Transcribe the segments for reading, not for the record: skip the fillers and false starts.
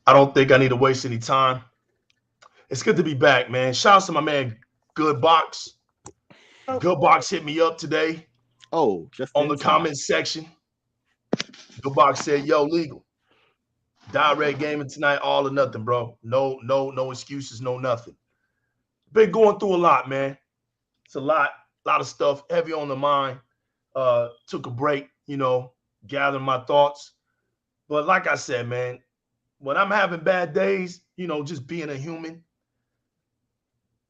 I don't think I need to waste any time. It's good to be back, man. Shout out to my man, Good Box. Good Box hit me up today. Oh, just on the comments section. Good Box said, "Yo, legal. Di-RRec gaming tonight, all or nothing, bro. No excuses, no nothing. Been going through a lot, man. It's a lot of stuff heavy on the mind. Took a break, gathering my thoughts. But like I said, man, when I'm having bad days, just being a human,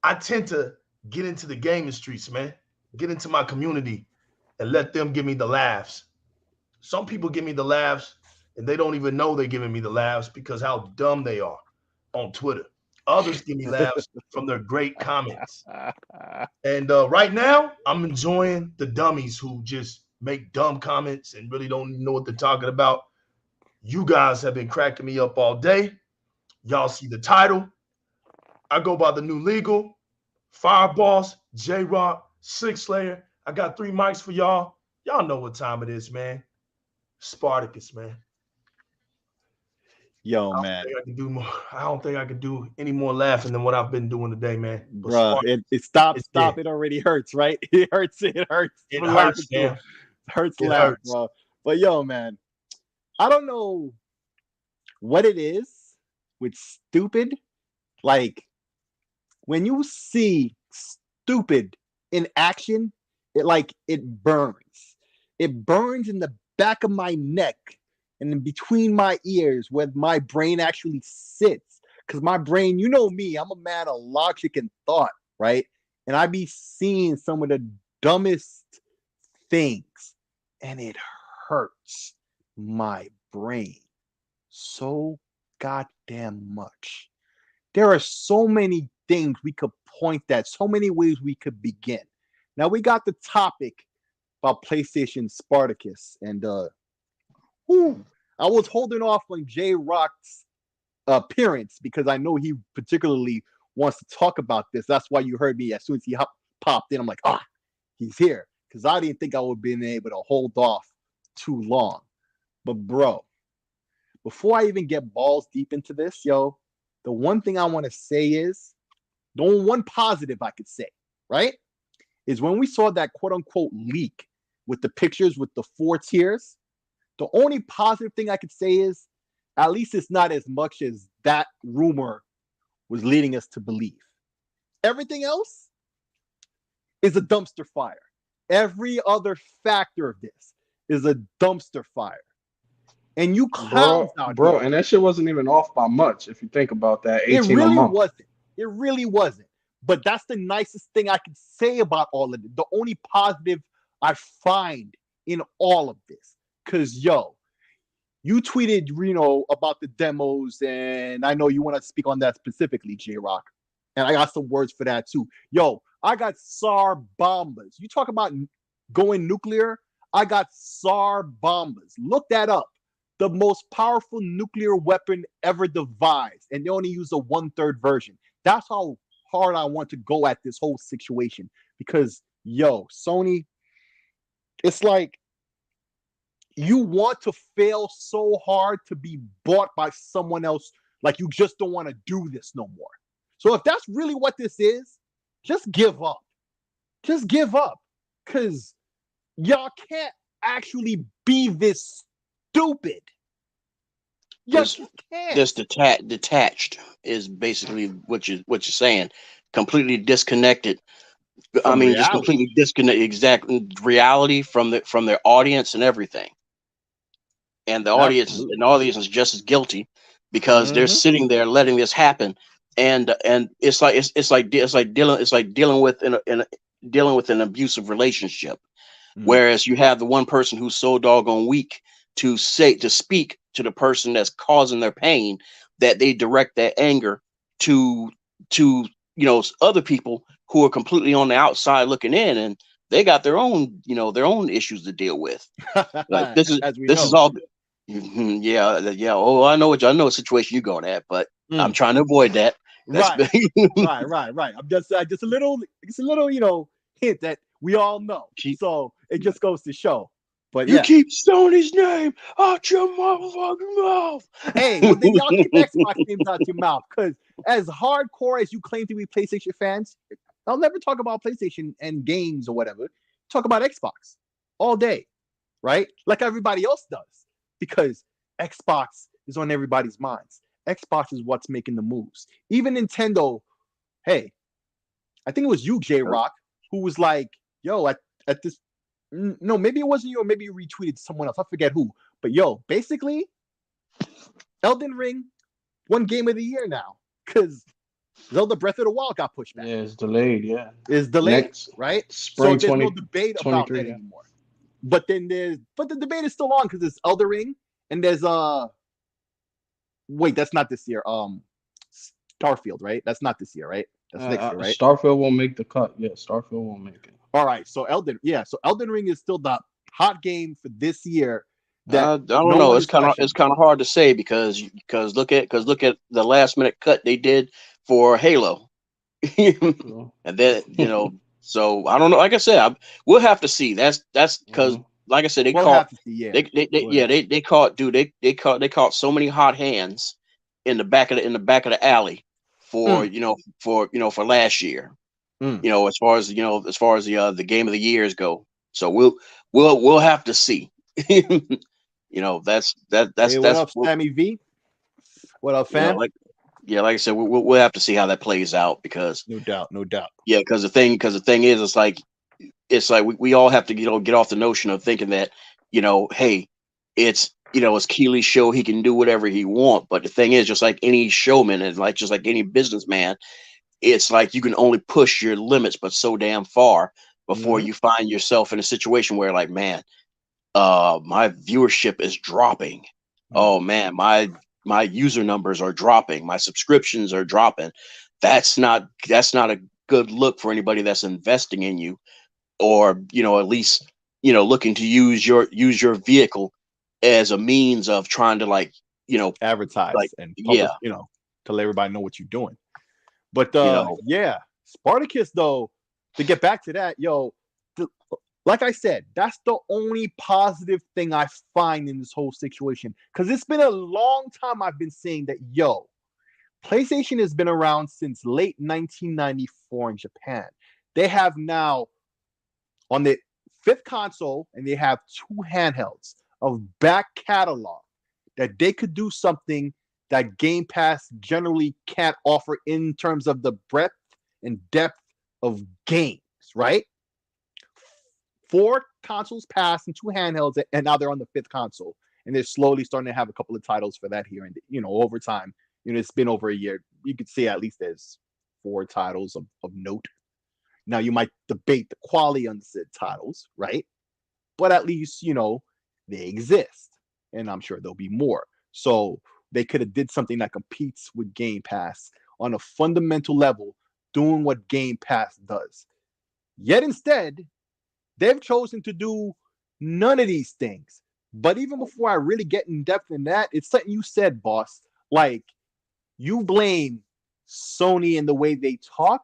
I tend to get into the gaming streets, man. Get into my community and let them give me the laughs. Some people give me the laughs and they don't even know they're giving me the laughs because how dumb they are on Twitter. Others give me laughs from their great comments. And right now, I'm enjoying the dummies who just make dumb comments and really don't know what they're talking about. You guys have been cracking me up all day. Y'all see the title. I go by the new legal, Fireboss, J-Rock, Six Slayer. I got 3 mics for y'all. Y'all know what time it is, man. Spartacus, man. Yo, man. I don't think I can do any more laughing than what I've been doing today, man. Bruh, stop. It already hurts, right? It hurts. It hurts. It hurts, man. It hurts to laugh, bro. But yo, man, I don't know what it is with stupid. Like, when you see stupid in action, it burns. It burns in the back of my neck and in between my ears where my brain actually sits. Because my brain, you know me, I'm a man of logic and thought, right? And I be seeing some of the dumbest things, and it hurts my brain so goddamn much. There are so many things we could point at, so many ways we could begin. Now we got the topic about PlayStation Spartacus, and I was holding off on J-Rock's appearance because I know he particularly wants to talk about this. That's why you heard me as soon as he popped in. I'm like, he's here, because I didn't think I would have been able to hold off too long. But bro, before I even get balls deep into this, yo, the one thing I want to say is, the one positive I could say, right, is when we saw that quote-unquote leak with the pictures with the 4 tiers, the only positive thing I could say is, at least it's not as much as that rumor was leading us to believe. Everything else is a dumpster fire. Every other factor of this is a dumpster fire. And you clowns out here. And that shit wasn't even off by much if you think about that. 18 it really a month. wasn't. It really wasn't. But that's the nicest thing I can say about all of it. The only positive I find in all of this. Because, yo, you tweeted, about the demos, and I know you want to speak on that specifically, J-Rock. And I got some words for that, too. Yo, I got SAR bombas. You talk about going nuclear? I got SAR bombas. Look that up. The most powerful nuclear weapon ever devised. And they only use a 1/3 version. That's how hard I want to go at this whole situation. Because, yo, Sony, it's like, you want to fail so hard to be bought by someone else, like you just don't want to do this no more. So if that's really what this is, just give up. Just give up. Because y'all can't actually be this stupid. This detached is basically what you're saying. Completely disconnected. Just completely disconnect exactly reality from their audience and everything. And the audience is just as guilty because they're sitting there letting this happen. And it's like dealing with an abusive relationship. Whereas you have the one person who's so doggone weak to speak to the person that's causing their pain, that they direct that anger to other people who are completely on the outside looking in, and they got their own issues to deal with. Like this is all. Yeah. Oh, I know what situation you're going at, but I'm trying to avoid that. Right. I'm just a little hint that we all know. So it just goes to show. But you keep Sony's name out your motherfucking mouth. Hey, well then y'all keep Xbox names out your mouth, because as hardcore as you claim to be PlayStation fans, I'll never talk about PlayStation and games or whatever. Talk about Xbox all day, right? Like everybody else does, because Xbox is on everybody's minds. Xbox is what's making the moves. Even Nintendo, hey, I think it was you, JyzalRock, who was like, yo, at this, no, maybe it wasn't you, or maybe you retweeted someone else. I forget who. But yo, basically, Elden Ring won Game of the Year now, because Zelda Breath of the Wild got pushed back. Yeah, it's delayed. Yeah, it's delayed. Next, right? Spring so there's no debate about that anymore. But then the debate is still on, because there's Elden Ring and there's wait, that's not this year. Starfield, right? That's not this year, right? That's next year, right? Starfield won't make the cut. Yeah, Starfield won't make it. All right, so Elden Ring is still the hot game for this year. I don't know. It's kind of hard to say because look at the last minute cut they did for Halo, and then so I don't know. Like I said, we'll have to see. That's because like I said, they caught so many hot hands in the back of the alley for for last year. As far as the game of the years go. So we'll have to see. That's what up, Sammy V? What up, fam? Like I said, we'll have to see how that plays out, because no doubt. Yeah, because the thing is, it's like we all have to get off the notion of thinking that hey, it's Keely's show, he can do whatever he wants. But the thing is, just like any showman and just like any businessman, it's like you can only push your limits but so damn far before you find yourself in a situation where, like, man, my viewership is dropping. Oh man, my user numbers are dropping. My subscriptions are dropping. That's not a good look for anybody that's investing in you, or at least looking to use your vehicle as a means of trying to advertise and publish, to let everybody know what you're doing. But Spartacus, though, to get back to that, like I said, that's the only positive thing I find in this whole situation. Because it's been a long time I've been saying that, PlayStation has been around since late 1994 in Japan. They have now, on the 5th console, and they have 2 handhelds of back catalog that they could do something that Game Pass generally can't offer in terms of the breadth and depth of games, right? 4 consoles passed and 2 handhelds, and now they're on the 5th console, and they're slowly starting to have a couple of titles for that here. And over time, it's been over a year. You could say at least there's 4 titles of note. Now you might debate the quality on the said titles, right? But at least they exist, and I'm sure there'll be more. So they could have did something that competes with Game Pass on a fundamental level, doing what Game Pass does. Yet instead, they've chosen to do none of these things. But even before I really get in depth in that, it's something you said, boss. Like, you blame Sony and the way they talk.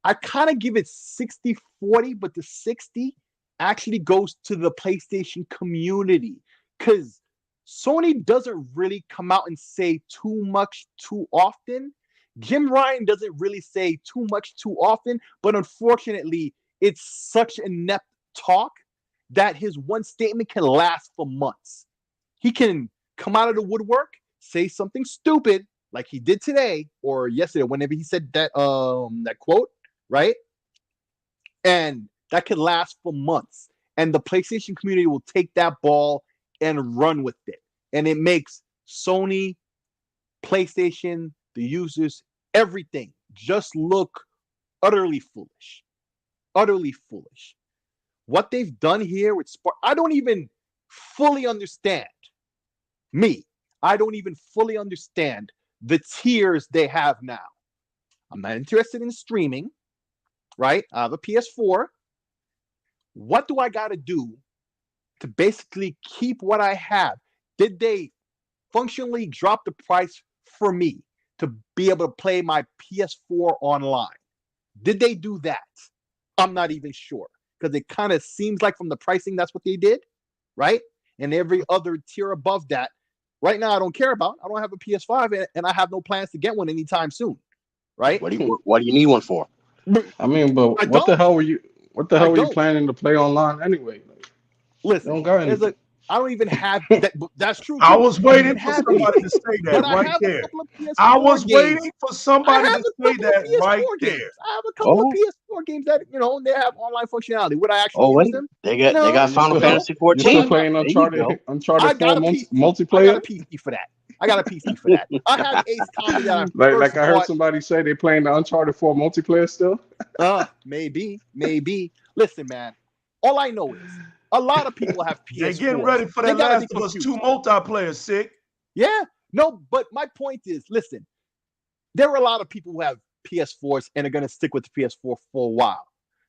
I kind of give it 60-40, but the 60 actually goes to the PlayStation community, because Sony doesn't really come out and say too much too often. Jim Ryan doesn't really say too much too often, but unfortunately, it's such inept talk that his one statement can last for months. He can come out of the woodwork, say something stupid like he did today or yesterday, whenever he said that that quote, right? And that could last for months. And the PlayStation community will take that ball and run with it. And it makes Sony, PlayStation, the users, everything just look utterly foolish. Utterly foolish. What they've done here with I don't even fully understand. I don't even fully understand the tiers they have now. I'm not interested in streaming, right? I have a PS4. What do I got to do to basically keep what I have? Did they functionally drop the price for me to be able to play my PS4 online? Did they do that? I'm not even sure, because it kind of seems like from the pricing, that's what they did, right? And every other tier above that, right now, I don't care about. I don't have a PS5, and I have no plans to get one anytime soon, right? What do you need one for? I mean, but what the hell were you planning to play online anyway? Like, listen, I don't even have that. That's true. I was waiting for somebody to say that right there. I was waiting for somebody to say that right there. I have a couple of PS4 games that they have online functionality. Would I actually use them? They got Final Fantasy 14. You're still playing Uncharted 4 multiplayer. I got a PC for that. I have Ace Combat that like I heard somebody say they playing the Uncharted 4 multiplayer still. Maybe. Listen, man. All I know is a lot of people have PS4. They're getting ready for that Last of Us 2 multiplayer, sick. Yeah. No, but my point is, listen, there are a lot of people who have PS4s and are going to stick with the PS4 for a while.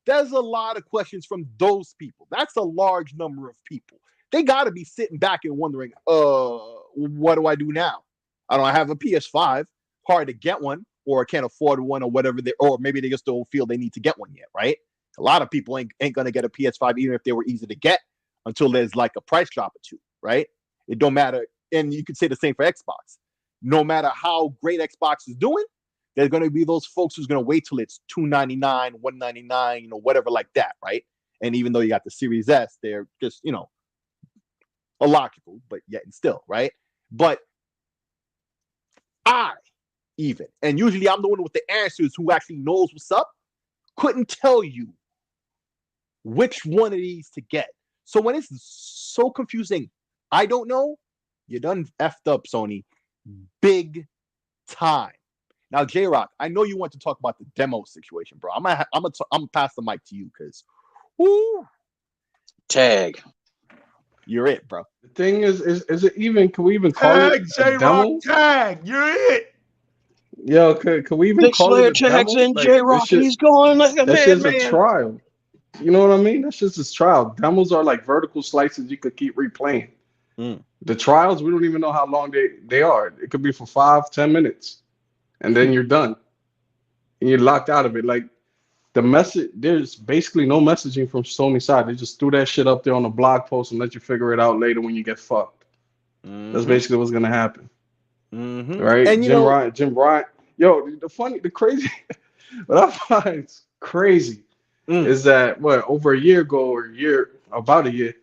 There's a lot of questions from those people. That's a large number of people. They got to be sitting back and wondering, what do I do now? I don't have a PS5, hard to get one, or can't afford one, or whatever, or maybe they just don't feel they need to get one yet, right? A lot of people ain't going to get a PS5 even if they were easy to get until there's like a price drop or two, right? It don't matter. And you could say the same for Xbox. No matter how great Xbox is doing, there's going to be those folks who's going to wait till it's $299, $199, whatever like that, right? And even though you got the Series S, they're just, illogical, but yet and still, right? But and usually I'm the one with the answers who actually knows what's up, couldn't tell you which one of these to get. So when it's so confusing, I don't know, you done effed up, Sony, big time. Now, JyzalGaming, I know you want to talk about the demo situation, bro. I'm gonna pass the mic to you because, tag. You're it, bro. The thing is it even? Can we even call it a demo? Tag, you're it. Yo, can we even call it a tags demo? in JyzalGaming, he's going like a that's man. That's just a trial. You know what I mean? That's just a trial. Demos are like vertical slices you could keep replaying. The trials, we don't even know how long they are. It could be for 5-10 minutes, and then you're done. And you're locked out of it. Like the message, there's basically no messaging from Sony's side. They just threw that shit up there on a blog post and let you figure it out later when you get fucked. That's basically what's gonna happen. Right? And Jim Ryan. Yo, the crazy, what I find crazy is that over a year ago about a year,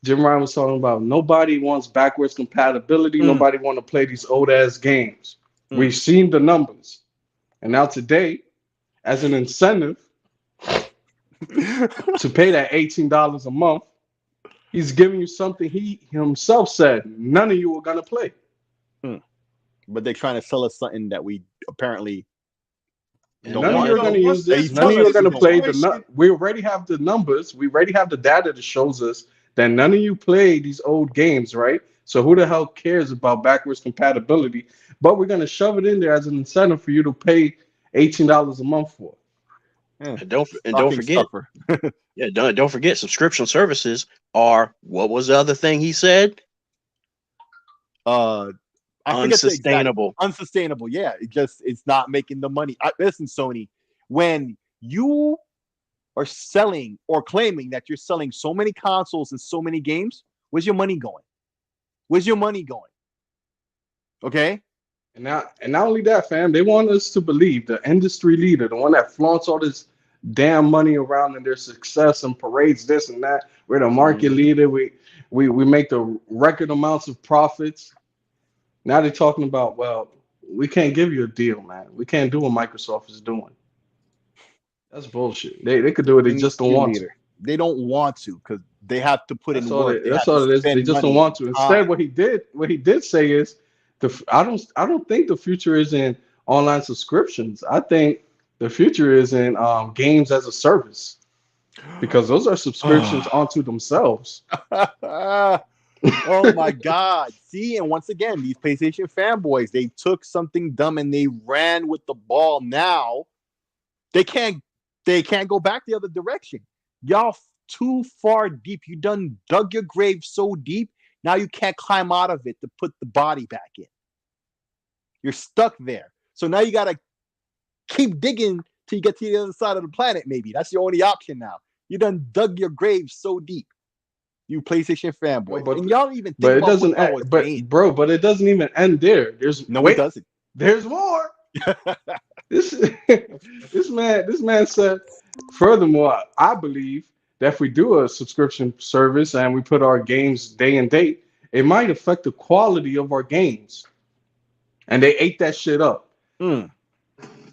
Jim Ryan was talking about nobody wants backwards compatibility. Nobody want to play these old ass games. We've seen the numbers, and now today, as an incentive to pay that $18 a month, he's giving you something he himself said none of you are gonna play. But they're trying to sell us something that we apparently don't want. None of you are going to use this. None of you are going to play we already have the numbers. We already have the data that shows us that none of you play these old games, right? So who the hell cares about backwards compatibility? But we're going to shove it in there as an incentive for you to pay $18 a month for. And don't forget. Don't forget subscription services are, what was the other thing he said? Unsustainable. Unsustainable. Yeah, it's not making the money. Listen, Sony, when you are selling or claiming that you're selling so many consoles and so many games, where's your money going? Okay. And not only that, fam, they want us to believe the industry leader, the one that flaunts all this damn money around and their success and parades this and that. We're the market leader. We make the record amounts of profits. Now they're talking about, we can't give you a deal, man. We can't do what Microsoft is doing. That's bullshit. They could do it. They just don't want to. They don't want to because they have to put in work. That's all it is. They just don't want to. Instead, what he did say is, I don't think the future is in online subscriptions. I think the future is in games as a service, because those are subscriptions onto themselves. Oh my God. See, and once again, these PlayStation fanboys, they took something dumb and they ran with the ball. Now they can't go back the other direction. Y'all too far deep. You done dug your grave so deep. Now you can't climb out of it to put the body back in. You're stuck there. So now you gotta keep digging till you get to the other side of the planet, maybe. That's your only option now. You done dug your grave so deep. You PlayStation fanboys. But, and y'all even think but it about doesn't what end, but it doesn't even end there. It doesn't. There's more. this man said, furthermore, I believe that if we do a subscription service and we put our games day and date, it might affect the quality of our games. And they ate that shit up.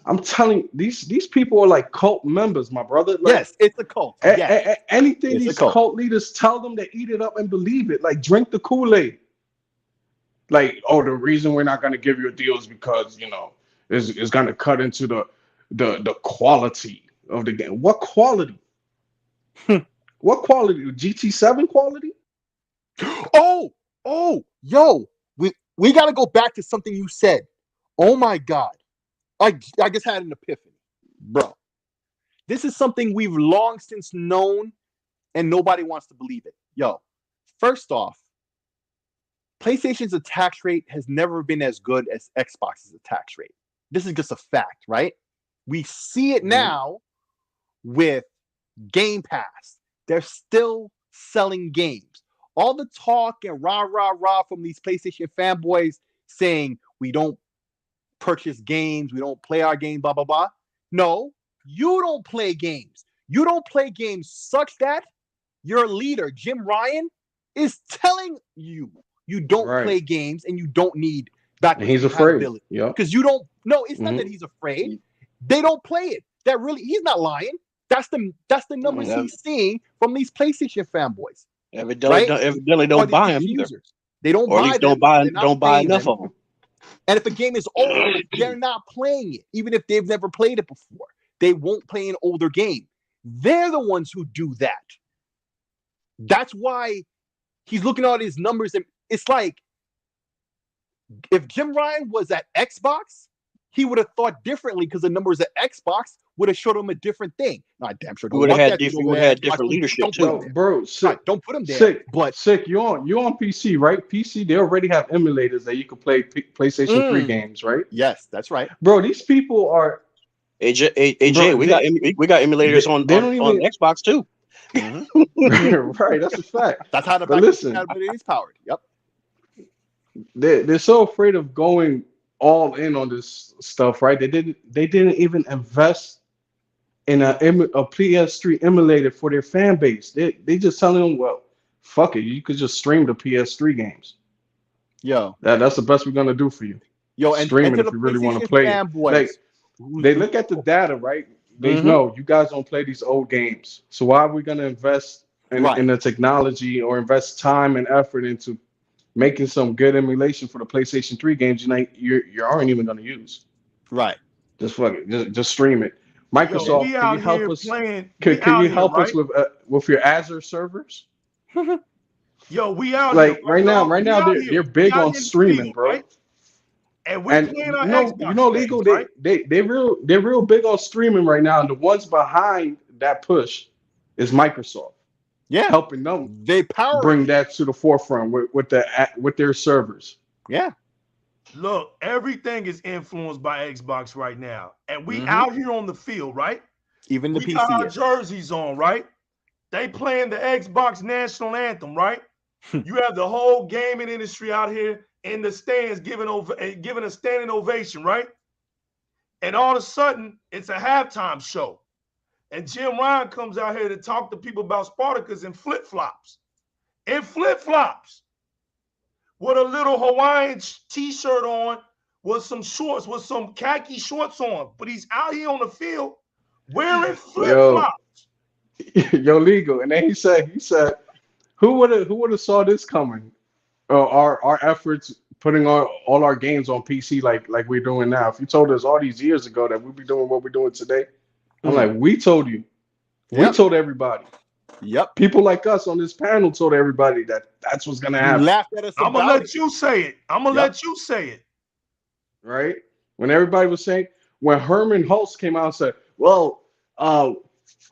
I'm telling you, these people are like cult members, my brother. Like, yes, it's a cult. Anything it's these cult leaders tell them, they eat it up and believe it. Like, drink the Kool-Aid. Like, oh, the reason we're not going to give you a deal is because, you know, it's going to cut into the quality of the game. What quality? What quality? GT7 quality? Oh, yo, we got to go back to something you said. Oh my God. I just had an epiphany, bro. This is something we've long since known, and nobody wants to believe it. Yo, first off, PlayStation's attach rate has never been as good as Xbox's attach rate. This is just a fact, right? We see it now with Gamepass. They're still selling games. All the talk and rah from these PlayStation fanboys saying we don't purchase games, we don't play our game, blah, blah, blah. No, you don't play games. You don't play games such that your leader, Jim Ryan, is telling you you don't play games and you don't need backwards compatibility. Because you don't, no, it's not that he's afraid. They don't play it. He's not lying. That's the numbers he's seeing from these PlayStation fanboys. Evidently don't buy them either. They don't or buy them. Don't buy enough of them. And if a game is old, they're not playing it. Even if they've never played it before, they won't play an older game. They're the ones who do that. That's why he's looking at all his numbers. And it's like, if Jim Ryan was at Xbox, he would have thought differently because the numbers at Xbox would have showed him a different thing. Not damn sure. We would have had different leadership too. Bro, sick. Don't put him there. Sick. You on PC, right? PC, they already have emulators that you can play PlayStation 3 games, right? Yes, that's right. Bro, these people are AJ, bro, we got emulators on Xbox too. Right, that's a fact. That's how the compatibility is powered. Yep. They're so afraid of going all in on this stuff, right? They didn't even invest in a PS3 emulator for their fan base. They just telling them, well, fuck it, you could just stream the PS3 games. Yo, that's the best we're gonna do for you. Yo, and stream it if you really want to play it. They look at the data, right? They know you guys don't play these old games, so why are we gonna invest in the technology or invest time and effort into making some good emulation for the PlayStation 3 games you aren't even going to use? Right. Just fuck it. Just stream it. Microsoft, can you help us? Can you help us with your Azure servers? Yo, we out like here, right now they're big on streaming, bro. Right? And we're playing on Xbox. You know, legal. Right? They're real big on streaming right now, and the ones behind that push is Microsoft. Yeah, helping them. They bring that to the forefront with their servers. Yeah. Look, everything is influenced by Xbox right now, and we out here on the field, right? Even the we PC. got our jerseys on, right? They playing the Xbox national anthem, right? You have the whole gaming industry out here in the stands giving a standing ovation, right? And all of a sudden, it's a halftime show. And Jim Ryan comes out here to talk to people about Spartacus in flip-flops. In flip-flops. With a little Hawaiian t-shirt on, with some shorts, with some khaki shorts on. But he's out here on the field wearing flip-flops. Yo, legal. And then he said, who would have saw this coming? Our efforts putting all our games on PC like we're doing now. If you told us all these years ago that we'd be doing what we're doing today, I'm like, we told you. We told everybody. Yep. People like us on this panel told everybody that that's what's gonna happen. Laughed at us. I'm gonna let you say it. I'm gonna let you say it. Right? When everybody was saying, when Herman Hulst came out and said, "Well,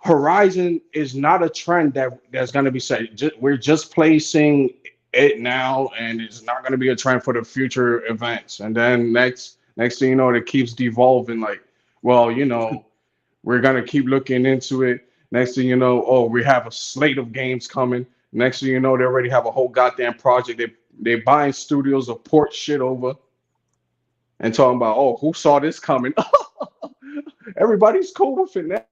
Horizon is not a trend that's gonna be set. We're just placing it now, and it's not gonna be a trend for the future events." And then next thing you know, it keeps devolving. Like, well, you know, we're gonna keep looking into it. Next thing you know, oh, we have a slate of games coming. Next thing you know, they already have a whole goddamn project. They're buying studios to port shit over and talking about, oh, who saw this coming? Everybody's cool with it now.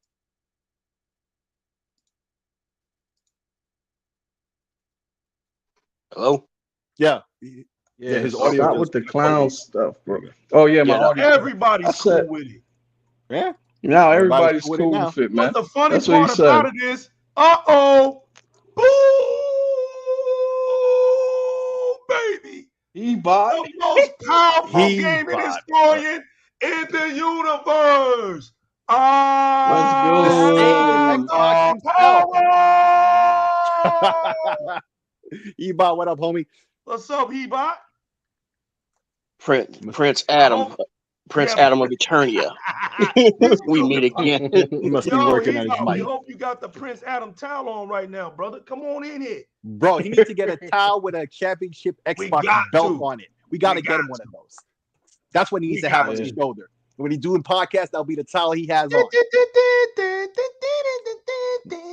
Hello? Yeah. Yeah, his audio. Not with the clown stuff, bro. Oh, yeah, my audio. Everybody's cool with it. Yeah. Now everybody's cool with it, man. But the funny part about it is, boo, baby. He bought the most powerful gaming historian in the universe. Let's go. Ebot, what up, homie? What's up, Ebot? Prince Adam. Prince Adam of Eternia. We meet again. He must be working on his mic. We hope you got the Prince Adam towel on right now, brother. Come on in here. Bro, he needs to get a towel with a championship Xbox belt on it. We got to get him one of those. That's what he needs to have on his shoulder. When he's doing podcasts, that'll be the towel he has on.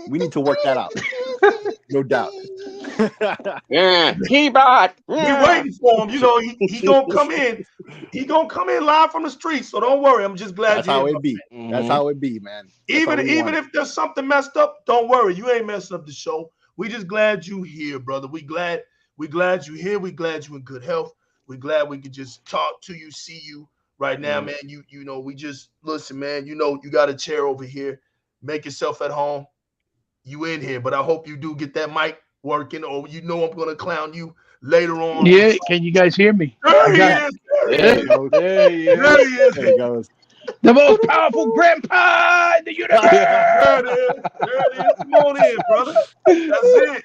We need to work that out. No doubt. Yeah, Ebot. We're waiting for him. You know, he gonna come in. He gonna come in live from the streets. So don't worry. I'm just glad. That's how it be. That's how it be, man. Even if there's something messed up, don't worry. You ain't messing up the show. We just glad you here, brother. We glad you here. We glad you in good health. We glad we could just talk to you, see you right now, man. You know, we just listen, man. You know, you got a chair over here. Make yourself at home. You in here, but I hope you do get that mic working, or you know I'm gonna clown you later on. Yeah, can you guys hear me? There he is. There he is. There he goes. The most powerful grandpa in the universe. There it is. Come on in, brother. That's it.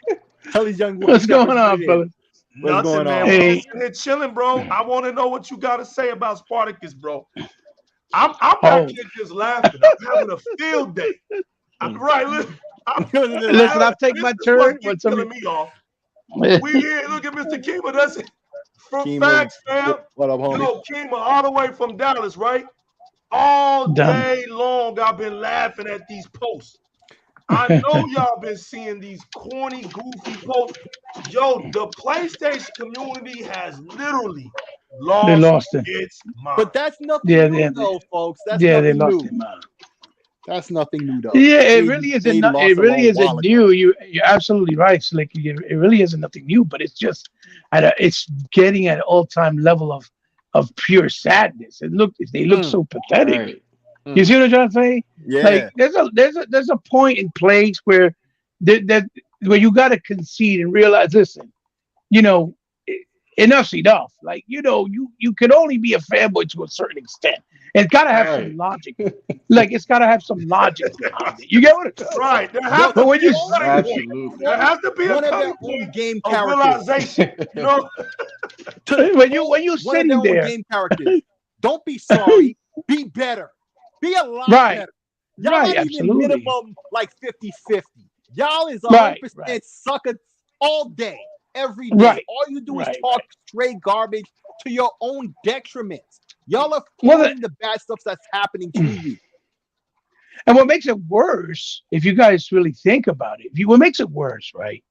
Tell these young boys. What's going on, brother? Nothing, going man. on? We're sitting here chilling, bro. I want to know what you got to say about Spartacus, bro. I'm back here just laughing. I'm having a field day. Listen, I'll take my turn. What's killing me off? We here. Look at Mr. Kima. That's it. From facts, fam. What up, homie? You know, Kima, all the way from Dallas, right? All day long, I've been laughing at these posts. I know y'all been seeing these corny, goofy posts. Yo, the PlayStation community has literally lost its mind. But that's nothing new, though, folks. That's nothing new. That's nothing new, though. Yeah, it really isn't. It really isn't new. You're absolutely right, Slick. It really isn't nothing new, but it's just it's getting at an all-time level of pure sadness. They look so pathetic. Right. You see what I'm trying to say? Yeah. Like there's a point in place where where you got to concede and realize, listen, you know, enough's enough. Like, you know, you can only be a fanboy to a certain extent. It's got to have some logic. Like, it's got to have some logic behind it. You get what I'm saying? Right. There has to be a own game realization. You know, when you sitting there, game characters, don't be sorry. Be better. Be a lot better. Y'all not even minimum like 50-50. Y'all is 100% sucker all day, every day. All you do is talk straight garbage to your own detriment. Y'all are feeling the bad stuff that's happening to you. And what makes it worse, if you guys really think about it, what makes it worse, right,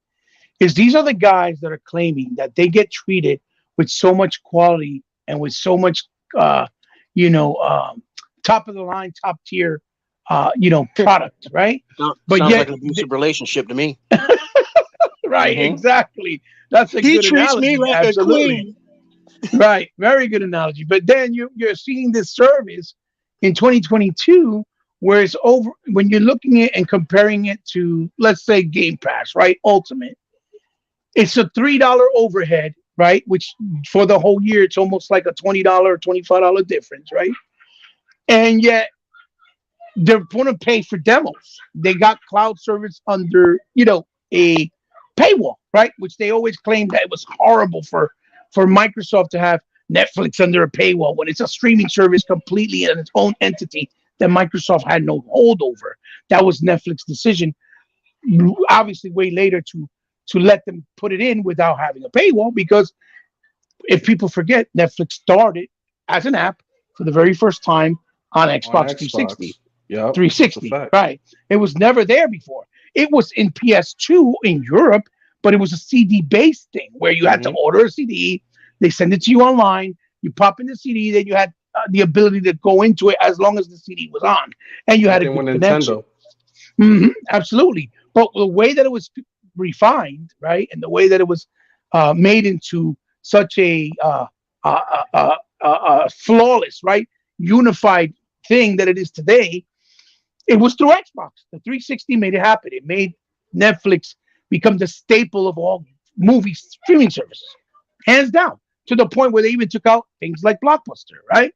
is these are the guys that are claiming that they get treated with so much quality and with so much, top of the line, top tier, product, right? But sounds like an abusive relationship to me. Right, exactly. That's a good analogy. He treats me like a queen. Right, very good analogy. But then you're seeing this service in 2022 where it's over when you're looking at and comparing it to, let's say, Game Pass, right? Ultimate. It's a $3 overhead, right? Which for the whole year, it's almost like a $20 or $25 difference, right? And yet they're going to pay for demos. They got cloud service under, a paywall, right? Which they always claimed that it was horrible for Microsoft to have Netflix under a paywall when it's a streaming service completely in its own entity that Microsoft had no hold over. That was Netflix's decision, obviously way later to let them put it in without having a paywall, because if people forget, Netflix started as an app for the very first time on Xbox 360. Yeah, 360, right? It was never there before. It was in PS2 in Europe, but it was a CD-based thing where you had to order a CD. They send it to you online. You pop in the CD, then you had the ability to go into it as long as the CD was on, and you had a good connection. Absolutely. But the way that it was refined, right, and the way that it was made into such a flawless, right, unified thing that it is today, it was through Xbox. The 360 made it happen. It made Netflix become the staple of all movie streaming services, hands down, to the point where they even took out things like Blockbuster, right?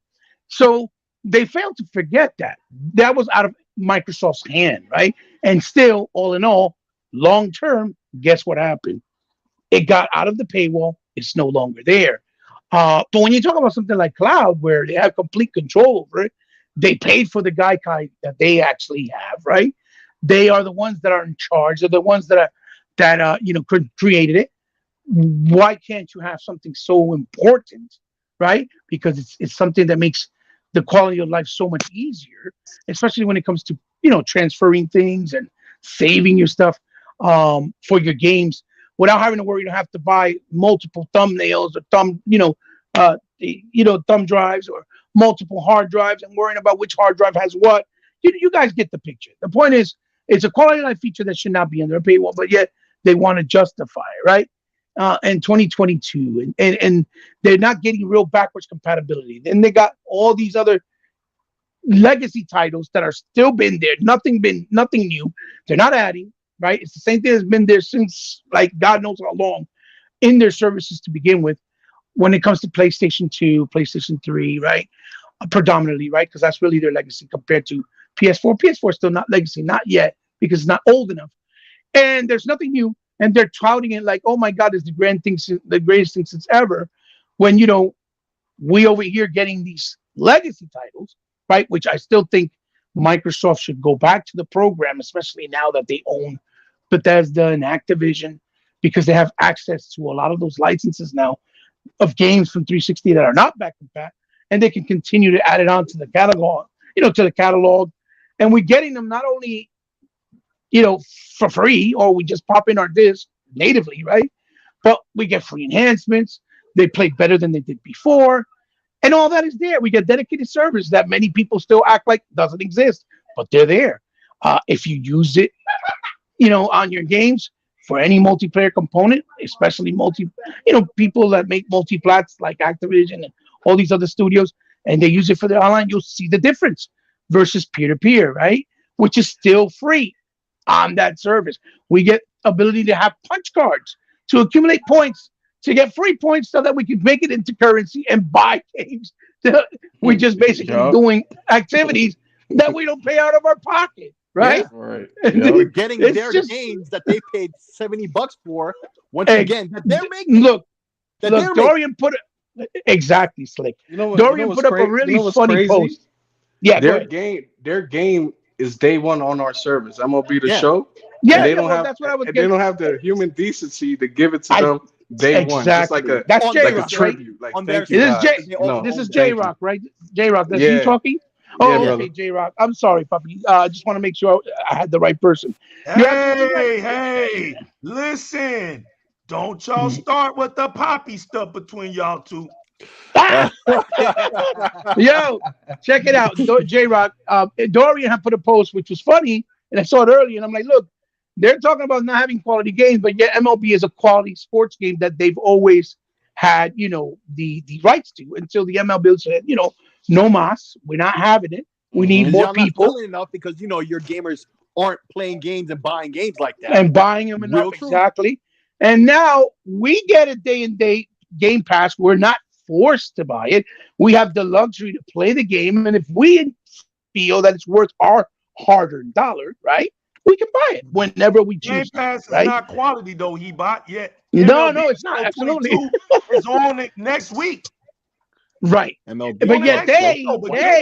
So they failed to forget that. That was out of Microsoft's hand, right? And still, all in all, long term, guess what happened? It got out of the paywall. It's no longer there. But when you talk about something like cloud, where they have complete control over it, they paid for the Gaikai that they actually have, right? They are the ones that are in charge. They're the ones that created it. Why can't you have something so important, right? Because it's something that makes the quality of life so much easier, especially when it comes to transferring things and saving your stuff for your games without having to worry to have to buy multiple thumbnails or thumb drives or multiple hard drives and worrying about which hard drive has what. You guys get the picture. The point is, it's a quality of life feature that should not be under a paywall, but yet they want to justify it, right? In 2022, and they're not getting real backwards compatibility. Then they got all these other legacy titles that are still been there. Nothing new. They're not adding, right? It's the same thing that's been there since like God knows how long in their services to begin with. When it comes to PlayStation 2, PlayStation 3, right? Predominantly, right? Because that's really their legacy compared to PS4. PS4 is still not legacy, not yet, because it's not old enough. And there's nothing new. And they're touting it like, oh my God, it's the greatest thing since ever. When, we over here getting these legacy titles, right? Which I still think Microsoft should go back to the program, especially now that they own Bethesda and Activision, because they have access to a lot of those licenses now of games from 360 that are not back compat, and they can continue to add it on to the catalog, and we're getting them not only, for free, or we just pop in our disc natively, right? But we get free enhancements. They play better than they did before, and all that is there. We get dedicated servers that many people still act like doesn't exist, but they're there. If you use it, on your games, for any multiplayer component, especially people that make multiplats like Activision and all these other studios, and they use it for their online, you'll see the difference versus peer-to-peer, right? Which is still free on that service. We get ability to have punch cards to accumulate points, to get free points so that we can make it into currency and buy games. We're just basically doing activities that we don't pay out of our pocket. Right, yeah, right. We're getting their games that they paid $70 for. Once again, that they're making. Look, Dorian put it exactly slick. Dorian put up a really funny post. Yeah, their game is day one on our service. MLB The Show. Yeah, they don't have. That's what I was. They don't have the human decency to give it to them day one. Just like a tribute. Like, this is JyzalGamingTV, right? JyzalGamingTV, that's you talking. Oh, yeah, okay, JyzalGamingTV. I'm sorry, puppy. I just want to make sure I had the right person. Hey, listen. Don't y'all start with the poppy stuff between y'all two. Yo, check it out. JyzalGamingTV. Dorian had put a post, which was funny, and I saw it earlier, and I'm like, look, they're talking about not having quality games, but yet MLB is a quality sports game that they've always had, the rights to, until the MLB said, no mas, we're not having it. We need more people. Not enough because your gamers aren't playing games and buying games like that. And buying them enough, exactly. And now we get a day and date Game Pass. We're not forced to buy it. We have the luxury to play the game. And if we feel that it's worth our hard-earned dollar, right? We can buy it whenever we choose. Game Pass is right? not quality though. He bought yet. No, it's not. Absolutely, it's on it next week. Right. MLB. But yet Game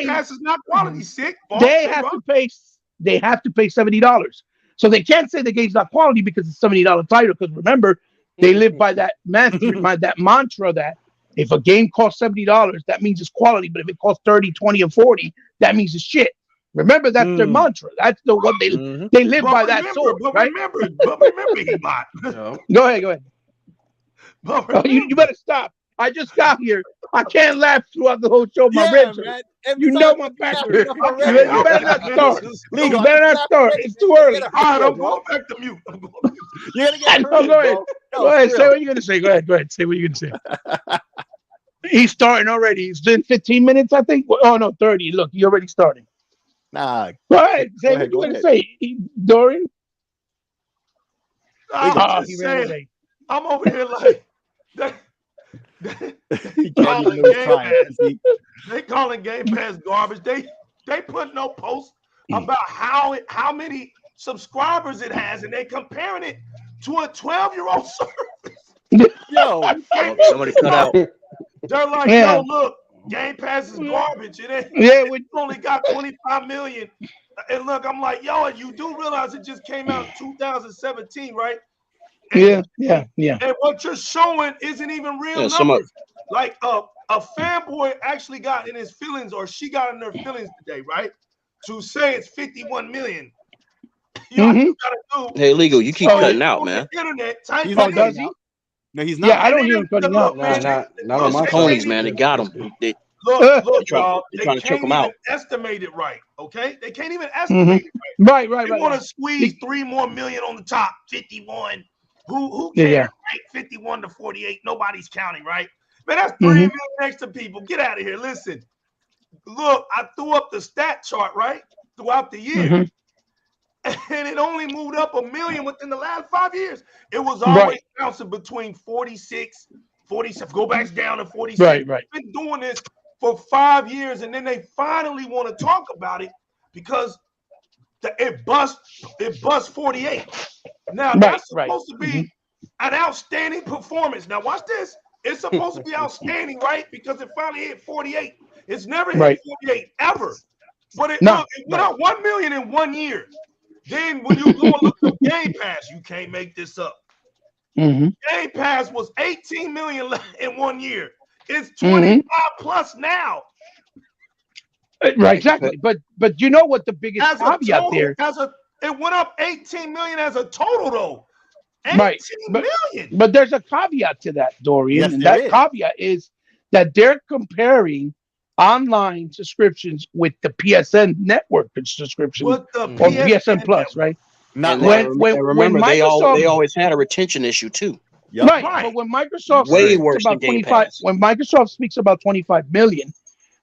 Pass is not quality. Sick. They have to pay $70. So they can't say the game's not quality because it's $70 title. Because remember, they live by that mantra that if a game costs $70, that means it's quality. But if it costs 30, 20, or 40, that means it's shit. Remember, that's their mantra. That's the one they live by that sword. Right? Remember, he bought. Go ahead. You better stop. I just got here. I can't laugh throughout the whole show. My ribs. You know my background. You better not start. You better not start. It's too early. All right, I'm going back to mute. You're gonna get hurt, go ahead. Go ahead. Say what you're gonna say. Go ahead. Say what you're gonna say. He's starting already. It's been 15 minutes, I think. Oh no, 30. Look, you're already starting. Nah. Go ahead. Say what you're gonna say, Dorian. I'm over here like they calling Game Pass garbage. They put no post about how many subscribers it has, and they comparing it to a 12-year-old service. Yo, somebody cut out. They're like, yo, look, Game Pass is garbage. We only got 25 million. And look, I'm like, yo, you do realize it just came out in 2017, right? And, yeah. And what you're showing isn't even real numbers. Like a fanboy actually got in his feelings, or she got in her feelings today, right? To say it's 51 million. You know what you gotta do? Hey, Legal, you keep cutting out, man. Internet, does he? No, he's not. Yeah, I don't hear him cutting out. Not on my ponies, man. They got him. Look, y'all. They trying to choke him out. Estimate it right, okay? They can't even estimate it right. Right. They want to squeeze 3 more million on the top. 51. Who cares? Right? 51 to 48. Nobody's counting, right? Man, that's 3 million extra people. Get out of here. Listen, look, I threw up the stat chart, right? Throughout the year. And it only moved up 1 million within the last 5 years. It was always bouncing between 46, 47, go back down to 46. Right. Been doing this for 5 years, and then they finally want to talk about it because it bust 48. Now that's supposed to be an outstanding performance. Now watch this. It's supposed to be outstanding, right? Because it finally hit 48. It's never hit 48 ever. But it went up 1 million in 1 year. Then when you go and look at Game Pass, you can't make this up. Game Pass was 18 million in 1 year. It's 25 plus now. Right, exactly. But you know what the biggest caveat there? It went up 18 million as a total though. 18 million. But there's a caveat to that, Dorian. Yes, and that caveat is that they're comparing online subscriptions with the PSN network subscription or PSN Plus, right? Not when they always had a retention issue too. Right. But when Microsoft speaks about 25, when Microsoft speaks about 25 million,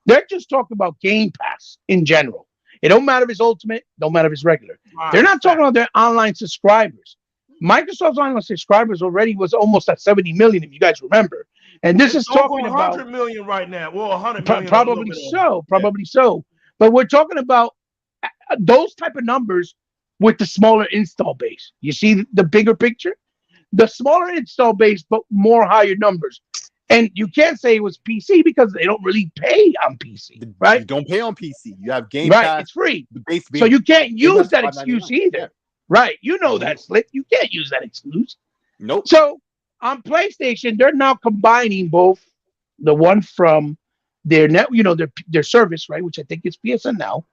they're just talking about Game Pass in general. It don't matter if it's Ultimate, don't matter if it's regular. They're not talking about their online subscribers. Microsoft's online subscribers already was almost at 70 million, if you guys remember. And this is talking about 100 million right now. Well, 100 million. Probably so. But we're talking about those type of numbers with the smaller install base. You see the bigger picture? The smaller install base, but more higher numbers. And you can't say it was PC because they don't really pay on PC, right? You don't pay on PC. You have Game Pass. Right, it's free. So you can't use that excuse either. Yeah. Right. You know that, Slick. You can't use that excuse. Nope. So on PlayStation, they're now combining both the one from their their service, right, which I think is PSN now,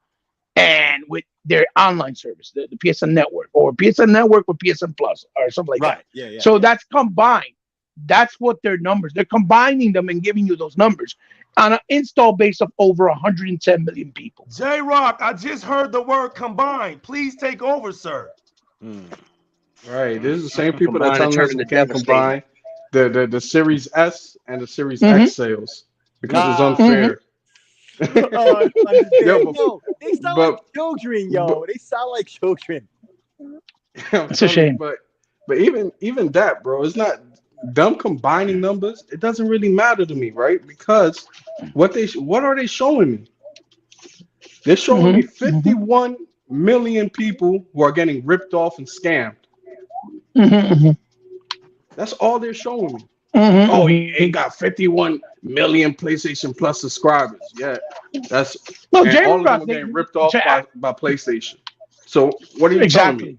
and with their online service, the PSN Network, or PSN Network with PSN Plus, or something like that. Yeah. So that's combined. That's what their numbers. They're combining them and giving you those numbers on an install base of over 110 million people. JyzalRock, I just heard the word combined. Please take over, sir. Right. This is the same people that tell us we can't combine the Series S and the Series X sales because it's unfair. They sound like children, they sound like children. It's a shame. But even that, bro, it's not them combining numbers. It doesn't really matter to me, right? Because what are they showing me? They're showing me 51 million people who are getting ripped off and scammed. That's all they're showing me. Oh, he ain't got 51 million PlayStation Plus subscribers. Yeah, that's and all of them are getting ripped off by PlayStation. So what are you telling me?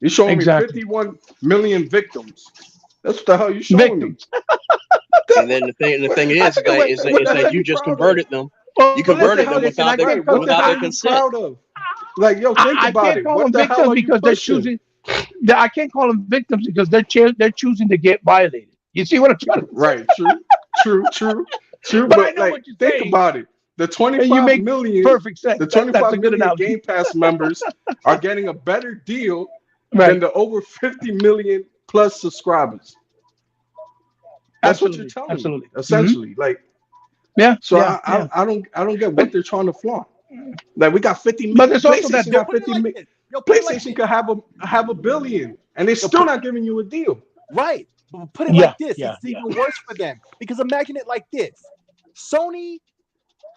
You're showing me 51 million victims. That's what the hell you're showing me. And then the thing is that you just converted them. You converted them without their consent. Like, yo, think about it. What the hell are you because they're choosing? I can't call them victims because they're choosing to get violated. You see what I'm trying to say? Right. True. But like, think about it. The 25 million, perfect sense. The 25 million Game Pass members are getting a better deal than the over 50 million plus subscribers. That's what you're telling me. Essentially, like, So I don't get what they're trying to flaunt. Like, we got 50 million. But there's also that PlayStation could have a billion, and they're still not giving you a deal. Right. But put it like this. It's even worse for them. Because imagine it like this. Sony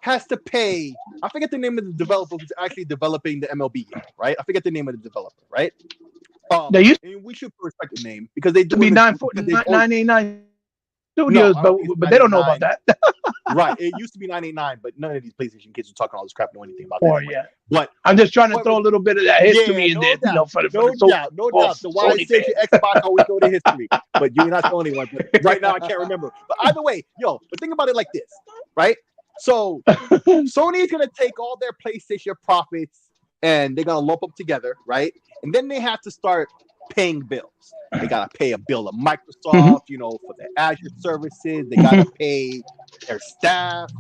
has to pay, I forget the name of the developer who's actually developing the MLB game, right? I forget the name of the developer, right? And we should respect the name because they do be 989 studios, but they don't know about that. Right. It used to be 989, but none of these PlayStation kids are talking all this crap know anything about that. Anyway. But I'm just trying to throw a little bit of that history in there. No doubt. So why I say Xbox always go to history, but you're not the only one. But right now I can't remember. But either way, but think about it like this, right? So Sony is gonna take all their PlayStation profits and they're gonna lump them together, right? And then they have to start paying bills. They gotta pay a bill of Microsoft, for their Azure services. They gotta pay their staff,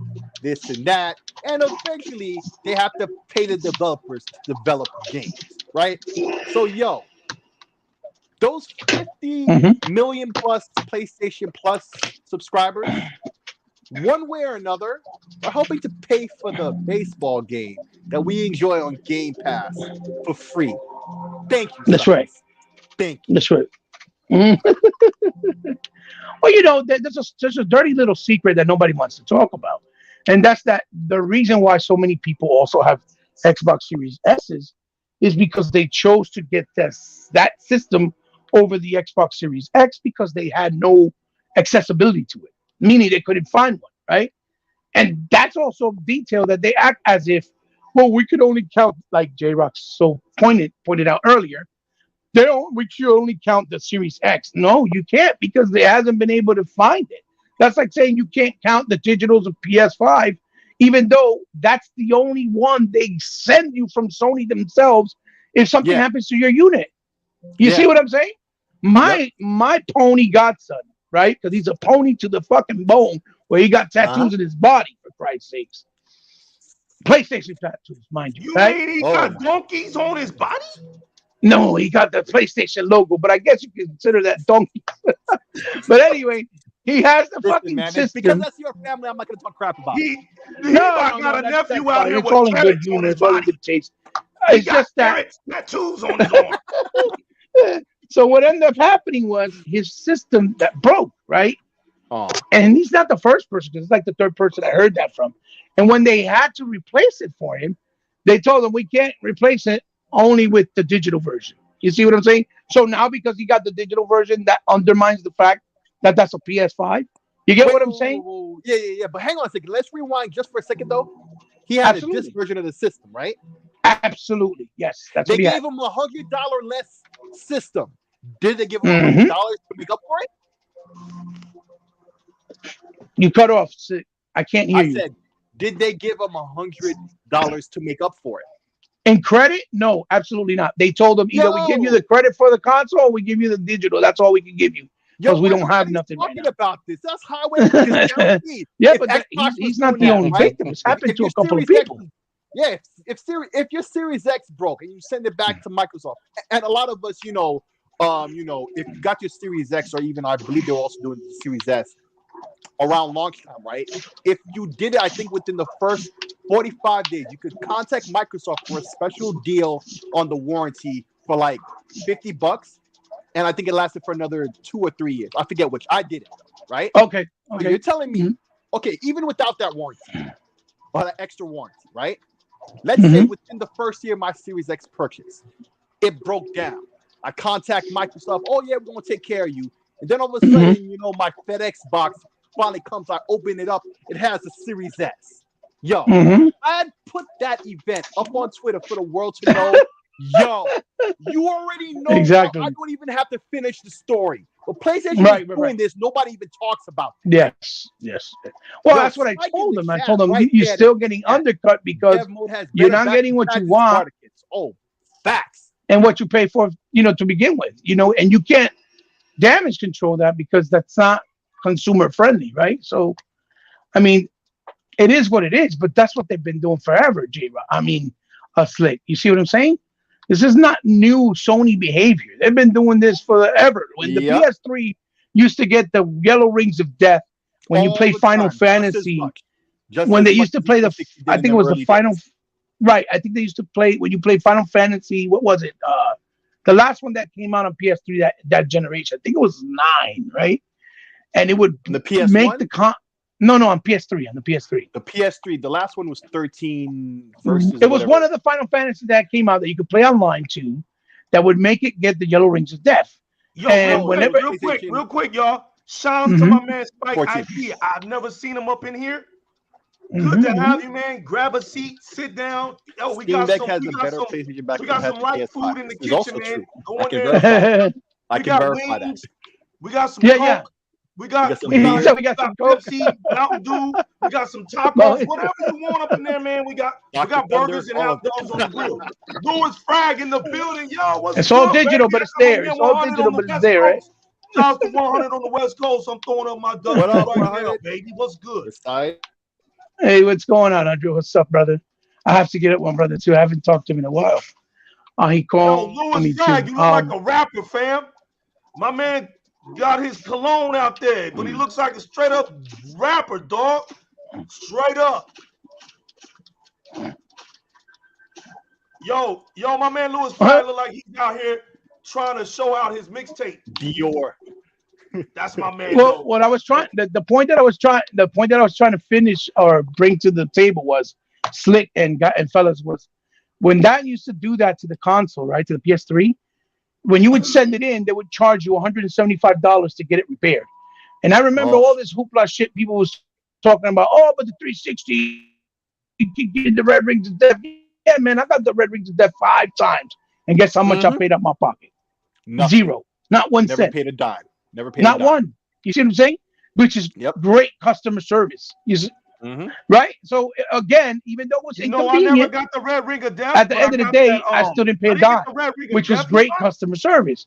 this and that, and eventually they have to pay the developers to develop games, right? So, those 50 million plus PlayStation Plus subscribers, one way or another, are helping to pay for the baseball game that we enjoy on Game Pass for free. Thank you. That's right. Thank you. That's right. Well, there's a dirty little secret that nobody wants to talk about, and that's that the reason why so many people also have Xbox Series S's is because they chose to get that system over the Xbox Series X because they had no accessibility to it, meaning they couldn't find one, right? And that's also a detail that they act as if, well, we could only count, like JyzalGaming so pointed out earlier, we should only count the Series X. No, you can't because they hasn't been able to find it. That's like saying you can't count the digitals of PS5, even though that's the only one they send you from Sony themselves if something happens to your unit. You see what I'm saying? My pony godson, right? Because he's a pony to the fucking bone where he got tattoos in his body, for Christ's sakes. PlayStation tattoos, mind you. You mean he got donkeys on his body? No, he got the PlayStation logo, but I guess you can consider that donkey. But anyway, he has the fucking system. Because that's your family, I'm not going to talk crap about it. I got a nephew out here with carrots on his body. It's just that tattoos on his arm. So what ended up happening was his system that broke, right? And he's not the first person, because it's like the third person I heard that from. And when they had to replace it for him, they told him we can't replace it only with the digital version. You see what I'm saying? So now because he got the digital version, that undermines the fact that that's a PS5. You get what I'm saying? Yeah. But hang on a second. Let's rewind just for a second, though. He had a disc version of the system, right? Absolutely. Yes. They gave him $100 less system. Did they give him $100 to make up for it? You cut off. I can't hear you. I said, did they give him $100 to make up for it? In credit? No, absolutely not. They told them either we give you the credit for the console or we give you the digital. That's all we can give you. Because we don't have nothing right now. About this. That's highway. Yeah, but he's not the only victim. It's happened to a couple of people. Yeah, if your Series X broke and you send it back to Microsoft, and a lot of us, if you got your Series X, or even I believe they were also doing the Series S around launch time, right? If you did it, I think within the first 45 days, you could contact Microsoft for a special deal on the warranty for like $50, and I think it lasted for another 2 or 3 years. I forget which. I did it, right? Okay. You're telling me, okay, even without that warranty or that extra warranty, right? Let's say within the first year of my Series X purchase, it broke down. I contact Microsoft. Oh yeah, we're gonna take care of you. And then all of a sudden, you know, my FedEx box finally comes. I open it up. It has a Series S. Yo, I'd put that event up on Twitter for the world to know. Yo, you already know. Exactly. I don't even have to finish the story. But PlayStation is doing this. Nobody even talks about it. Yes. Well, that's what I told them. I told them you're still getting undercut because you're not getting what you want. Spartacus. Oh, facts. And what you pay for, you know, to begin with, you know, and you can't damage control that because that's not consumer friendly, right? So, I mean, it is what it is, but that's what they've been doing forever, J-Rock. I mean, Slick. You see what I'm saying? This is not new Sony behavior. They've been doing this forever. When the PS3 used to get the yellow rings of death when you play Final Fantasy, when they used to play the, I think it was the final, right? I think they used to play when you play Final Fantasy. What was it? The last one that came out on PS3 that generation. I think it was 9, right? And it would the PS1? Make the No, on PS3, on the PS3. The PS3, the last one was 13 versus. It was one of the Final Fantasy that came out that you could play online too, that would make it get the yellow rings of death. Yo, and real quick, y'all. Shout out to my man Spike IP. I've never seen him up in here. Good to have you, man. Grab a seat, sit down. Yo, we got some light food in the kitchen, man. Go in there. I can verify that. We got some Coke. We got some Pepsi, Mountain Dew. We got some tacos. Whatever you want up in there, man. We got burgers and hot dogs on the grill. Louis Frag in the building, yo. It's all digital, but it's there. It's all digital, but it's there, right? Shout out to 100 on the West Coast. I'm throwing up my duck right now, baby. What's good? Hey, what's going on, Andrew? What's up, brother? I have to get up one brother too. I haven't talked to him in a while. He called me too. You look like a rapper, fam. My man got his cologne out there, but he looks like a straight up rapper, dog. Straight up. Yo, my man Louis Frag look like he's out here trying to show out his mixtape. Dior. That's my man. Well, what I was trying, the point that I was trying to finish or bring to the table was Slick and fellas was when that used to do that to the console, right, to the PS3. When you would send it in, they would charge you $175 to get it repaired. And I remember all this hoopla shit people was talking about. Oh, but the 360, you can get the red rings of death. Yeah, man, I got the red rings of death 5 times, and guess how much I paid out my pocket? Nothing. 0, not 1 cent. Never paid a dime. Never paid not one. You see what I'm saying? Which is great customer service. You see, right? So again, even though it was inconvenient, I never got the red ring of death. At the end of the day, I still didn't pay a dime, which was great customer service.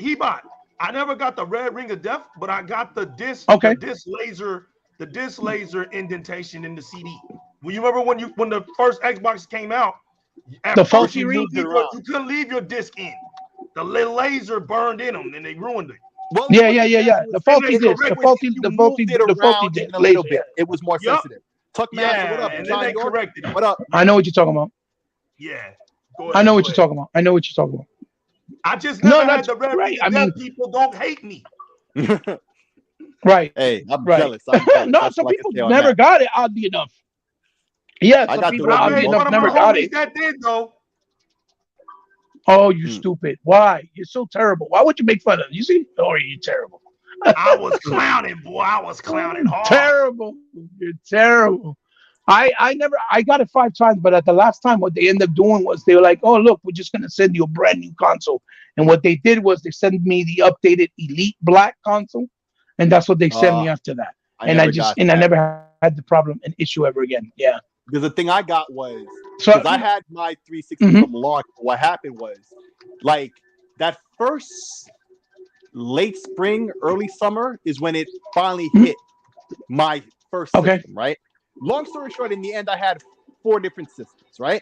I never got the red ring of death, but I got the disc laser indentation in the CD. Well, you remember when the first Xbox came out, the faulty read, you couldn't leave your disc in. The laser burned in them, and they ruined it. Well, yeah. The faulty disc, the faulty disc, a little bit. It was more sensitive. Tuck Master, what up? And then they corrected it. What up? I know what you're talking about. Yeah. I know what you're talking about. I just never had the red ring. I mean, people don't hate me. Right. Hey, I'm jealous. No, some people never got it, oddly enough. Yeah, some people oddly enough never got it. That did, though. Oh, you stupid. Why? You're so terrible. Why would you make fun of them? You see? Oh, you're terrible. I was clowning, boy. I was clowning hard. Terrible. You're terrible. I got it 5 times, but at the last time, what they ended up doing was they were like, oh, look, we're just going to send you a brand new console. And what they did was they sent me the updated Elite Black console. And that's what they sent me after that. I never had the problem and issue ever again. Yeah. Because the thing I got was, because I had my 360 from launch, what happened was, like, that first late spring, early summer is when it finally hit my first system, right? Long story short, in the end, I had 4 different systems, right?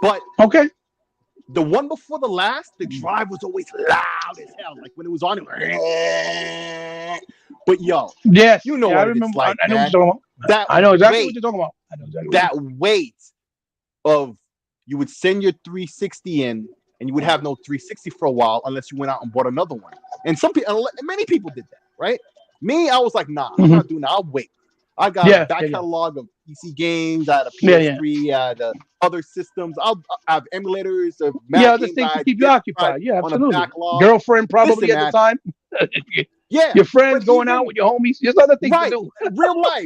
But the one before the last, the drive was always loud as hell. Like, when it was on, it but yo, you know what I remember. It's like, I know what you're talking about. I know exactly what you're talking about. That weight of you would send your 360 in, and you would have no 360 for a while unless you went out and bought another one. And many people did that, right? Me, I was like, nah, I'm not doing that. I'll wait. I got a back catalog of PC games. I had a PS3, I had other systems. I have emulators of other things to keep you occupied. Yeah, absolutely. Girlfriend probably at the time. Your friends going out with your homies. There's other things to do. real life.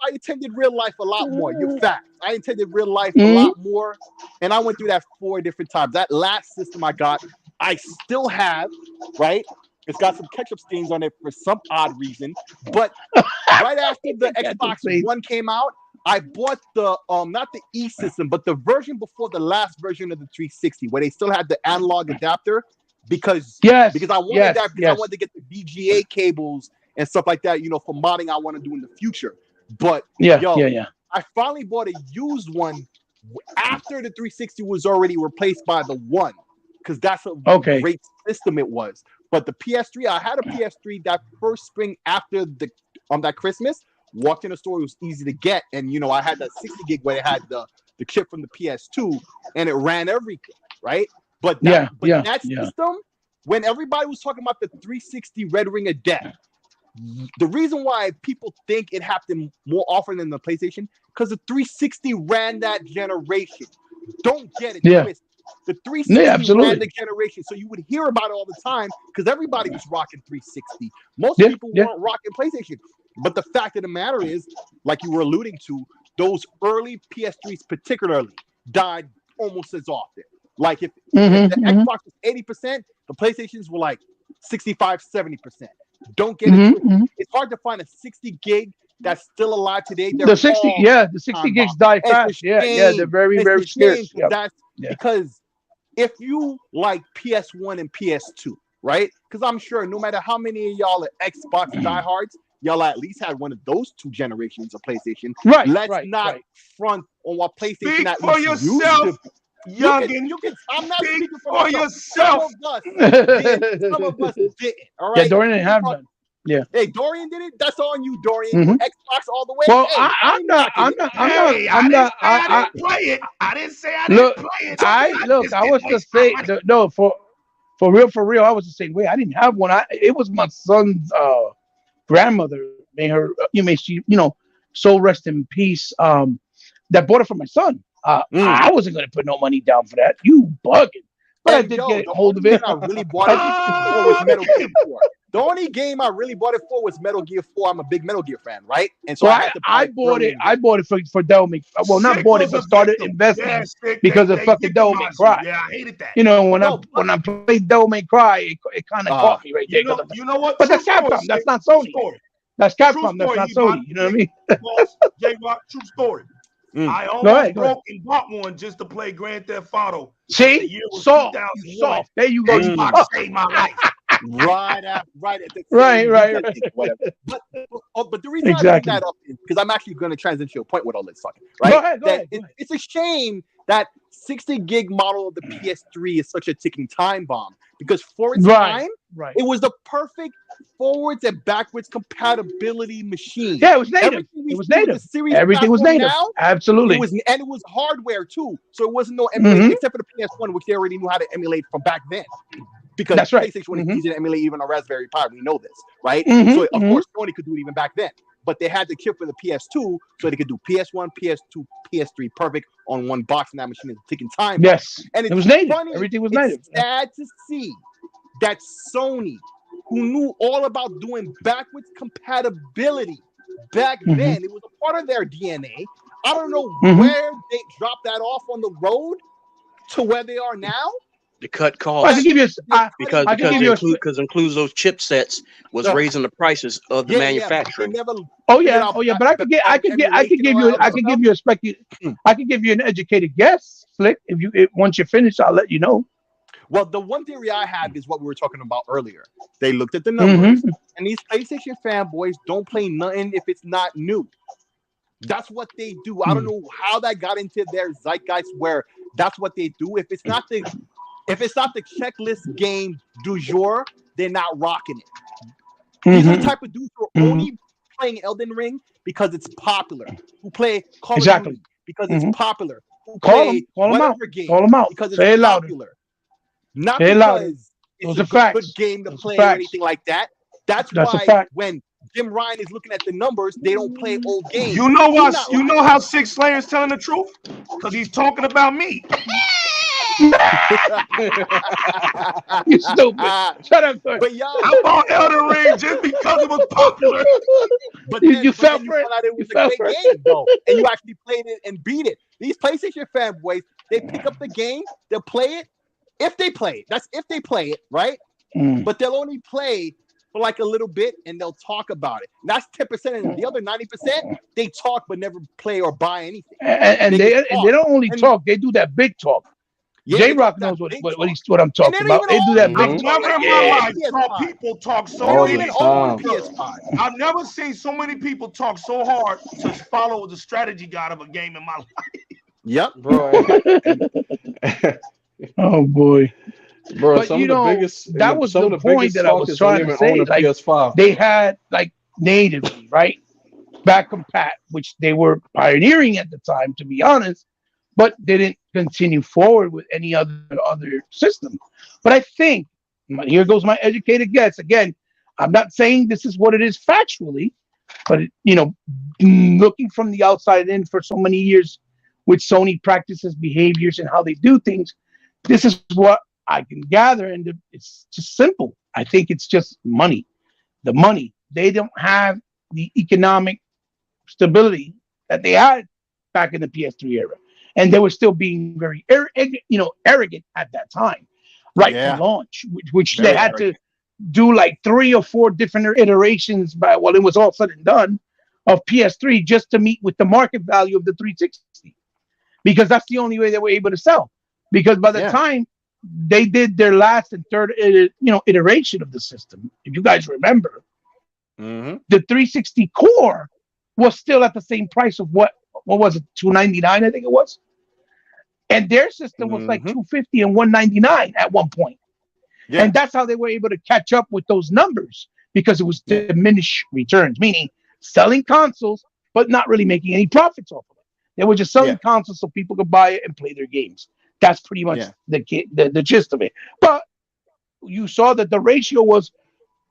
I attended real life a lot more. You're fact. I attended real life a lot more, and I went through that 4 different times. That last system I got, I still have. Right. It's got some ketchup stains on it for some odd reason. But right after the Xbox One came out, I bought the not the E system, but the version before the last version of the 360, where they still had the analog adapter, because I wanted that because I wanted to get the VGA cables and stuff like that, for modding I want to do in the future. But I finally bought a used one after the 360 was already replaced by the One, because that's a great system it was. But the PS3, I had a PS3 that first spring after that Christmas. Walked in the store, it was easy to get, and I had that 60 gig where it had the chip from the PS2, and it ran everything, right? But that system, when everybody was talking about the 360 Red Ring of Death, the reason why people think it happened more often than the PlayStation, because the 360 ran that generation. Don't get it twisted. The 360 ran the generation, so you would hear about it all the time because everybody was rocking 360. Most people weren't rocking PlayStation. But the fact of the matter is, like you were alluding to, those early PS3s particularly died almost as often. Like if the Xbox was 80%, the PlayStations were like 65, 70%. Don't get it. It's hard to find a 60 gig that's still alive today. The 60 gigs die fast. They're very, very scarce. Because if you like PS1 and PS2, right? Because I'm sure no matter how many of y'all are Xbox diehards, y'all at least had one of those 2 generations of PlayStation. Right. Let's not front on what PlayStation Speak for yourself, youngin. I'm not speaking for yourself. Some of us didn't. All right. Yeah, Dorian didn't have none. Yeah. Hey, Dorian did it. That's on you, Dorian. Xbox all the way. Well, hey, I didn't play it. I didn't say I didn't play it. I was just saying. No, for real. I was the same way. I didn't have one. It was my son's grandmother. May her, soul rest in peace. That bought it for my son. I wasn't gonna put no money down for that. You bugging. But I did get hold of it. I really bought it for was Metal Gear 4. The only game I really bought it for was Metal Gear 4. I'm a big Metal Gear fan, right? And so I bought it. I bought it for Devil May. Well, not bought it, but started investing because of fucking Devil May Cry. Yeah, I hated that. When I played Devil May Cry, it kind of caught me right there. You know what? But that's Capcom. That's not Sony. That's Capcom. That's not Sony. You know what I mean? J-Rock, true story. I almost broke and bought one just to play Grand Theft Auto. See, soft. There you go. You saved my life. Right at the right. But the reason I bring that up is because I'm actually going to transition to a point with all this fucking right. Go ahead. It's a shame that 60 gig model of the PS3 is such a ticking time bomb, because for its time, it was the perfect forwards and backwards compatibility machine. Yeah, it was native. Everything was native. Now, absolutely. It was hardware too, so it wasn't no emulation except for the PS1, which they already knew how to emulate from back then. Because PlayStation was easy to emulate even a Raspberry Pi. We know this, right? So of course Sony could do it even back then. But they had the chip for the PS2, so they could do PS1, PS2, PS3 perfect on one box, and that machine is ticking time. Yes, and it was native. Funny, everything was native. It's sad to see that Sony, who knew all about doing backwards compatibility back then, it was a part of their DNA. I don't know where they dropped that off on the road to where they are now. To cut costs. I can give you because includes those chipsets was raising the prices of the manufacturing. But I could give you an educated guess, Slick. Once you finish, I'll let you know. Well, the one theory I have is what we were talking about earlier. They looked at the numbers, and these PlayStation fanboys don't play nothing if it's not new. That's what they do. I don't know how that got into their zeitgeist where that's what they do. If it's not the checklist game du jour, they're not rocking it. These are the type of dudes who are only playing Elden Ring because it's popular. Who play Call of Duty because it's popular. Who play whatever game because it's popular. Not because it's a good game to play or anything like that. That's why when Jim Ryan is looking at the numbers. They don't play old games. You know what? You know how Six Slayer's telling the truth? Because he's talking about me. You stupid. Shut up, sir. But y'all, I bought Elden Ring just because it was popular. But you fell then for it. found out it was You a fell great game, though, and you actually played it and beat it. These PlayStation fanboys, they pick up the game, they'll play it if they play it. That's if they play it, right? But they'll only play for like a little bit and they'll talk about it. And that's 10%, and the other 90%, they talk but never play or buy anything. And they don't only talk; they do that big talk. Yeah, J-Rock knows what I'm talking about. They do that big talk. I've never in my life saw people talk so really own PS5. I've never seen so many people talk so hard to follow the strategy guide of a game in my life. Yep, bro. Oh boy. Bro, but you know, that was the point that I was trying to say. Like, PS5. They had like natively, right? Back compat, which they were pioneering at the time, to be honest, but didn't continue forward with any other system. But I think, here goes my educated guess. Again, I'm not saying this is what it is factually, but you know, looking from the outside in for so many years with Sony practices, behaviors, and how they do things, this is what I can gather, and it's just simple. I think it's just money. The money. They don't have the economic stability that they had back in the PS3 era, and they were still being very arrogant at that time, right from launch, which they had to do like 3 or 4 different iterations by it was all said and done of PS3 just to meet with the market value of the 360, because that's the only way they were able to sell. Because by the time they did their last and third, iteration of the system, if you guys remember, the 360 core was still at the same price of what was it, $299, I think it was, and their system was like $250 and $199 at one point, and that's how they were able to catch up with those numbers, because it was diminished returns, meaning selling consoles but not really making any profits off of it. They were just selling consoles so people could buy it and play their games. That's pretty much the gist of it. But you saw that the ratio was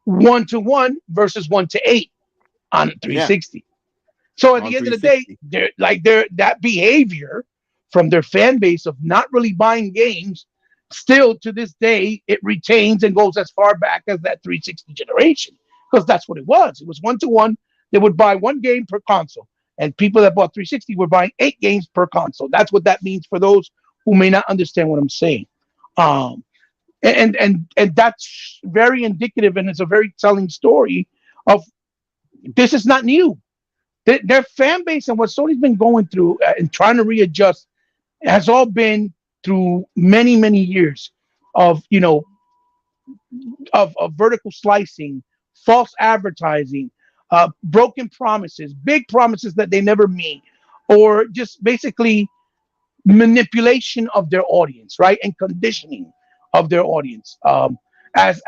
1-to-1 versus 1-to-8 on 360. So at the end of the day, that behavior from their fan base of not really buying games, still to this day, it retains and goes as far back as that 360 generation, because that's what it was. It was 1-to-1. They would buy 1 game per console, and people that bought 360 were buying 8 games per console. That's what that means for those who may not understand what I'm saying. And that's very indicative, and it's a very telling story of this is not new. Their fan base and what Sony's been going through and trying to readjust has all been through many, many years of vertical slicing, false advertising, broken promises, big promises that they never meet, or just basically manipulation of their audience, right, and conditioning of their audience. As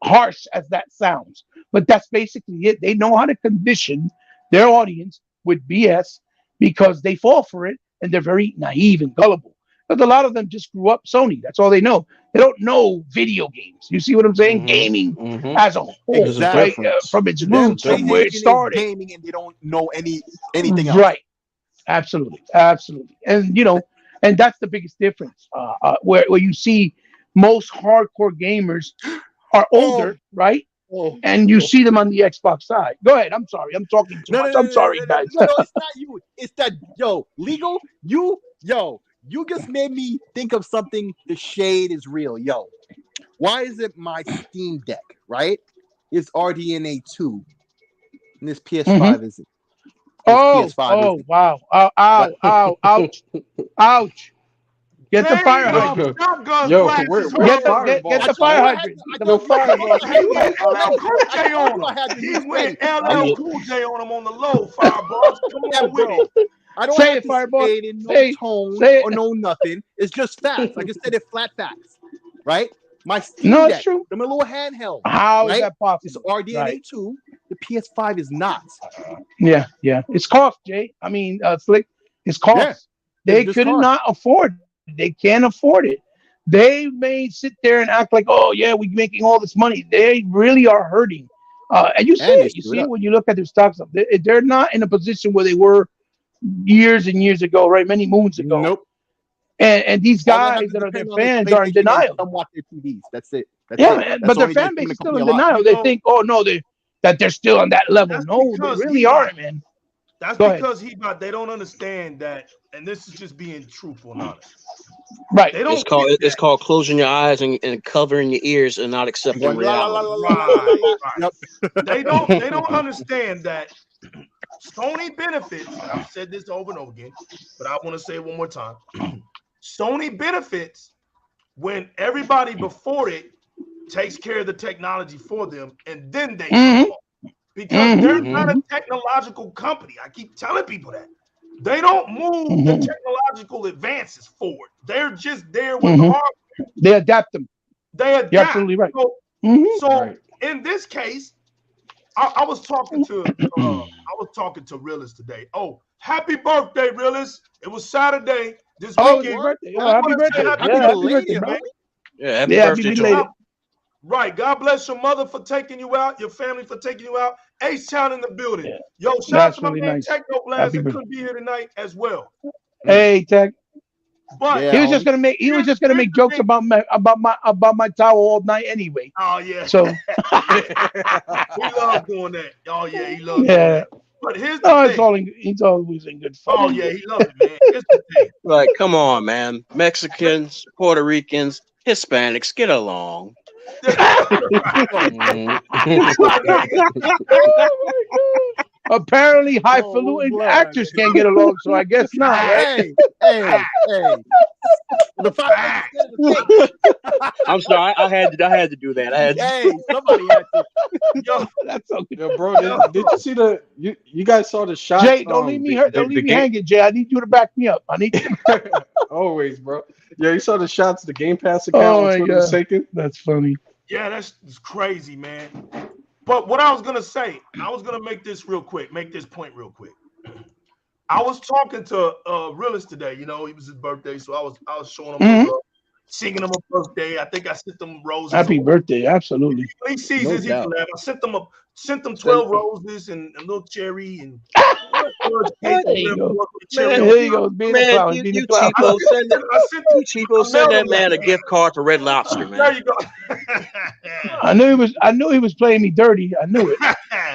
harsh as that sounds, but that's basically it. They know how to condition their audience with BS because they fall for it, and they're very naive and gullible. Because a lot of them just grew up Sony. That's all they know. They don't know video games. You see what I'm saying? Gaming as a whole, right? From its roots, from where it started. Gaming, and they don't know anything else. Right. Absolutely. And and that's the biggest difference. Where you see most hardcore gamers are older, right? And you see them on the Xbox side. Go ahead. I'm sorry. I'm talking too much. I'm sorry, guys. No, it's not you. It's that, legal. You just made me think of something. The shade is real. Why is it my Steam Deck, right? It's RDNA 2. And this PS5 isn't. PS5 wow. Ouch. Ouch. Get the fire hydrant. Get the fire hydrant. The fire hydrant. He went LL Cool J on him on the low, Fireboss. Come on with it. I don't have to say it in no tone or no nothing. It's just facts. Like I said, it's flat facts, right? My Steam Deck, it's true. I'm a little handheld. How is that possible? It's RDNA 2. The PS5 is not. Yeah. It's cost, Jay. I mean, Slick. It's cost. They could not afford it. They can't afford it. They may sit there and act like, oh yeah, we're making all this money. They really are hurting And you see it. You see it when you look at their stocks. They're not in a position where they were years and years ago, right? Many moons ago. Nope. And these guys that are their fans are in denial. Some watch their TVs. That's it. Man, but their fan base is still in denial. They think, oh no, that they're still on that level. No, they really aren't, man. That's because they don't understand that, and this is just being truthful and honest. Right. It's called closing your eyes and covering your ears and not accepting reality. Right. They don't understand that Sony benefits, and I've said this over and over again, but I want to say it one more time. Sony benefits when everybody before it takes care of the technology for them, and then they come on. Because they're not a technological company. I keep telling people that. They don't move the technological advances forward. They're just there with the hardware. They adapt them. They adapt. You're absolutely right. So in this case, I was talking to Realist today. Oh, happy birthday, Realist. It was Saturday. This weekend. Birthday. Happy birthday. Happy birthday, man. Yeah, happy birthday. Right. God bless your mother for taking you out, your family for taking you out. H-Town in the building. Yeah. Yo, shout out to my man Teknoblast that couldn't be here tonight as well. Hey, Tech. But he was just gonna make jokes about my towel all night anyway. Oh yeah. So he loves doing that. Oh yeah, he loves doing that. But here's the thing. He's always in good fun. Oh yeah, he loves it, man. Here's the thing. Like, come on, man. Mexicans, Puerto Ricans, Hispanics, get along. Apparently, highfalutin actors can't get along, so I guess not. Right? Hey. I'm sorry, I had to do that. Somebody had to. Yo, that's okay. Yo, bro, did you see you guys saw the shots? Jay, don't leave me hurt. Don't leave me hanging, Jay. I need you to back me up. I need you. Always, bro. Yeah, you saw the shots, the Gamepass account on Twitter was taken? That's funny. Yeah, that's crazy, man. But what I was gonna say, I was gonna make this point real quick. I was talking to Realist today. You know, it was his birthday, so I was showing him, singing him a birthday. I think I sent them roses. Happy birthday, absolutely. He sees this, he can laugh. I sent them 12 roses and a little cherry and. There you go. Man, you cheapo, send that man a gift card to Red Lobster, man. There you go. I knew he was playing me dirty. I knew it.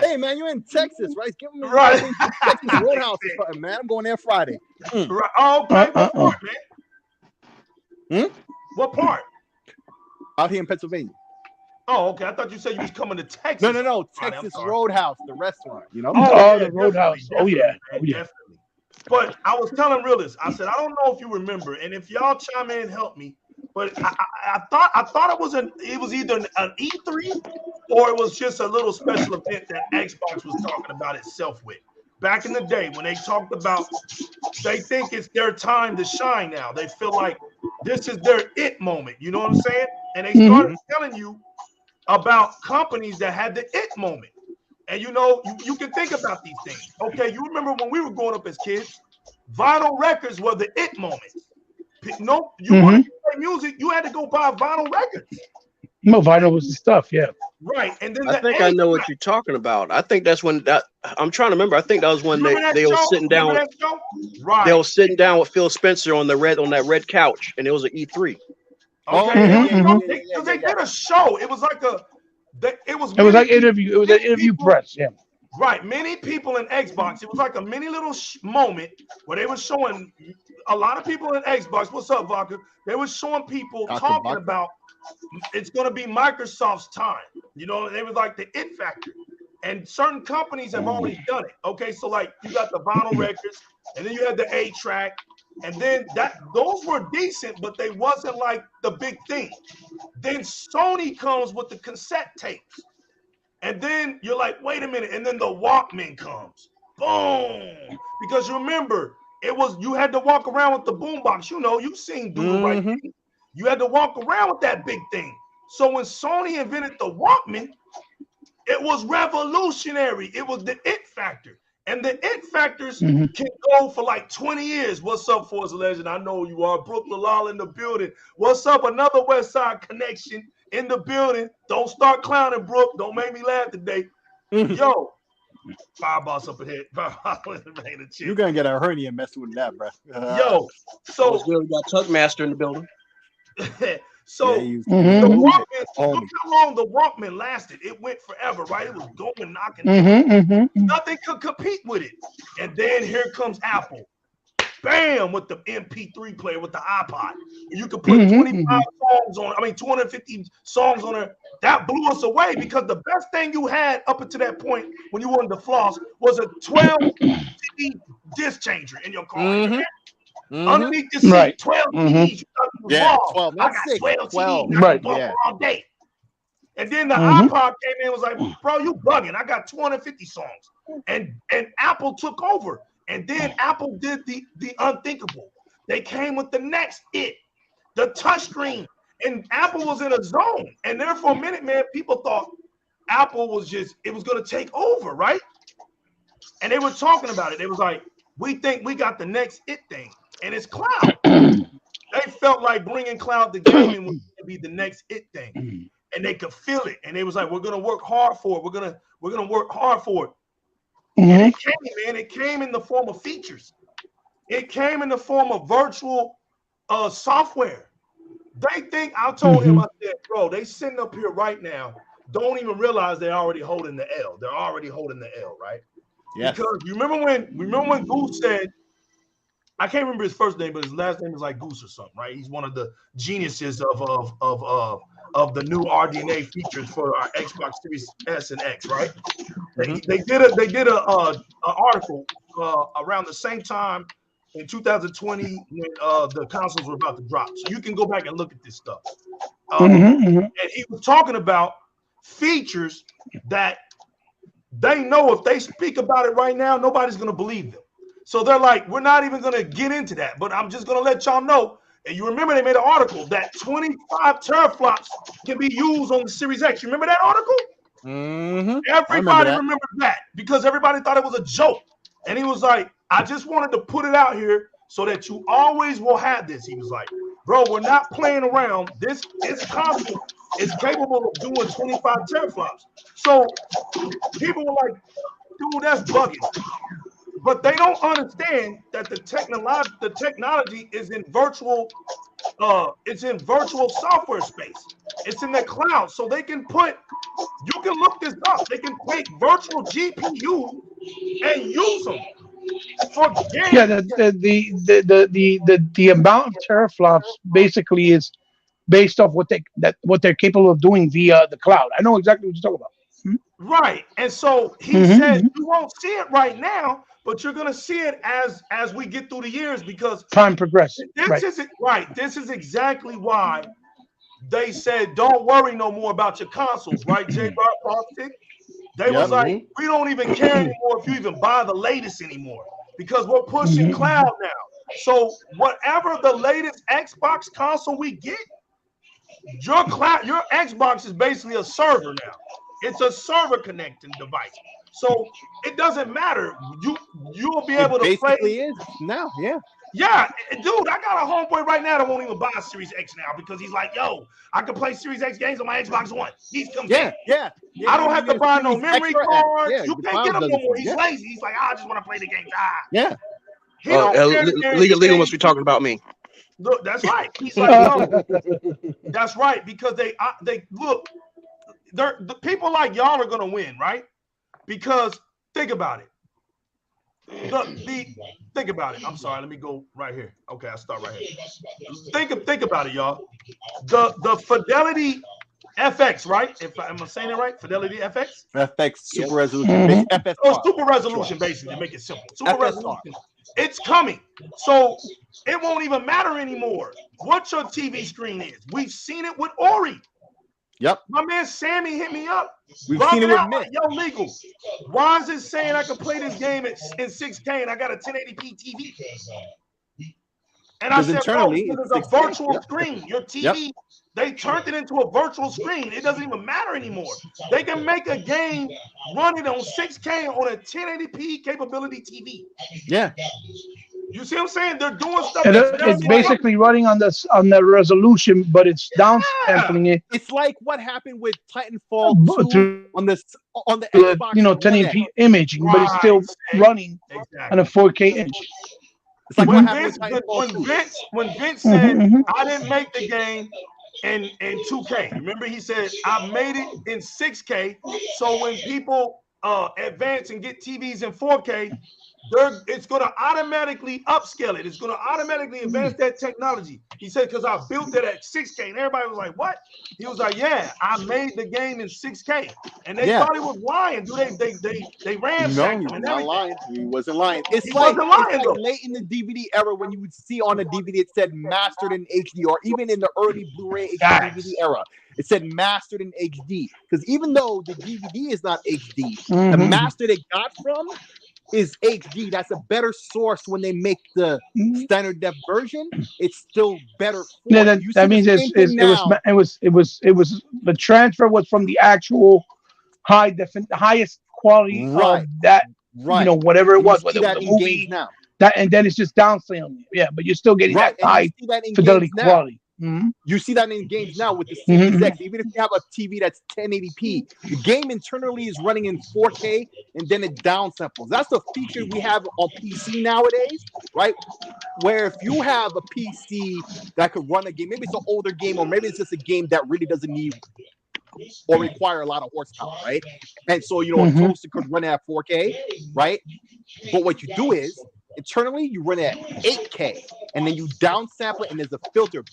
Hey man, you're in Texas, right? Give me right. Texas Roadhouse, man. I'm going there Friday. Right. Oh, okay. What part, man? What part? Out here in Pennsylvania. Oh, okay. I thought you said you was coming to Texas. No. Texas Roadhouse, the restaurant. You know? Oh, the Roadhouse. Definitely. Definitely. But I was telling Realist, I said, I don't know if you remember, and if y'all chime in, help me. But I thought it was either an E3 or it was just a little special event that Xbox was talking about itself with. Back in the day when they talked about, they think it's their time to shine now. They feel like this is their it moment. You know what I'm saying? And they started telling you about companies that had the it moment. And you know, you can think about these things. Okay, you remember when we were growing up as kids, vinyl records were the it moment. No, you wanted to play music, you had to go buy vinyl records. No, vinyl was the stuff, yeah. Right, and then I think I know what you're talking about. I think that's when I'm trying to remember. I think that was when they were sitting down. Right. They were sitting down with Phil Spencer on that red couch, and it was an E3. Okay, they did a show. It was like interview. It was an interview press. Yeah. Right. Many people in Xbox. It was like a mini little moment where they were showing a lot of people in Xbox. What's up, Vodka? They were showing people talking about it's going to be Microsoft's time. You know, they was like the it factor. And certain companies have already done it. Okay, so like you got the vinyl records, and then you had the 8-track. And then those were decent, but they wasn't like the big thing. Then Sony comes with the cassette tapes. And then you're like, wait a minute. And then the Walkman comes. Boom. Because you remember, you had to walk around with the boombox. You know, you've seen Do the Right Thing. You had to walk around with that big thing. So when Sony invented the Walkman, it was revolutionary. It was the it factor. And the it factors can go for like 20 years. What's up, Forza Legend? I know you are. Brooke Lalal in the building. What's up? Another West Side connection in the building. Don't start clowning, Brooke. Don't make me laugh today. Yo, Fireballs up ahead. You're gonna get a hernia messing with that, bro. Yo, so we got Tuck Master in the building. So look how long the Walkman lasted. It went forever, right? It was going, knocking. Nothing could compete with it. And then here comes Apple. Bam, with the MP3 player, with the iPod. You could put 25 songs on, 250 songs on it. That blew us away because the best thing you had up until that point when you wanted to floss was a 12 CD disc changer in your car. Underneath the seat, 12 CDs. Yeah, 12. I got 12 CDs. Right. All day. And then the iPod came in and was like, bro, you bugging. I got 250 songs. And Apple took over. And then Apple did the unthinkable. They came with the next the touchscreen. And Apple was in a zone. And there for a minute, man, people thought Apple was it was going to take over, right? And they were talking about it. They was like, we think we got the next thing. And it's cloud. They felt like bringing cloud to gaming was going to be the next thing. And they could feel it. And they was like, we're going to work hard for it. We're going to work hard for it. And it came, man. It came in the form of features. It came in the form of virtual software. They think, I told him, I said, bro, they sitting up here right now, don't even realize they're already holding the L. They're already holding the L, right? Yes. Because you remember when Goose said, I can't remember his first name, but his last name is like Goose or something, right? He's one of the geniuses of the new RDNA features for our Xbox Series S and X, right? They did a article around the same time in 2020 when the consoles were about to drop. So you can go back and look at this stuff. And he was talking about features that they know if they speak about it right now, nobody's going to believe them. So they're like, we're not even going to get into that, but I'm just going to let y'all know. And you remember they made an article that 25 teraflops can be used on the Series X. You remember that article? Everybody remembered that because everybody thought it was a joke. And he was like, I just wanted to put it out here so that you always will have this. He was like, bro, we're not playing around. This console is capable of doing 25 teraflops. So people were like, dude, that's bugging. But they don't understand that the technology is in virtual software space. It's in the cloud. So they can you can look this up. They can take virtual GPU and use them for games. Yeah, the amount of teraflops basically is based off what they're capable of doing via the cloud. I know exactly what you're talking about. Right. And so he said you won't see it right now, but you're gonna see it as we get through the years because time progresses. This is exactly why they said don't worry no more about your consoles, right? They was like, we don't even care anymore if you even buy the latest anymore because we're pushing cloud now. So whatever the latest Xbox console we get, your Xbox is basically a server now. It's a server connecting device. So it doesn't matter. You'll be able to play. Is now, yeah. Yeah, dude, I got a homeboy right now that won't even buy a Series X now because he's like, yo, I can play Series X games on my Xbox One. He's convinced. Yeah. I don't have to buy no memory cards. You can't get him no more. He's lazy. He's like, I just want to play the game. Yeah. Legal must be talking about me. Look, that's right. He's like, no, that's right because they look. The people like y'all are gonna win, right? Because think about it. Think about it. I'm sorry. Let me go right here. Okay, I'll start right here. Think about it, y'all. The Fidelity FX, right? Am I saying it right? Fidelity FX. FX super resolution. Super resolution, basically, to make it simple. Super resolution. It's coming, so it won't even matter anymore what your TV screen is. We've seen it with Ori. Yep. My man Sammy hit me up. We've seen it with Mick. Yo, legal. Why is it saying I can play this game in 6K and I got a 1080p TV? And I said, internally, it's a virtual screen. Your TV, they turned it into a virtual screen. It doesn't even matter anymore. They can make a game running on 6K on a 1080p capability TV. Yeah. You see what I'm saying? They're doing stuff. It's basically running on the resolution, but it's downsampling it. It's like what happened with Titanfall 2 on the Xbox. 1080p imaging, but it's still running on a 4K image. It's like when Vince said, I didn't make the game in 2K. Remember, he said, I made it in 6K. So when people advance and get TVs in 4K, it's going to automatically upscale it. It's going to automatically advance that technology. He said, because I built it at 6K. And everybody was like, what? He was like, yeah, I made the game in 6K. And they thought he was lying. They ran. No, he was not lying. He wasn't lying. It's like late in the DVD era when you would see on the DVD it said mastered in HD, or even in the early Blu-ray DVD era. It said mastered in HD. Because even though the DVD is not HD, the master they got from is HD. That's a better source when they make the standard depth version. It's still better. Yeah, that means it was the transfer was from the actual highest quality of that. Right. You know, whatever it was, whether it was a movie now. That, and then it's just downscaling. Yeah, but you're still getting that high fidelity quality. You see that in games now with the Series X. Even if you have a TV that's 1080p, the game internally is running in 4K and then it downsamples. That's the feature we have on PC nowadays, right? Where if you have a PC that could run a game, maybe it's an older game, or maybe it's just a game that really doesn't need or require a lot of horsepower, right? And so, you know, a toaster could run at 4K, right? But what you do is, internally, you run it at 8K, and then you downsample it, and there's a filter.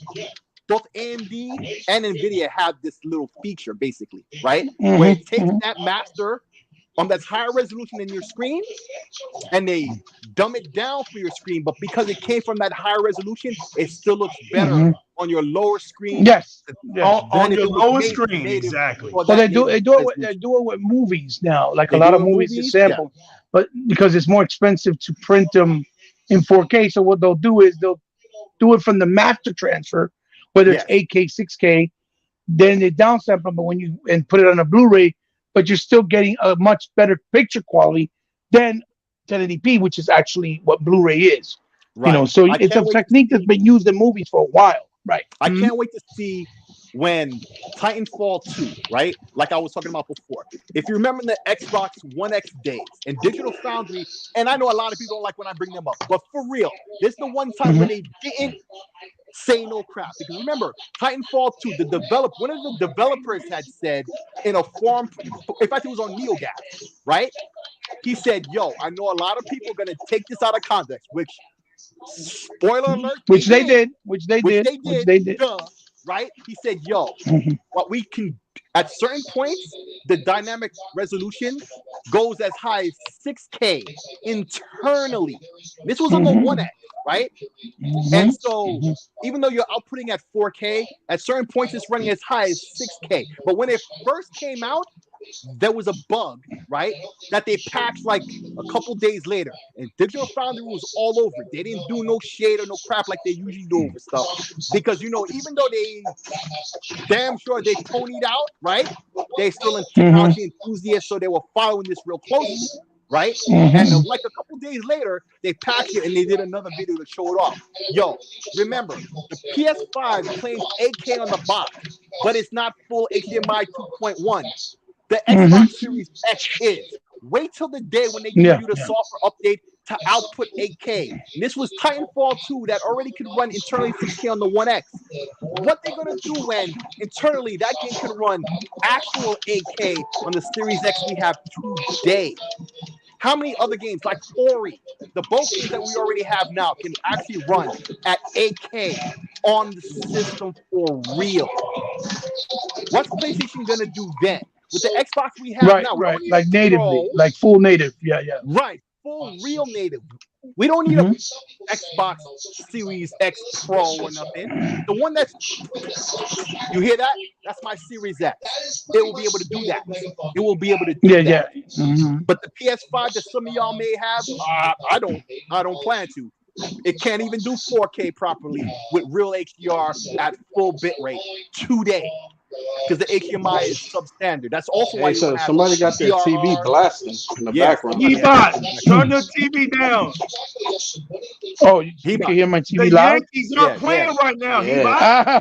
Both AMD and NVIDIA have this little feature, basically, right? Where it takes that master that's higher resolution than your screen, and they dumb it down for your screen. But because it came from that higher resolution, it still looks better on your lower screen. Yes, on your lower screen, exactly. Well, they do it with movies now. Like a lot of movies to sample. But because it's more expensive to print them in 4K, so what they'll do is they'll do it from the master transfer, whether it's 8K, 6K, then they downsample them and put it on a Blu-ray, but you're still getting a much better picture quality than 1080p, which is actually what Blu-ray is. Right. You know, so it's a technique that's been used in movies for a while. Right. I can't wait to see when Titanfall 2, right? Like I was talking about before. If you remember the Xbox One X days and Digital Foundry, and I know a lot of people don't like when I bring them up, but for real, this is the one time when they didn't say no crap. Because remember, Titanfall 2, one of the developers had said in a forum, in fact, it was on NeoGAF, right? He said, yo, I know a lot of people are going to take this out of context, which, spoiler alert, which they did. Duh. Right? He said, yo, what we can, at certain points, the dynamic resolution goes as high as 6K internally. This was on the One X, right? And so, even though you're outputting at 4K, at certain points it's running as high as 6K. But when it first came out, there was a bug, right, that they patched like a couple days later, and Digital Foundry was all over it. They didn't do no shade or no crap like they usually do over stuff, because you know, even though they damn sure they ponied out, right, they still in technology enthusiasts, so they were following this real closely, right? And like a couple days later, they patched it and they did another video to show it off. Yo, remember, the PS5 claims 8K on the box, but it's not full HDMI 2.1. The Xbox Series X is. Wait till the day when they give you the software update to output 8K. And this was Titanfall 2 that already could run internally 6K on the One X. What they're going to do when internally that game can run actual 8K on the Series X we have today? How many other games like Ori, the both games that we already have now, can actually run at 8K on the system for real? What's PlayStation going to do then? With the Xbox we have now, right, like natively, like full native, right, full real native. We don't need a Xbox Series X Pro or nothing. The one that's, you hear that? That's my Series X. It will be able to do that. It will be able to do that. But the PS5 that some of y'all may have, I don't plan to. It can't even do 4K properly with real HDR at full bitrate today. because the HDMI is substandard. That's also why so somebody got their TV blasting in the background. Turn the TV down. Oh, you can hear my TV the loud? Yankees are playing right now. Yeah.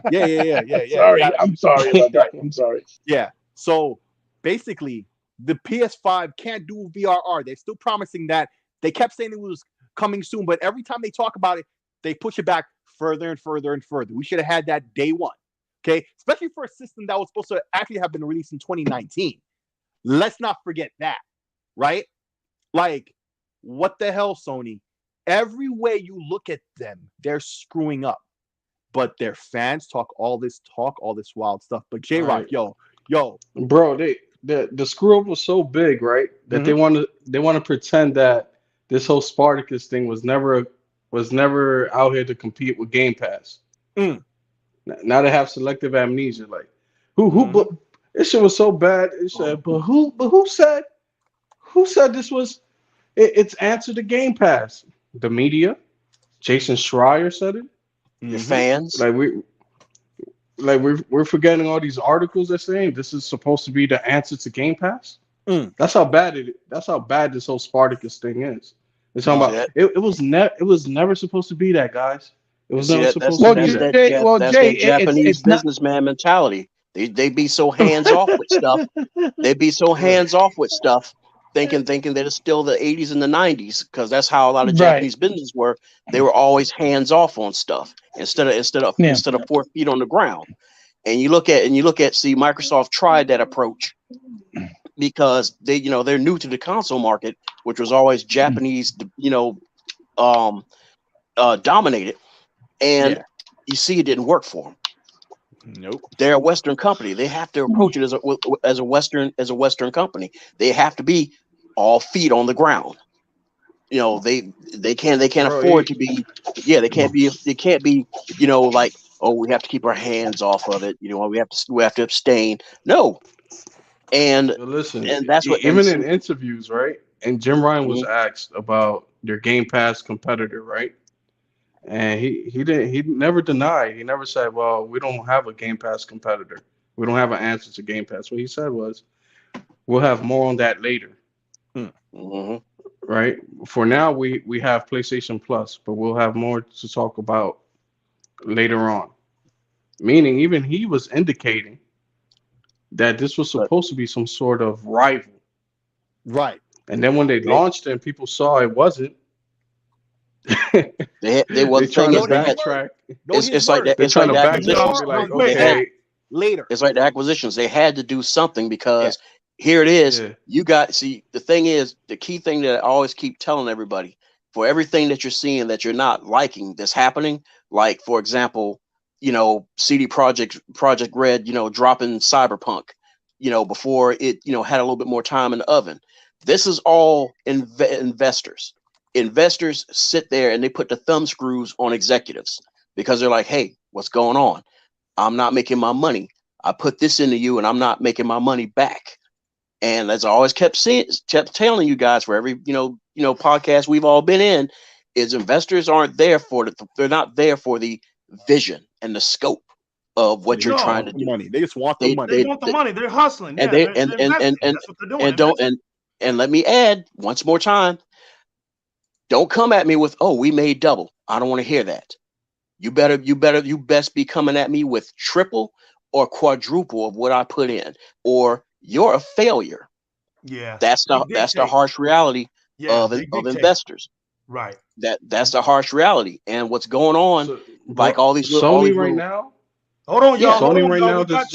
Sorry, I'm sorry about that. I'm sorry. Yeah. So basically, the PS5 can't do VRR. They're still promising that. They kept saying it was coming soon, but every time they talk about it, they push it back further and further and further. We should have had that day one. Okay, especially for a system that was supposed to actually have been released in 2019. Let's not forget that, right? Like, what the hell, Sony? Every way you look at them, they're screwing up. But their fans talk all this wild stuff. But JyzalRock, yo, bro, the screw up was so big, right? That they want to pretend that this whole Spartacus thing was never out here to compete with Game Pass. Now they have selective amnesia. Like, but this shit was so bad. It said, but who said this was its answer to Game Pass? The media, Jason Schreier said it. Your fans, we're forgetting all these articles that saying this is supposed to be the answer to Game Pass. That's how bad this whole Spartacus thing is. It's talking about it was never supposed to be that, guys. It was never supposed to be that. That's that Japanese businessman mentality. They be so hands off with stuff. They be so hands off with stuff, thinking that it's still the 80s and the 90s, because that's how a lot of Japanese businesses were. They were always hands off on stuff instead of 4 feet on the ground. And you look at see, Microsoft tried that approach because they're new to the console market, which was always Japanese, dominated. And you see, it didn't work for them. Nope. They're a Western company. They have to approach it as a Western company. They have to be all feet on the ground. They can't afford to be. Yeah, they can't be. Like, oh, we have to keep our hands off of it. We have to abstain. No. And listen, and that's what even in interviews, right? And Jim Ryan was asked about their Game Pass competitor, right? And he never denied. He never said, well, we don't have a Game Pass competitor. We don't have an answer to Game Pass. What he said was, we'll have more on that later. Right? For now, we have PlayStation Plus, but we'll have more to talk about later on. Meaning, even he was indicating that this was supposed to be some sort of rival. Right. And then when they launched it and people saw it wasn't, they wasn't trying to backtrack. It's like that. It's like the acquisitions. Like, okay, later. It's like the acquisitions. They had to do something because here it is. You got the thing is, the key thing that I always keep telling everybody, for everything that you're seeing that you're not liking that's happening, like, for example, CD Projekt Red, dropping Cyberpunk, before it, had a little bit more time in the oven. This is all investors. Investors sit there and they put the thumb screws on executives because they're like, hey, what's going on? I'm not making my money. I put this into you and I'm not making my money back. And as I always kept telling you guys for every, podcast we've all been in, is investors aren't there they're not there for the vision and the scope of what you're trying to do. Money. They just want the money. They want the money. They're hustling. And they're that's what they're doing. And let me add once more time. Don't come at me with, oh, we made double. I don't want to hear that. You best be coming at me with triple or quadruple of what I put in, or you're a failure. Yeah. That's the harsh reality of investors. Right. That's the harsh reality. And what's going on, all these Sony right now. Hold on, y'all. Sony right now, this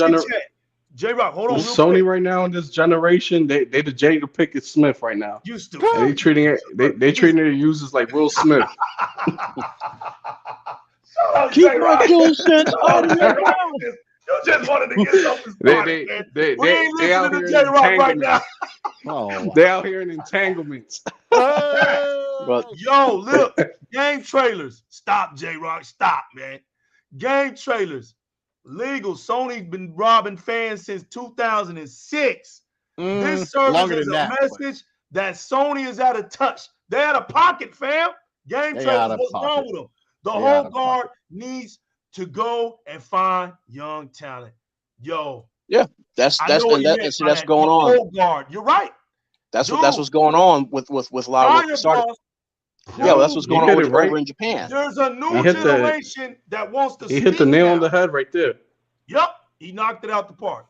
JyzalRock, hold on. Sony right now in this generation, they the Jada Pinkett Smith right now. You stupid. And they treating their users like Will Smith. Keep my distance. You just wanted to get something started. They out here in JyzalRock right now. They out here in entanglements. Yo, look, game trailers. Stop, JyzalRock. Stop, man. Game trailers. Legal. Sony's been robbing fans since 2006. This service is a message that Sony is out of touch. They're out of pocket, fam. Game trailers, what's wrong with them? The whole guard needs to go and find young talent. Yo, Yeah, that's going on. Old guard. You're right. That's what's going on with a lot of started. Yeah, well, that's what's going on over in Japan. There's a new generation that wants to. He hit the nail on the head right there. Yep, he knocked it out the park.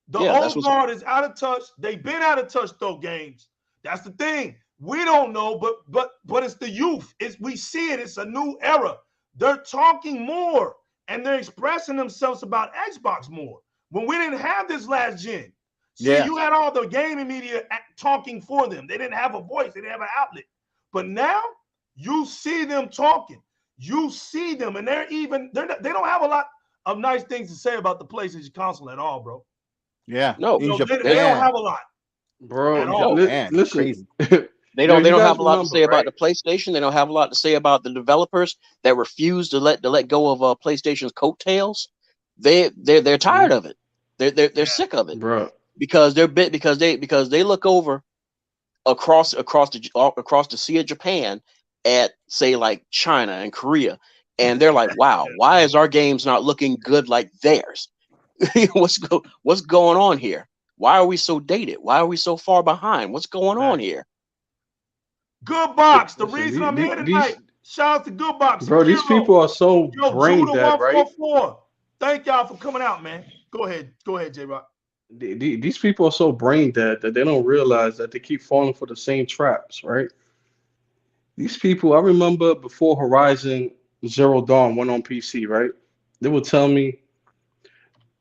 The old guard is out of touch. They've been out of touch though. Games. That's the thing. We don't know, but it's the youth. We see it. It's a new era. They're talking more and they're expressing themselves about Xbox more. When we didn't have this last gen, you had all the gaming media talking for them. They didn't have a voice. They didn't have an outlet. But now you see them talking. You see them, and they don't have a lot of nice things to say about the PlayStation console at all, bro. Yeah, no, they don't have a lot, bro. Listen, crazy. They don't have a lot to say about the PlayStation. They don't have a lot to say about the developers that refuse to let go of PlayStation's coattails. They're tired of it. They're sick of it, bro. Because they look over across the Sea of Japan at, say, like China and Korea, and they're like, wow, why is our games not looking good like theirs? What's going on here? Why are we so dated? Why are we so far behind? What's going on here? Good Box. The reason I'm here tonight. Shout out to Good Box. Bro, these people are so brain dead, right? Thank y'all for coming out, man. Go ahead, J-Rock. These people are so brain dead that they don't realize that they keep falling for the same traps, right? These people, I remember before Horizon Zero Dawn went on PC, right? They would tell me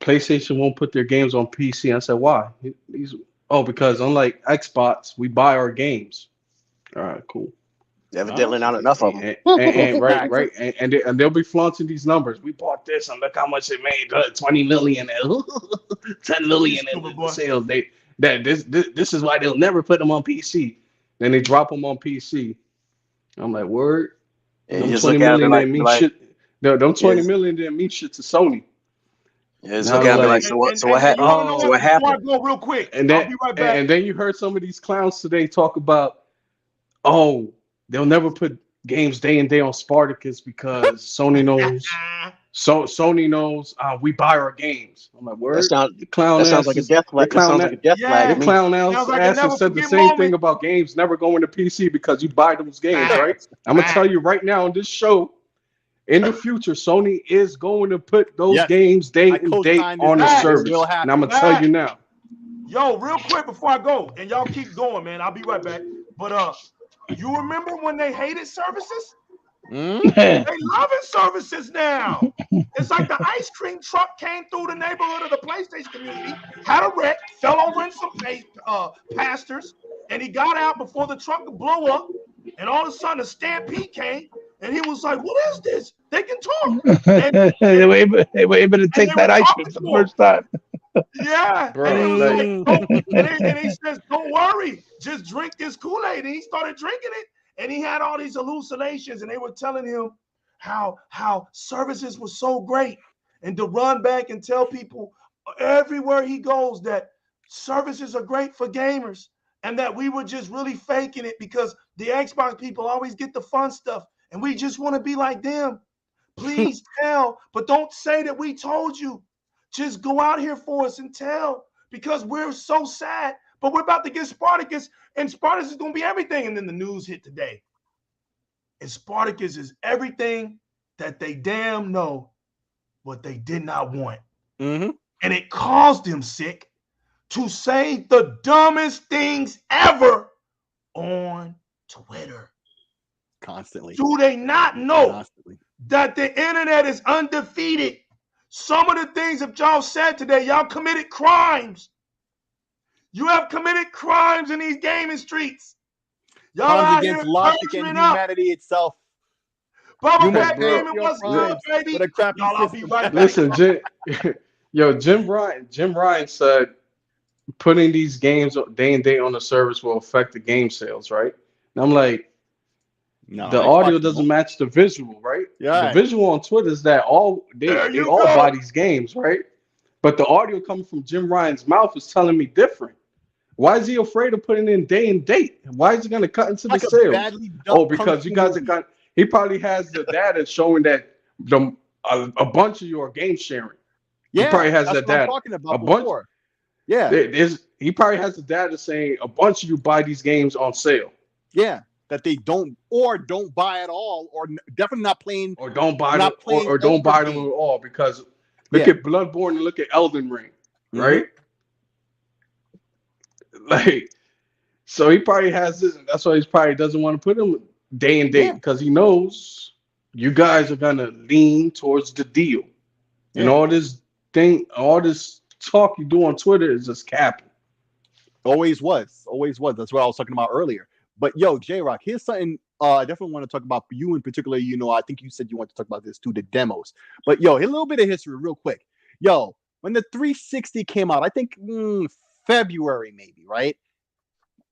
PlayStation won't put their games on PC. I said, why? Because unlike Xbox, we buy our games. All right, cool. Evidently not enough of them. Right. And they'll be flaunting these numbers. We bought this and look how much it made. 20 million, 10 million in sales. This is why they'll never put them on PC. Then they drop them on PC. I'm like, word. Them 20 million didn't mean shit. Them 20 million didn't mean shit to Sony. Yeah, so what happened? So what happened? Go real quick. And I'll be right back. And then you heard some of these clowns today talk about, they'll never put games day and day on Spartacus because Sony knows. Sony knows we buy our games. I'm like, word. That sounds like a death flag. That sounds like a death flag. The clown ass said the same thing about games never going to PC because you buy those games, right? I'm gonna tell you right now on this show. In the future, Sony is going to put those games day and date on the service. And I'm going to tell you now. Yo, real quick before I go, and y'all keep going, man. I'll be right back. But you remember when they hated services? They loving services now. It's like the ice cream truck came through the neighborhood of the PlayStation community, had a wreck, fell over in some pastures, and he got out before the truck blew up, and all of a sudden a stampede came. And he was like, what is this? They can talk. They were able to take that ice cream for the first time. Yeah. Bro, and he says, don't worry. Just drink this Kool-Aid. And he started drinking it. And he had all these hallucinations. And they were telling him how services were so great. And to run back and tell people everywhere he goes that services are great for gamers. And that we were just really faking it because the Xbox people always get the fun stuff. And we just want to be like them. Please tell, but don't say that we told you. Just go out here for us and tell because we're so sad. But we're about to get Spartacus, and Spartacus is going to be everything. And then the news hit today. And Spartacus is everything that they damn know what they did not want. And it caused them sick to say the dumbest things ever on Twitter. Constantly. Do they not know that the internet is undefeated? Some of the things that y'all said today, y'all committed crimes. You have committed crimes in these gaming streets. Y'all out against logic and humanity itself. Bubba Black Gaming was good, baby. What a crappy Y'all, I'll be right back. Listen, Jim Ryan said putting these games day and day on the service will affect the game sales, right? And I'm like, no, the audio doesn't match the visual, right? Yeah. The visual on Twitter is that they all buy these games, right? But the audio coming from Jim Ryan's mouth is telling me different. Why is he afraid of putting in day and date? Why is he going to cut into the sales? Because you guys are he probably has the data showing that a bunch of you are game sharing. Yeah, he probably has that's that what I'm data. talking about A bunch. before. Yeah, He probably has the data saying a bunch of you buy these games on sale. Yeah, that they don't buy at all, or definitely not playing, or don't buy them, or don't buy them at all, because look at Bloodborne and look at Elden Ring, right? Like, so he probably has this, and that's why he probably doesn't want to put them day and date, because he knows you guys are gonna lean towards the deal, and all this talk you do on Twitter is just capping. Always was. That's what I was talking about earlier. But yo, JyzalRec, here's something I definitely want to talk about for you in particular. You know, I think you said you want to talk about this too, the demos. But yo, a little bit of history real quick. Yo, when the 360 came out, I think February maybe, right?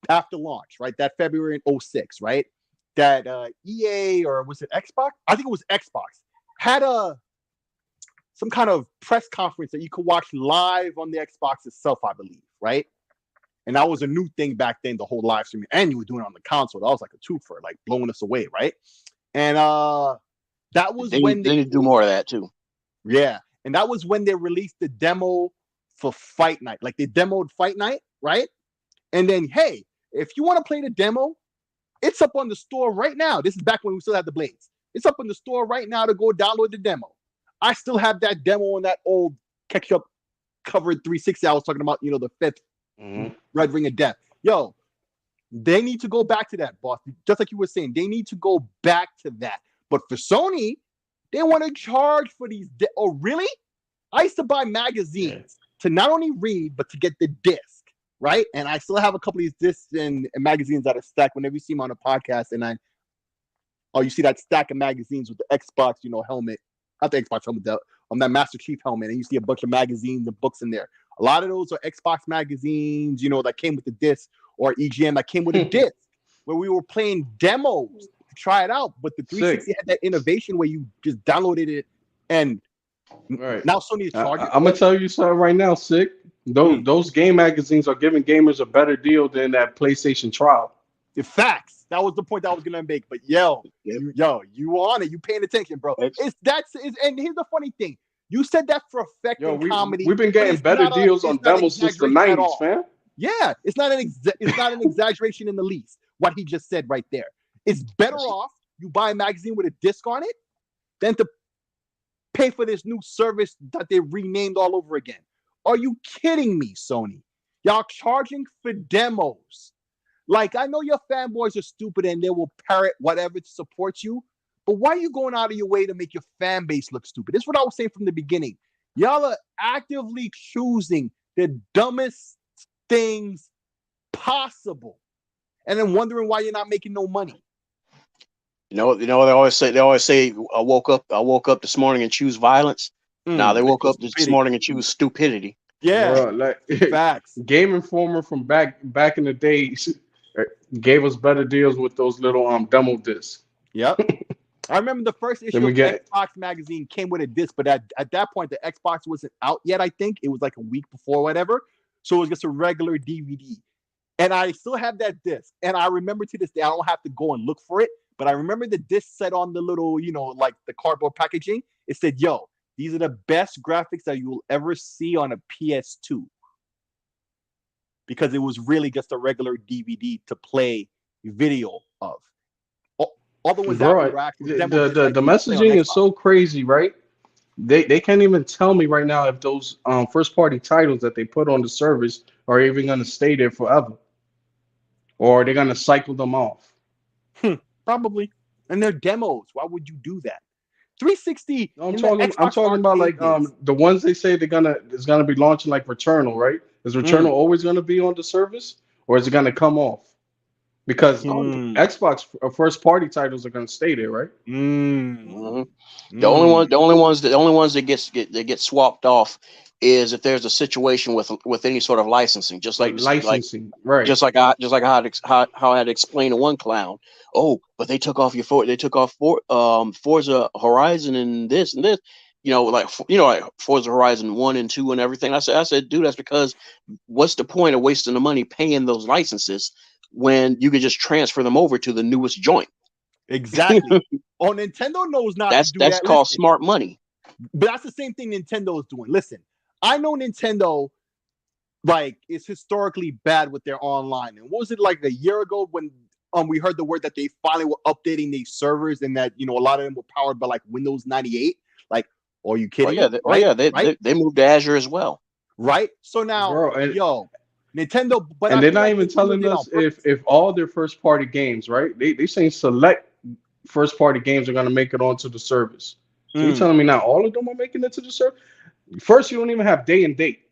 After launch, right? That February in 2006, right? That EA, or was it Xbox? I think it was Xbox, had some kind of press conference that you could watch live on the Xbox itself, I believe, right? And that was a new thing back then, the whole live streaming. And you were doing it on the console. That was like a twofer, like blowing us away, right? And that was when they do more of that too. Yeah. And that was when they released the demo for Fight Night. Like they demoed Fight Night, right? And then, hey, if you want to play the demo, it's up on the store right now. This is back when we still had the blades. It's up on the store right now to go download the demo. I still have that demo on that old ketchup covered 360 I was talking about, you know, the fifth Red Ring of Death. Yo, they need to go back to that, boss. Just like you were saying, they need to go back to that. But for Sony, they want to charge for these. Oh, really? I used to buy magazines to not only read, but to get the disc, right? And I still have a couple of these discs and magazines that are stacked whenever you see them on a podcast. And you see that stack of magazines with the Xbox, you know, helmet. Not the Xbox helmet, that Master Chief helmet. And you see a bunch of magazines and books in there. A lot of those are Xbox magazines, you know, that came with the disc, or EGM that came with a disc, where we were playing demos to try it out. But the 360 had that innovation where you just downloaded it, and now Sony is charging. I'm gonna tell you something right now, Sick. Those game magazines are giving gamers a better deal than that PlayStation trial. The facts. That was the point that I was gonna make. But you on it. You paying attention, bro. And here's the funny thing. You said that for effective comedy. We've been getting better deals on demos since the 90s, fam. Yeah, it's not an exaggeration in the least. What he just said right there. It's better off you buy a magazine with a disc on it than to pay for this new service that they renamed all over again. Are you kidding me, Sony? Y'all charging for demos. Like, I know your fanboys are stupid and they will parrot whatever to support you. But why are you going out of your way to make your fan base look stupid? This is what I was saying from the beginning. Y'all are actively choosing the dumbest things possible, and then wondering why you're not making no money. You know, they always say, I woke up this morning and choose violence. Now they woke up this morning and choose stupidity. Yeah, bro, like facts. Game Informer from back in the days gave us better deals with those little demo discs. Yep. I remember the first issue of Xbox magazine came with a disc, but at that point, the Xbox wasn't out yet, I think. It was like a week before, whatever. So it was just a regular DVD. And I still have that disc. And I remember to this day, I don't have to go and look for it, but I remember the disc said on the little, you know, like the cardboard packaging, it said, yo, these are the best graphics that you will ever see on a PS2. Because it was really just a regular DVD to play video of. All the ones the messaging is so crazy, right? They can't even tell me right now if those first party titles that they put on the service are even going to stay there forever, or they're going to cycle them off. Probably. And they're demos. Why would you do that? 360. I'm talking about like the ones they say it's gonna be launching, like Returnal, right? Is Returnal always gonna be on the service, or is it gonna come off? Because Xbox first party titles are gonna stay there, right? The only ones that get swapped off is if there's a situation with any sort of licensing, just like right? Just like how I had explained to one clown. Oh, but they took off Forza Horizon and this, like Forza Horizon 1 and 2 and everything. I said, dude, that's because what's the point of wasting the money paying those licenses when you could just transfer them over to the newest joint? Exactly. Nintendo knows not to do that. That's called smart money. But that's the same thing Nintendo is doing. Listen, I know Nintendo is historically bad with their online. And what was it like a year ago when we heard the word that they finally were updating these servers and that a lot of them were powered by Windows 98? Are you kidding? They moved to Azure as well. Right? So now, Nintendo, but and they're not even telling us if all their first party games, right? They saying select first party games are gonna make it onto the service. So you're telling me now all of them are making it to the service? First, you don't even have day and date.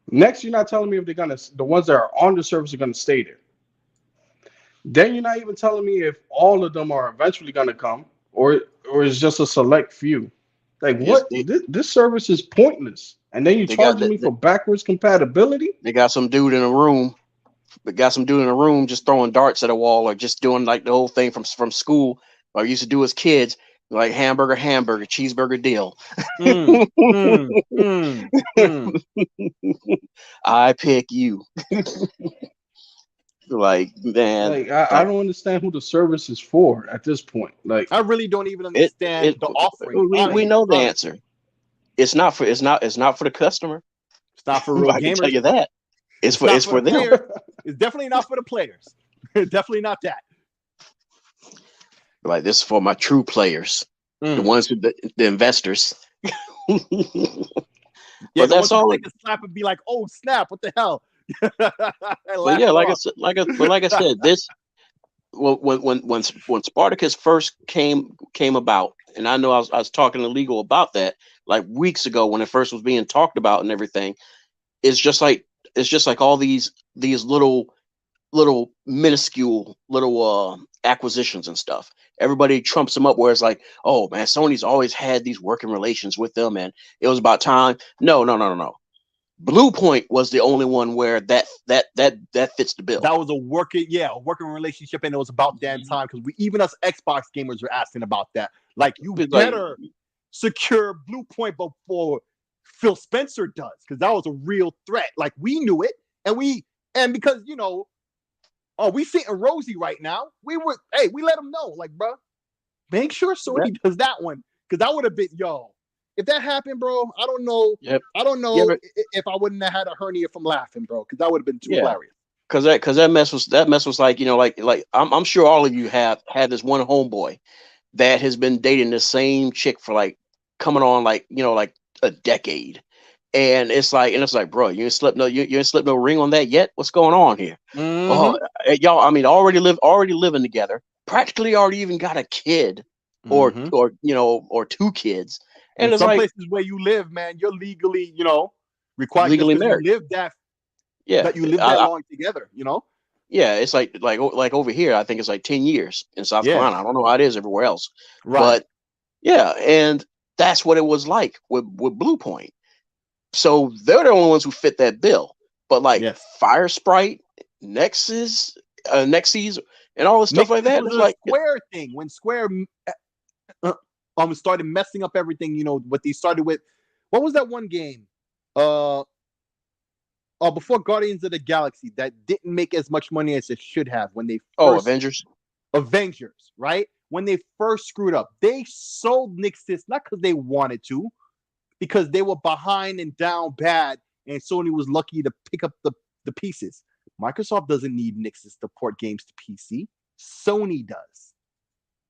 Next, you're not telling me if the ones that are on the service are gonna stay there. Then you're not even telling me if all of them are eventually gonna come, or it's just a select few. This service is pointless. And then you charging me for backwards compatibility? They got some dude in a room. Just throwing darts at a wall, or just doing the whole thing from school, or used to do as kids, hamburger, cheeseburger deal. I pick you. Man, I don't understand who the service is for at this point. I really don't even understand the offering. We know the answer. It's not for the customer. It's not for real gamers. I can tell you that. It's for them. Players. It's definitely not for the players. Definitely not that. This is for my true players, the ones who the investors. But that's all. Like a slap and be like, "Oh snap! What the hell?" Like I said, this when Spartacus first came about, and I know I was talking to Legal about that weeks ago when it first was being talked about and everything. It's just like all these little minuscule acquisitions and stuff. Everybody trumps them up where it's oh man, Sony's always had these working relations with them, and it was about time. No. Blue Point was the only one where that fits the bill. That was a working relationship, and it was about damn time, because even us Xbox gamers were asking about that. You better secure Blue Point before Phil Spencer does, because that was a real threat. We knew it, and because we sitting rosy right now. We let them know, bro, make sure Sony does that one, because that would have been if that happened, bro. I don't know. Yep. I don't know if I wouldn't have had a hernia from laughing, bro, because that would have been too hilarious. Because that mess was I'm sure all of you have had this one homeboy that has been dating the same chick for coming on a decade. And it's like, bro, you ain't slipped no ring on that yet. What's going on here? Oh, y'all, already living together, practically already even got a kid, or two kids. And in some places where you live, man, you're legally, required legally married. You live that you live that long together, Yeah, it's like over here, I think it's 10 years in South Carolina. I don't know how it is everywhere else, right? But and that's what it was like with Blue Point. So they're the only ones who fit that bill. But Fire Sprite, Nexus, Nexus, and all this stuff like that. It's a Square thing. When Square started messing up everything, what they started with. What was that one game? Before Guardians of the Galaxy that didn't make as much money as it should have when they first, Avengers, right? When they first screwed up, they sold Nexus not because they wanted to, because they were behind and down bad, and Sony was lucky to pick up the pieces. Microsoft doesn't need Nexus to port games to PC. Sony does.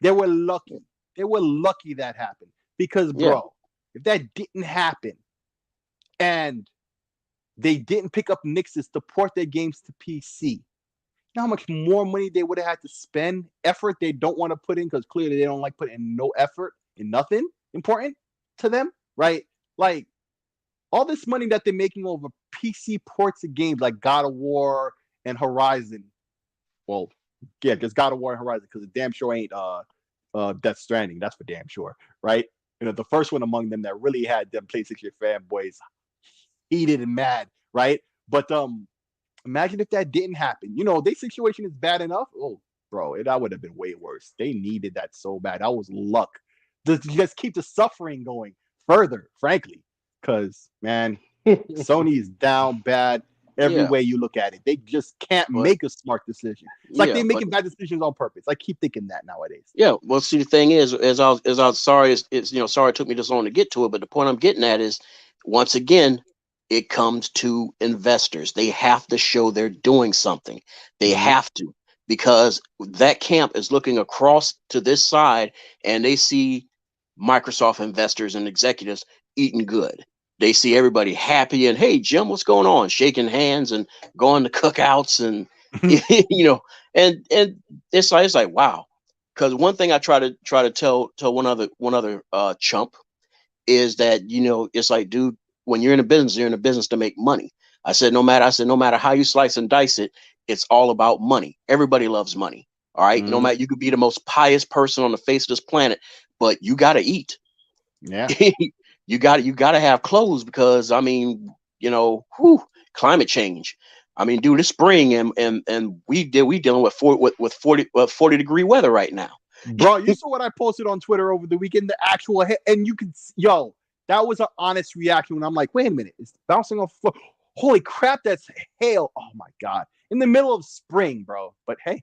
They were lucky. They were lucky that happened, because, bro, if that didn't happen and they didn't pick up Nexus to port their games to PC, you know how much more money they would have had to spend, effort they don't want to put in, because clearly they don't like putting no effort in nothing important to them, right? All this money that they're making over PC ports of games like God of War and Horizon. Well, yeah, just God of War and Horizon, because the damn sure ain't Death Stranding. That's for damn sure, right? The first one among them that really had them PlayStation fanboys heated and mad, right? But imagine if that didn't happen. Their situation is bad enough. Oh, bro, that would have been way worse. They needed that so bad. That was luck. Just keep the suffering going further, frankly, because man, Sony is down bad. every way you look at it. They just can't make a smart decision. It's like they're making bad decisions on purpose. I keep thinking that nowadays. Yeah. Well, see, the thing is, as I was sorry, sorry it took me this long to get to it, but the point I'm getting at is, once again, it comes to investors. They have to show they're doing something. They have to, because that camp is looking across to this side and they see Microsoft investors and executives eating good. They see everybody happy and, hey, Jim, what's going on? Shaking hands and going to cookouts and, and it's like, wow. Because one thing I try to tell one other chump is that, it's like, dude, when you're in a business to make money. I said, no matter how you slice and dice it, it's all about money. Everybody loves money. All right. No matter, you could be the most pious person on the face of this planet, but you got to eat. Yeah. you got to have clothes because, I mean, climate change. I mean, dude, it's spring and we dealing with 40 degree weather right now. Bro, you saw what I posted on Twitter over the weekend, the actual hit, and you can, that was an honest reaction when I'm like, wait a minute, it's bouncing off the floor. Holy crap, that's hail. Oh my God. In the middle of spring, bro. But hey,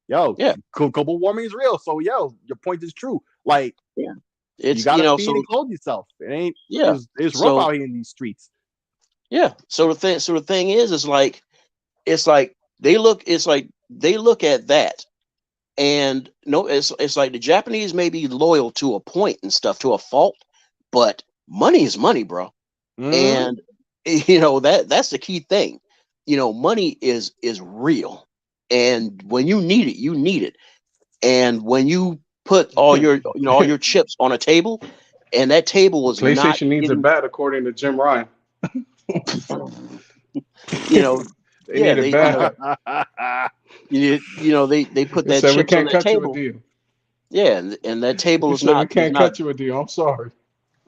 global warming is real. So your point is true. Like, it's, you gotta feed and clothe yourself. It ain't it's rough out here in these streets. Yeah. So the thing is it's like they look at that. And no, it's like the Japanese may be loyal to a point and stuff, to a fault, but money is money, bro. And that's the key thing. Money is real, and when you need it, you need it. And when you put all your chips on a table, and that table was PlayStation needs it bad, according to Jim Ryan. They need it bad. They put that chips on that table. Yeah, and that table is not. We can't cut you a deal. I'm sorry.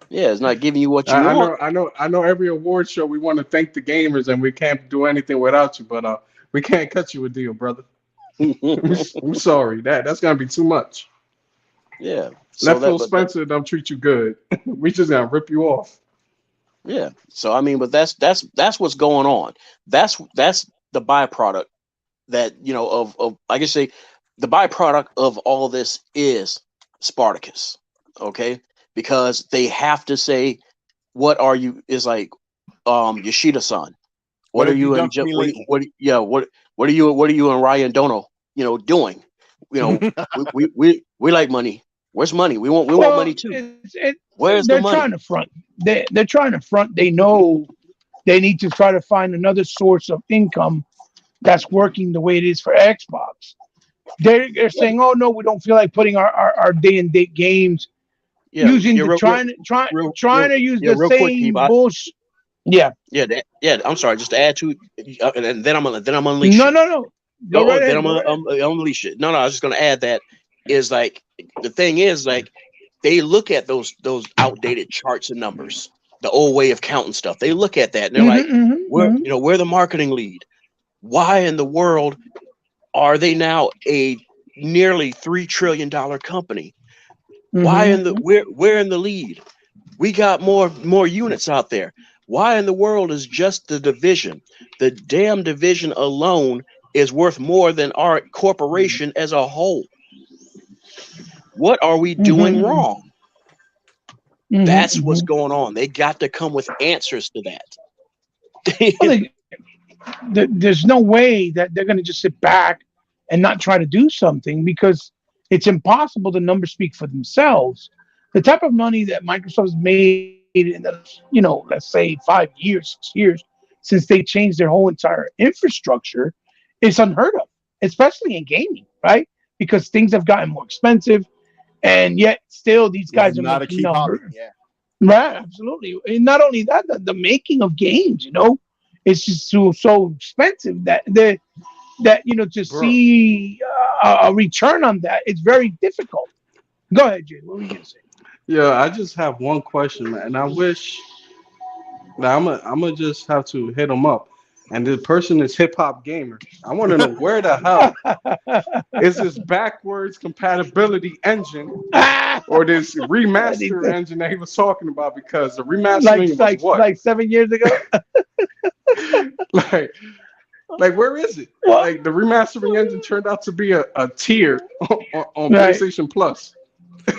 Yeah, it's not giving you what you want. I know. Every award show, we want to thank the gamers, and we can't do anything without you. But we can't cut you a deal, brother. I'm sorry. That's gonna be too much. Yeah. Let Phil Spencer don't treat you good. We just gonna rip you off. Yeah. So I mean, but that's what's going on. That's the byproduct that of I guess say the byproduct of all this is Spartacus. Okay. Because they have to say, what are you, is like Yoshida-san. What are you and what are you and Ryan Dono, doing? We like money. Where's money? We want money too. Where's the money? Trying to front. They're trying to front. They know they need to try to find another source of income that's working the way it is for Xbox. They're saying, oh no, we don't feel like putting our day and date games. Trying to use the same bullshit. Yeah. I'm sorry. Just to add to, and then I'm unleash. No. Go right ahead. Then I'm unleash it. No. I was just gonna add that is like the thing is like they look at those outdated charts and numbers, the old way of counting stuff. They look at that and they're we're the marketing lead. Why in the world are they now a nearly $3 trillion company? Why we're in the lead? We got more units out there. Why in the world is just the division? The damn division alone is worth more than our corporation as a whole. What are we doing wrong? That's what's going on. They got to come with answers to that. There's no way that they're going to just sit back and not try to do something, because it's impossible. The numbers speak for themselves. The type of money that Microsoft has made in the, let's say 5 years, 6 years, since they changed their whole entire infrastructure, is unheard of, especially in gaming, right? Because things have gotten more expensive, and yet still these guys are making numbers. Yeah. Right, absolutely. And not only that, the making of games, it's just so expensive that to see a return on that, it's very difficult. Go ahead, Jay. What were you gonna say? Yeah, I just have one question, and I wish that I'm gonna just have to hit them up. And the person is Hip Hop Gamer. I want to know where the hell is this backwards compatibility engine or this remaster engine that he was talking about? Because the remastering was what? Like 7 years ago? like where is it? Like the remastering engine turned out to be a tier on PlayStation Plus.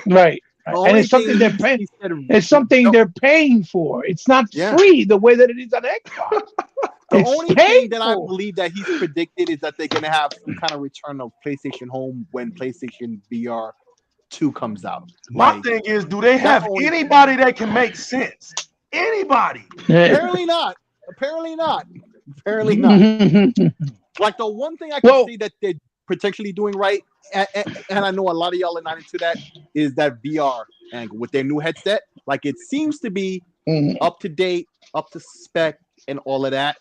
Right. And it's something they're paying. It's something they're paying for. It's not free the way that it is on Xbox. The only thing that I believe that he's predicted is that they're gonna have some kind of return of PlayStation Home when PlayStation VR 2 comes out. My thing is, do they have anybody that can make sense? Anybody? Apparently not. Apparently not. Apparently not. Like the one thing I can see that they're potentially doing right, and I know a lot of y'all are not into that, is that VR angle with their new headset. Like it seems to be up to date, up to spec, and all of that.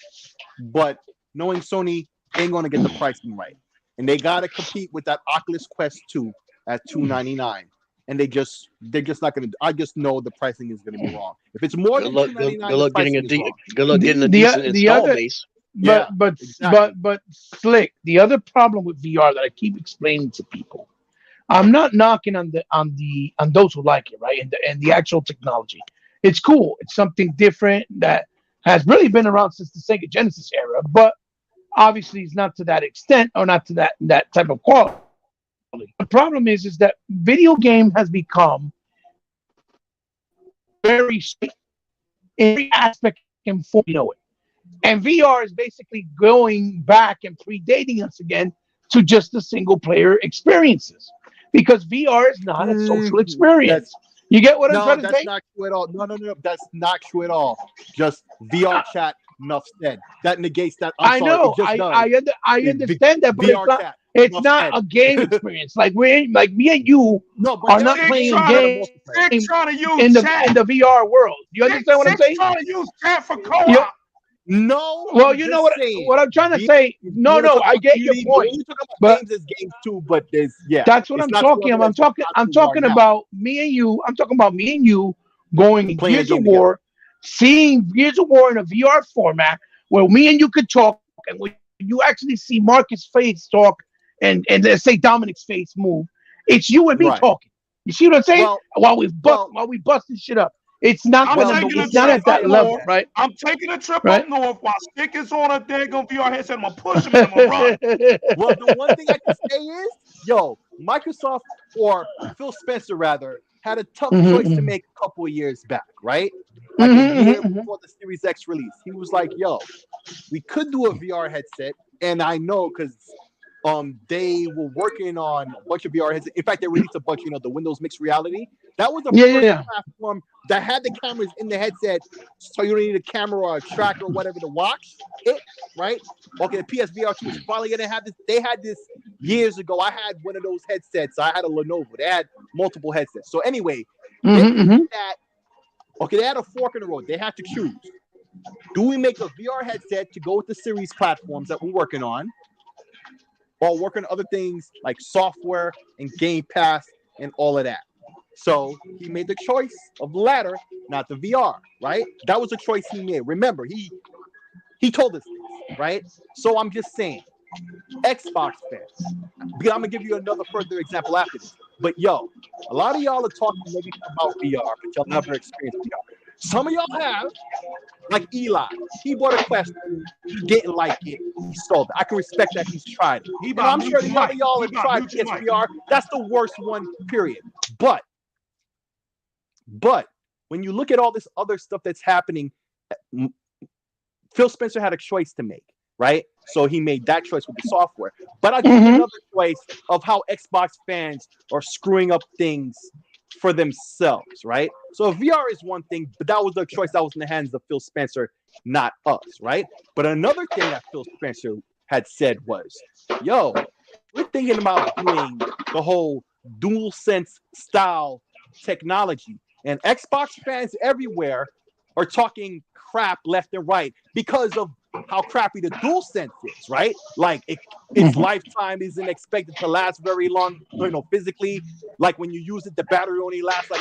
But knowing Sony ain't gonna get the pricing right, and they gotta compete with that Oculus Quest 2 at $299. And they're just not gonna. I just know the pricing is gonna be wrong. If it's more than $299, good luck getting a decent install base. But Slick, the other problem with VR that I keep explaining to people, I'm not knocking on those who like it, right? And the actual technology, it's cool. It's something different that has really been around since the Sega Genesis era, but obviously it's not to that extent or not to that type of quality. The problem is that video game has become very strict in every aspect and form, you know it. And VR is basically going back and predating us again to just the single player experiences, because VR is not a social experience. You get what I'm trying to say? That's not true at all. No, that's not true at all. Just VR chat, enough said. That negates that. I know. I understand that, but it's not a game experience. Like me and you are not playing a game in the VR world. You understand what I'm saying? Trying to use chat for co-op. No. Well, you know what I'm trying to say. No, I get your point. But games is games too. But there's That's what I'm talking about. I'm talking about me and you. I'm talking about me and you going in Gears of War, seeing Gears of War in a VR format where me and you could talk, and when you actually see Marcus' face talk and let's say Dominic's face move, it's you and me talking. You see what I'm saying? While we busting shit up. It's not at that level, right? I'm taking a trip up north while Stick is on a daggone VR headset. I'm gonna push him and I'm gonna run. Well, the one thing I can say is, Microsoft or Phil Spencer rather had a tough choice to make a couple of years back, right? Like a year before the Series X release, he was like, we could do a VR headset, and I know because they were working on a bunch of VR headsets. In fact, they released a bunch, the Windows Mixed Reality. That was the first platform that had the cameras in the headset, so you don't need a camera or a tracker or whatever to watch it, right? Okay, the PSVR 2 is finally going to have this. They had this years ago. I had one of those headsets. I had a Lenovo. They had multiple headsets. So anyway, they had a fork in the road. They had to choose. Do we make a VR headset to go with the series platforms that we're working on, or work on other things like software and Gamepass and all of that? So he made the choice of the latter, not the VR, right? That was a choice he made. Remember, he told us this, right? So I'm just saying, Xbox fans, because I'm gonna give you another further example after this. But a lot of y'all are talking maybe about VR, but y'all never experienced VR. Some of y'all have, like Eli. He bought a Quest, he didn't like it, he sold it. I can respect that he's tried it. I'm sure a lot of y'all have tried PSVR. That's the worst one, period. But when you look at all this other stuff that's happening, Phil Spencer had a choice to make, right? So he made that choice with the software. But I'll give you another choice of how Xbox fans are screwing up things for themselves, right? So VR is one thing, but that was the choice that was in the hands of Phil Spencer, not us, right? But another thing that Phil Spencer had said was, we're thinking about doing the whole DualSense style technology. And Xbox fans everywhere are talking crap left and right because of how crappy the DualSense is, right? Like its lifetime isn't expected to last very long, physically. Like when you use it, the battery only lasts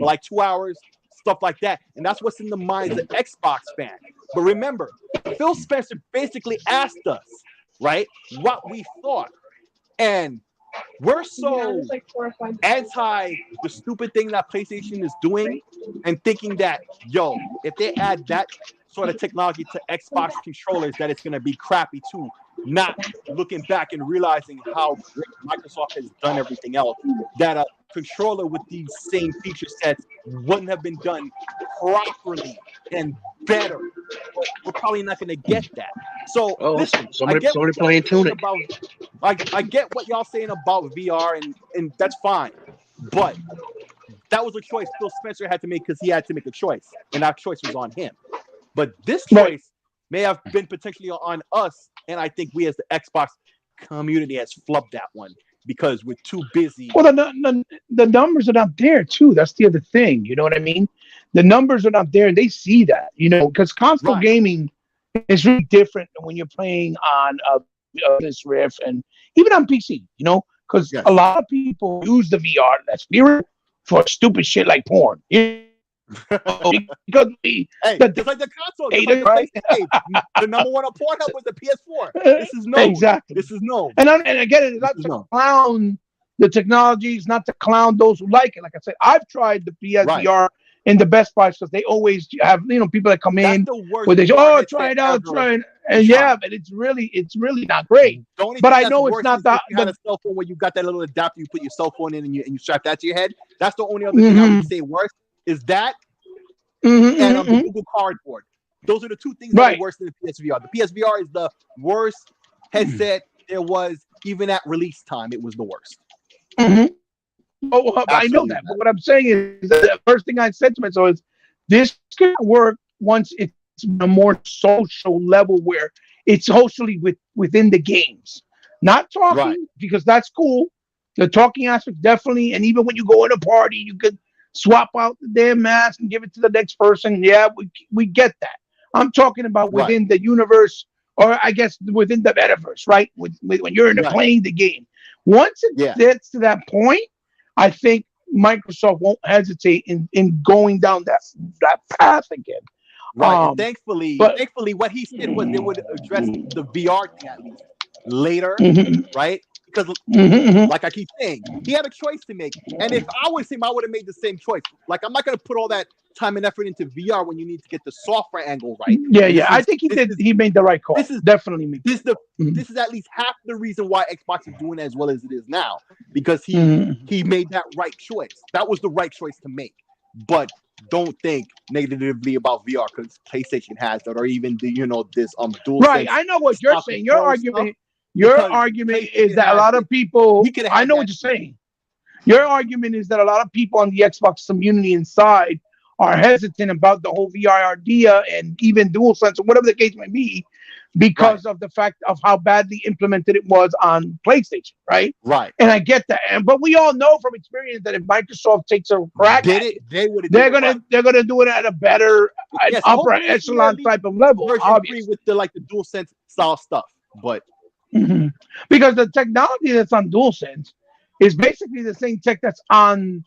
like 2 hours, stuff like that. And that's what's in the minds of Xbox fans. But remember, Phil Spencer basically asked us, right, what we thought. And we're so anti the stupid thing that PlayStation is doing and thinking that, if they add that sort of technology to Xbox controllers that it's going to be crappy too. Not looking back and realizing how great Microsoft has done everything else. That a controller with these same feature sets wouldn't have been done properly and better. But we're probably not going to get that. So listen, somebody playing Tunic. I get what y'all saying about VR, and that's fine. But that was a choice Phil Spencer had to make because he had to make a choice, and that choice was on him. But this choice may have been potentially on us, and I think we as the Xbox community has flubbed that one because we're too busy. Well, the numbers are not there too. That's the other thing. You know what I mean? The numbers are not there, and they see that. You know, because console gaming is really different than when you're playing on this Rift and even on PC. You know, because a lot of people use the VR. That's weird for stupid shit like porn. Because the console, the number one on Pornhub was the PS4. This is known. Exactly. This is known. And again, it's not to clown the technology. It's not to clown those who like it. Like I said, I've tried the PSVR in the Best Buy because they always have people that come in where they say, try it out, try it. And but it's really not great. But I know it's not that. You had a cell phone where you got that little adapter, you put your cell phone in and you strap that to your head. That's the only other thing I would say worse. Is that and the Google Cardboard. Those are the two things that are worse than the PSVR. The PSVR is the worst headset there was, even at release time. It was the worst. Oh, I know that. But what I'm saying is that the first thing I said to myself is this can work once it's a more social level where it's socially within the games. Not talking, because that's cool. The talking aspect definitely, and even when you go in a party, you could swap out the damn mask and give it to the next person. Yeah, we get that. I'm talking about within the universe, or I guess within the metaverse, right? When you're playing the game. Once it gets to that point, I think Microsoft won't hesitate in going down that path again. Right. And thankfully, what he said was they would address the VR thing at least later, right? Because, like I keep saying, he had a choice to make. And if I was him, I would have made the same choice. Like, I'm not going to put all that time and effort into VR when you need to get the software angle right. I think he made the right call. This is at least half the reason why Xbox is doing as well as it is now. Because he made that right choice. That was the right choice to make. But don't think negatively about VR because PlayStation has that, or even the this dual. Right, I know what you're saying. Your argument is that a lot of people. I know what you're saying. Your argument is that a lot of people on the Xbox community inside are hesitant about the whole VR idea and even DualSense or whatever the case may be, because of the fact of how badly implemented it was on PlayStation, right? Right. And I get that, but we all know from experience that if Microsoft takes a crack at it, they're gonna do it at a better, upper echelon type of level. Obviously, with the DualSense style stuff, but because the technology that's on DualSense is basically the same tech that's on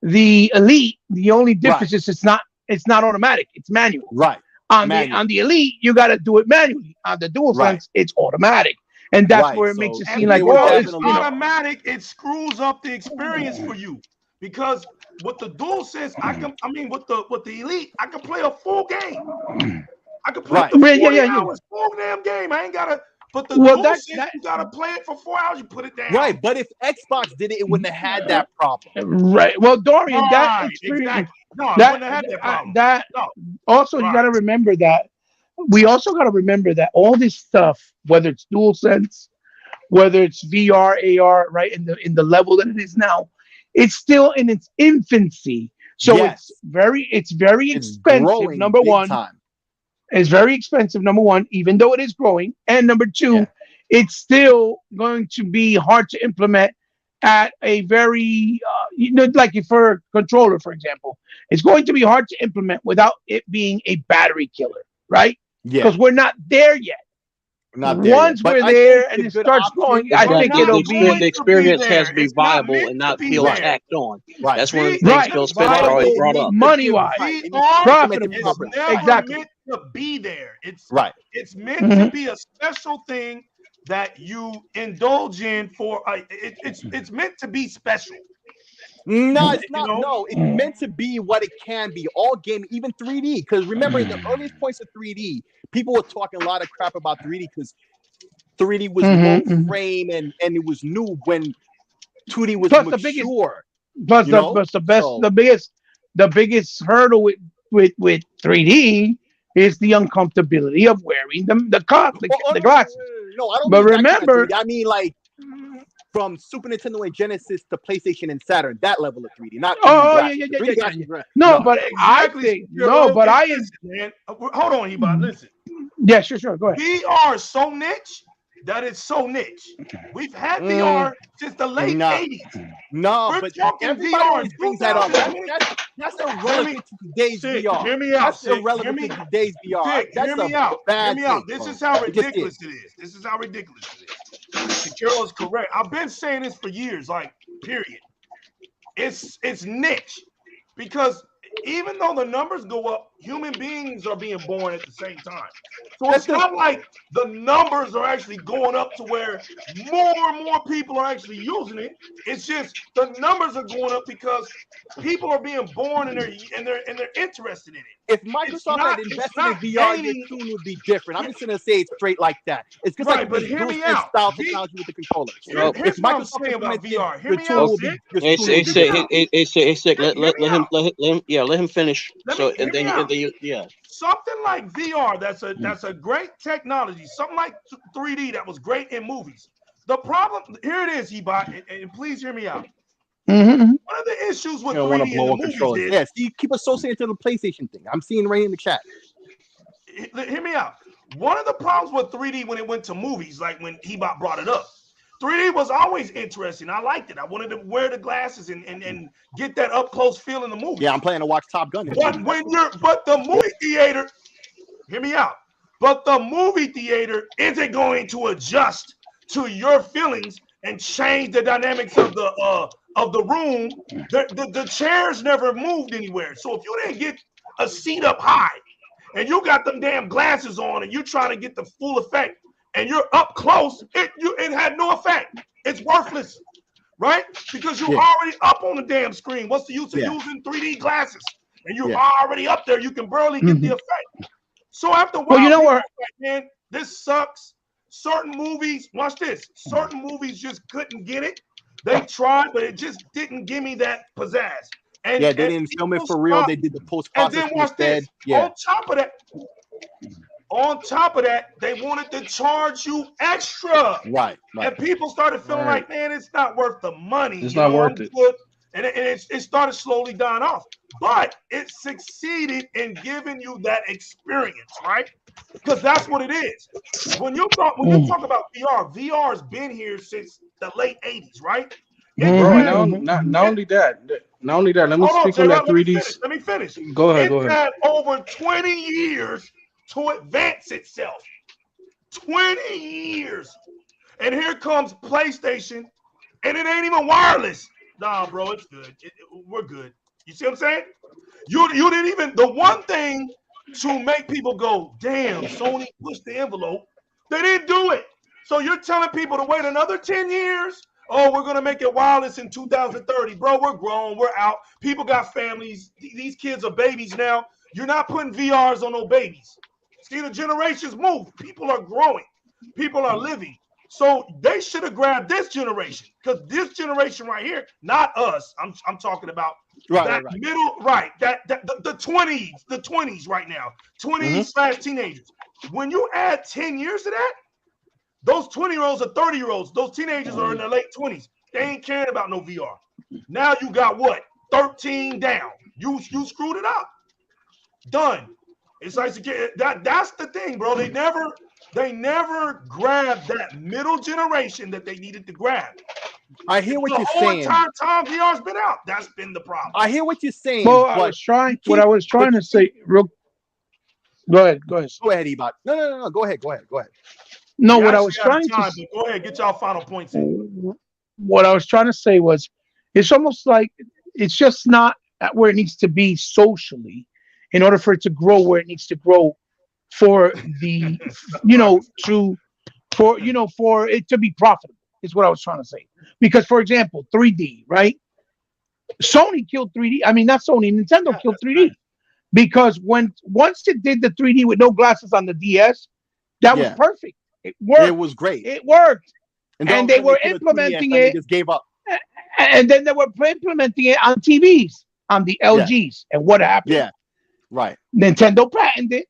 the Elite. The only difference is it's not automatic; it's manual. Right. On the Elite, you got to do it manually. On the DualSense, it's automatic, and that's where it makes it seem like, well, it's automatic. It screws up the experience for you because with the DualSense, with the Elite, I can play a full game. I can play the 40 hours full damn game. I ain't gotta. But the DualSense, you gotta play it for 4 hours. You put it down. Right, but if Xbox did it, it wouldn't have had that problem. Right. Well, Dorian, that experience. Exactly. No, I wouldn't have had that problem. Also, you got to remember that. We also got to remember that all this stuff, whether it's DualSense, whether it's VR, AR, right, in the level that it is now, it's still in its infancy. So it's very expensive. Number one. It's very expensive, number one, even though it is growing. And number two, it's still going to be hard to implement at a very, like for a controller, for example. It's going to be hard to implement without it being a battery killer, right? Yeah. Because we're not there yet. Once we're there and it starts going, I think it'll be... The experience has to be viable and not feel tacked on. Right. That's one of the things Phil Spencer always brought up. Money-wise. Profitable. It's never meant to be there. It's meant to be a special thing that you indulge in for... it's meant to be special. No, it's not. No, it's meant to be what it can be. All game, even 3D. Because remember, in the earliest points of 3D, people were talking a lot of crap about 3D because 3D was low frame and it was new when 2D was mature. The biggest hurdle with 3D is the uncomfortability of wearing the glasses. No, I don't. But remember, I mean like from Super Nintendo and Genesis to PlayStation and Saturn, that level of 3D, not 3D glasses. No, but exactly. I think but I man. Hold on, Ebot. Listen. Yeah, sure. Go ahead. VR is so niche. That is so niche. We've had VR since the late 80s. No, but everybody brings that up. That's irrelevant to today's VR. Hear me out. That's irrelevant to today's VR. Hear me out. This is how ridiculous it is. This is how ridiculous it is. Carol is correct. I've been saying this for years, like, period. It's niche. Because even though the numbers go up, human beings are being born at the same time. So it's not like the numbers are actually going up to where more and more people are actually using it. It's just the numbers are going up because people are being born and they're interested in it. If Microsoft had invested in VR, this soon would be different. I'm just gonna say it straight like that. It's just like but hear me out. Style technology with the controllers. Here's what I'm saying about VR. Hear me out. Let him finish. Something like VR, that's a great technology. Something like 3D that was great in movies. The problem here it is, Ebot, and please hear me out. One of the issues with 3D in the movies is you keep associating to the PlayStation thing. I'm seeing right in the chat. Hear me out. One of the problems with 3D when it went to movies, like when Ebot brought it up, 3D was always interesting. I liked it. I wanted to wear the glasses and get that up close feel in the movie. Yeah, I'm planning to watch Top Gun. But the movie theater, hear me out. But the movie theater isn't going to adjust to your feelings and change the dynamics of the room. The chairs never moved anywhere. So if you didn't get a seat up high and you got them damn glasses on and you're trying to get the full effect and you're up close, it had no effect. It's worthless, right? Because you're already up on the damn screen. What's the use of using 3D glasses? And you're already up there. You can barely get the effect. So after a while, you know what, man, this sucks. Certain movies, watch this. Certain movies just couldn't get it. They tried, but it just didn't give me that pizzazz. And they didn't film it for real. They did the post-processing instead. And then watch this. Yeah. On top of that, they wanted to charge you extra. Right. And people started feeling like, man, it's not worth the money. It's not worth it. And it started slowly dying off. But it succeeded in giving you that experience, right? Because that's what it is. When you talk about VR, VR has been here since the late 80s, right? Not only that. Let me speak on that 3D. Let me finish. Go ahead. It had over 20 years to advance itself. 20 years. And here comes PlayStation, and it ain't even wireless. Nah, bro, it's good. We're good. You see what I'm saying? You didn't even, the one thing to make people go, damn, Sony pushed the envelope, they didn't do it. So you're telling people to wait another 10 years? Oh, we're going to make it wireless in 2030. Bro, we're grown. We're out. People got families. These kids are babies now. You're not putting VRs on no babies. See, the generations move. People are growing. People are living. So they should have grabbed this generation, because this generation right here, not us. I'm talking about middle, the 20s right now, 20s / teenagers. When you add 10 years to that, those 20-year-olds are 30-year-olds. Those teenagers are in their late 20s. They ain't caring about no VR. Now you got what? 13 down. You screwed it up. Done. It's like that's the thing, bro. They never grabbed that middle generation that they needed to grab. I hear what you're saying. The whole time VR's been out, that's been the problem. I hear what you're saying. Well, I was trying to say real. Go ahead. Go ahead, Ebot. No. Go ahead. No, what I was trying to say. Go ahead, get y'all final points in. What I was trying to say was, it's almost like it's just not at where it needs to be socially, in order for it to grow where it needs to grow, for the for it to be profitable, is what I was trying to say. Because, for example, 3D, right? Sony killed 3D. I mean, not Sony, Nintendo killed 3D. Because once it did the 3D with no glasses on the DS, that was perfect. It worked. It was great. It worked. And they were implementing it. Just gave up. And then they were implementing it on TVs, on the LGs. And what happened? Yeah, right. Nintendo patented it.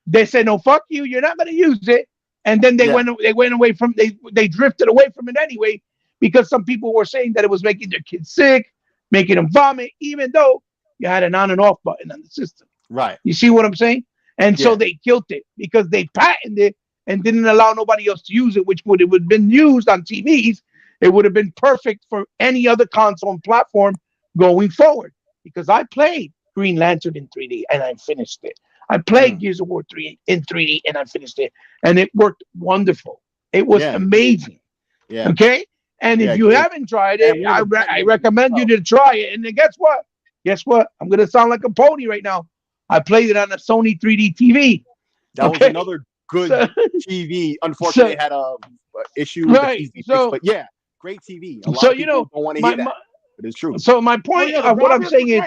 They said, "No, fuck you. You're not going to use it." And then they went away from. They drifted away from it anyway, because some people were saying that it was making their kids sick, making them vomit, even though you had an on and off button on the system. Right. You see what I'm saying? And so they killed it because they patented it and didn't allow nobody else to use it, which would have been used on TVs. It would have been perfect for any other console and platform going forward. Because I played Green Lantern in 3D and I finished it. I played Gears of War 3 in 3D and I finished it. And it worked wonderful. It was amazing. Yeah. Okay? And if you haven't tried it, I recommend you to try it. And then guess what? Guess what? I'm going to sound like a pony right now. I played it on a Sony 3D TV. That was another good TV. Unfortunately, it had a issue with the TV fix, but yeah, great TV. A lot of people don't want to hear that, but it's true. So my point of what I'm saying is,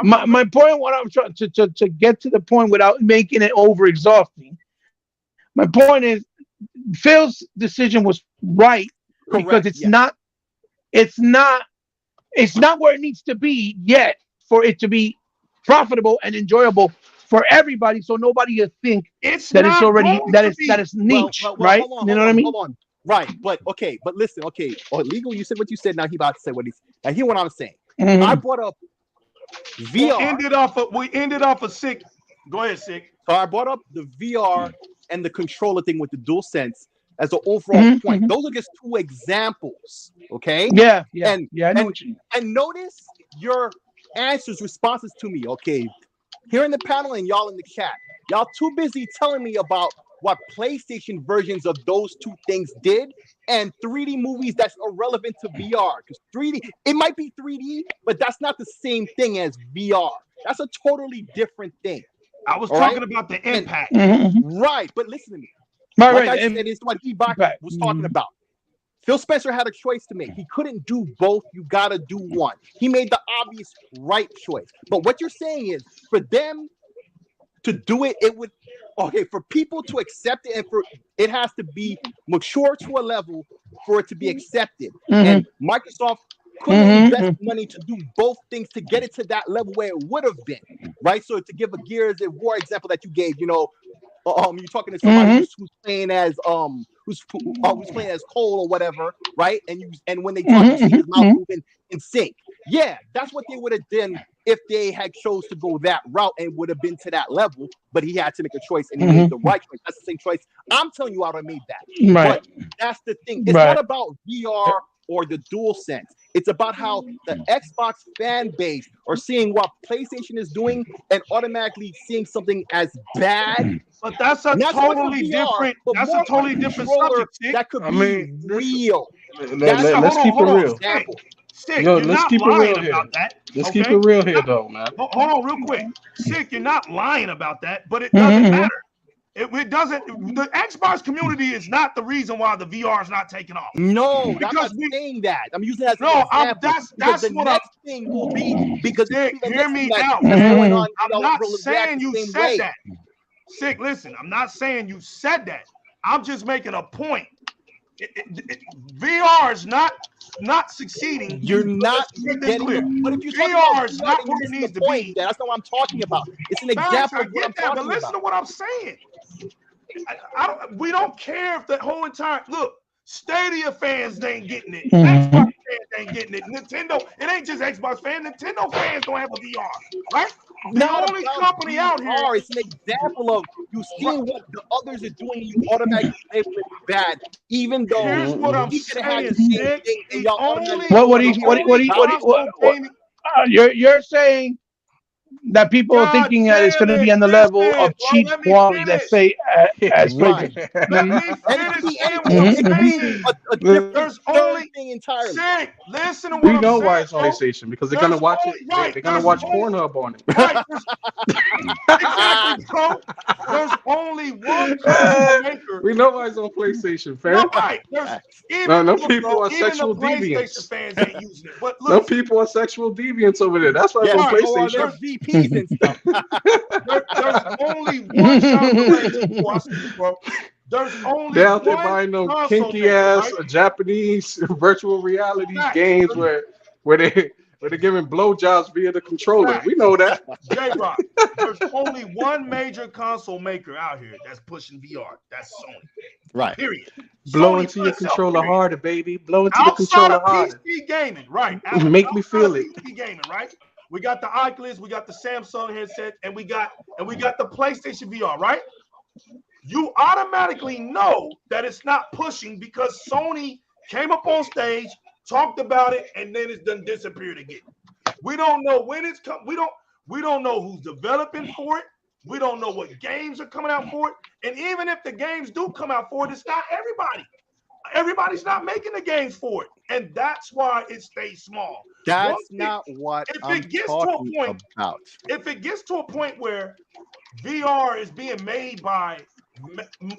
my point, what I'm trying to get to the point without making it over exhausting. My point is, Phil's decision was right. Correct, because it's not where it needs to be yet for it to be profitable and enjoyable for everybody, so nobody will think that it's already that it's niche, right? You know what I mean? Hold on. Right, but listen, Legal, you said what you said. Now he about to say what he's. Now hear what I'm saying. I brought up VR. We ended off a sick. Go ahead, sick. So I brought up the VR and the controller thing with the DualSense as an overall point. Those are just two examples, okay? Yeah. I know what you mean. And notice your answers, responses to me, okay? Here in the panel and y'all in the chat, y'all too busy telling me about what PlayStation versions of those two things did and 3D movies that's irrelevant to VR. Because 3D, it might be 3D, but that's not the same thing as VR. That's a totally different thing. I was talking about the impact. Right, but listen to me. I said, it's what E-Bach was talking about. Phil Spencer had a choice to make. He couldn't do both. You got to do one. He made the obvious right choice. But what you're saying is, for them to do it, it would, for people to accept it, and for it has to be mature to a level for it to be accepted. And Microsoft couldn't invest money to do both things to get it to that level where it would have been, right? So to give a Gears of War example that you gave, you're talking to somebody who's playing as who's playing as Cole or whatever, right? And when they talk, you see his mouth moving in sync. Yeah, that's what they would have done if they had chose to go that route and would have been to that level. But he had to make a choice, and he made the right choice. That's the same choice I'm telling you how I made that. Right. But that's the thing. It's not about VR or the DualSense. It's about how the Xbox fan base are seeing what PlayStation is doing and automatically seeing something as bad. But that's a totally different. That's a totally different subject. That could be real. Let's keep it real. Sick, let's keep it real here. Let's keep it real here, though, man. Hold on, real quick. Sick, you're not lying about that, but it doesn't matter. It doesn't. The Xbox community is not the reason why the VR is not taking off. No, because I'm not saying that. I'm using that as an example. That's the what next thing will be because Sick, hear me out. Going on, I'm not saying you said that. Sick, listen. I'm not saying you said that. I'm just making a point. VR is not succeeding. You're not getting clear. But if you're VR is not where it needs to be. That's not what I'm talking about. It's an example of what I'm talking but listen to what I'm saying. We don't care if the whole entire Stadia fans ain't getting it. Xbox fans ain't getting it. Nintendo, it ain't just Xbox fans. Nintendo fans don't have a VR, right? The only company out here. It's an example of you seeing what the others are doing. You automatically label it bad, even though here's what I'm saying. You're saying that people are thinking that it's going to be on the level of cheap quality, let's say, as PlayStation. There's only thing entirely. Listen to what we know why it's PlayStation because they're going to watch it. They're going to watch Pornhub on it. Right. Exactly, bro. There's only only one console maker. We know why it's on PlayStation, fam. No, right. No people are sexual deviants. Fans ain't using it. But no people are sexual deviants over there. That's why it's on PlayStation. There's VPs and stuff. There's only one console, bro. There's only they're out there buying them kinky ass Japanese virtual reality games where they're giving blowjobs via the controller. We know that. J-Rock, there's only one major console maker out here that's pushing VR. That's Sony. Right. Period. Blow into your controller harder, baby. Blow into the controller harder. PC gaming, right? Make me feel it. PC gaming, right? We got the Oculus, we got the Samsung headset, and we got the PlayStation VR, right? You automatically know that it's not pushing because Sony came up on stage, talked about it, and then it's done disappeared again. We don't know when it's come. We don't know who's developing for it. We don't know what games are coming out for it. And even if the games do come out for it, it's not everybody. Everybody's not making the games for it, and that's why it stays small. That's not what I'm talking about. If it gets to a point where VR is being made by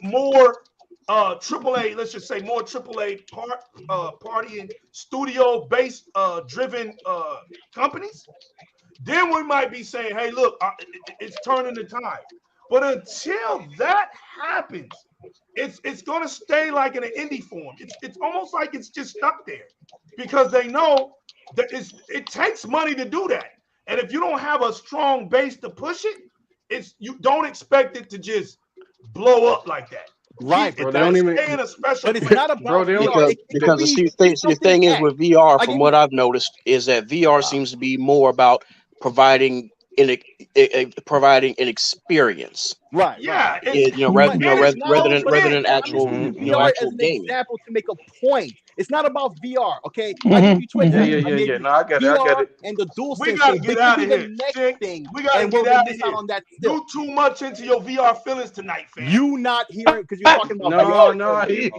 more AAA, let's just say more AAA party and studio based driven companies, then we might be saying, hey, look, it's turning the tide. But until that happens, it's going to stay like in an indie form. It's almost like it's just stuck there because they know that it takes money to do that. And if you don't have a strong base to push it, you don't expect it to just blow up like that. Right, bro. They don't even. But it's not about because the thing is with VR, from what I've noticed, is that VR seems to be more about providing an experience. Right. Yeah. Rather than actual actual game. Example to make a point. It's not about VR, okay? I give you two examples. Yeah. No, I get it. And the dual we gotta get out of here. We gotta get out of here. On that still. You too much into your VR feelings tonight, fam. You not hearing because you're talking about VR. He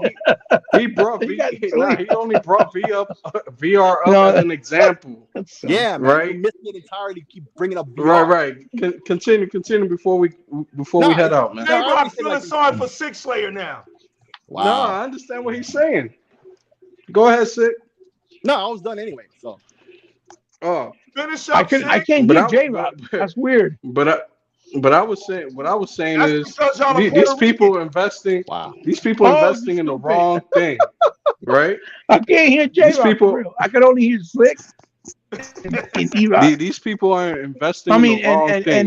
only brought VR up as an example. Yeah, man, right. You're missing it entirely. Keep bringing up VR. Right. Continue before we head out, man. I'm feeling sorry for Six Slayer now. Wow. No, I understand what he's saying. Go ahead, Sick. No, I was done anyway. So. Oh. Finish up. I can't get J-Rock. That's weird. But I was saying, what I was saying is these people investing. Wow. These people investing in the wrong thing, right? I can't hear J-Rock. I can only hear Slick. These people are investing in the wrong thing.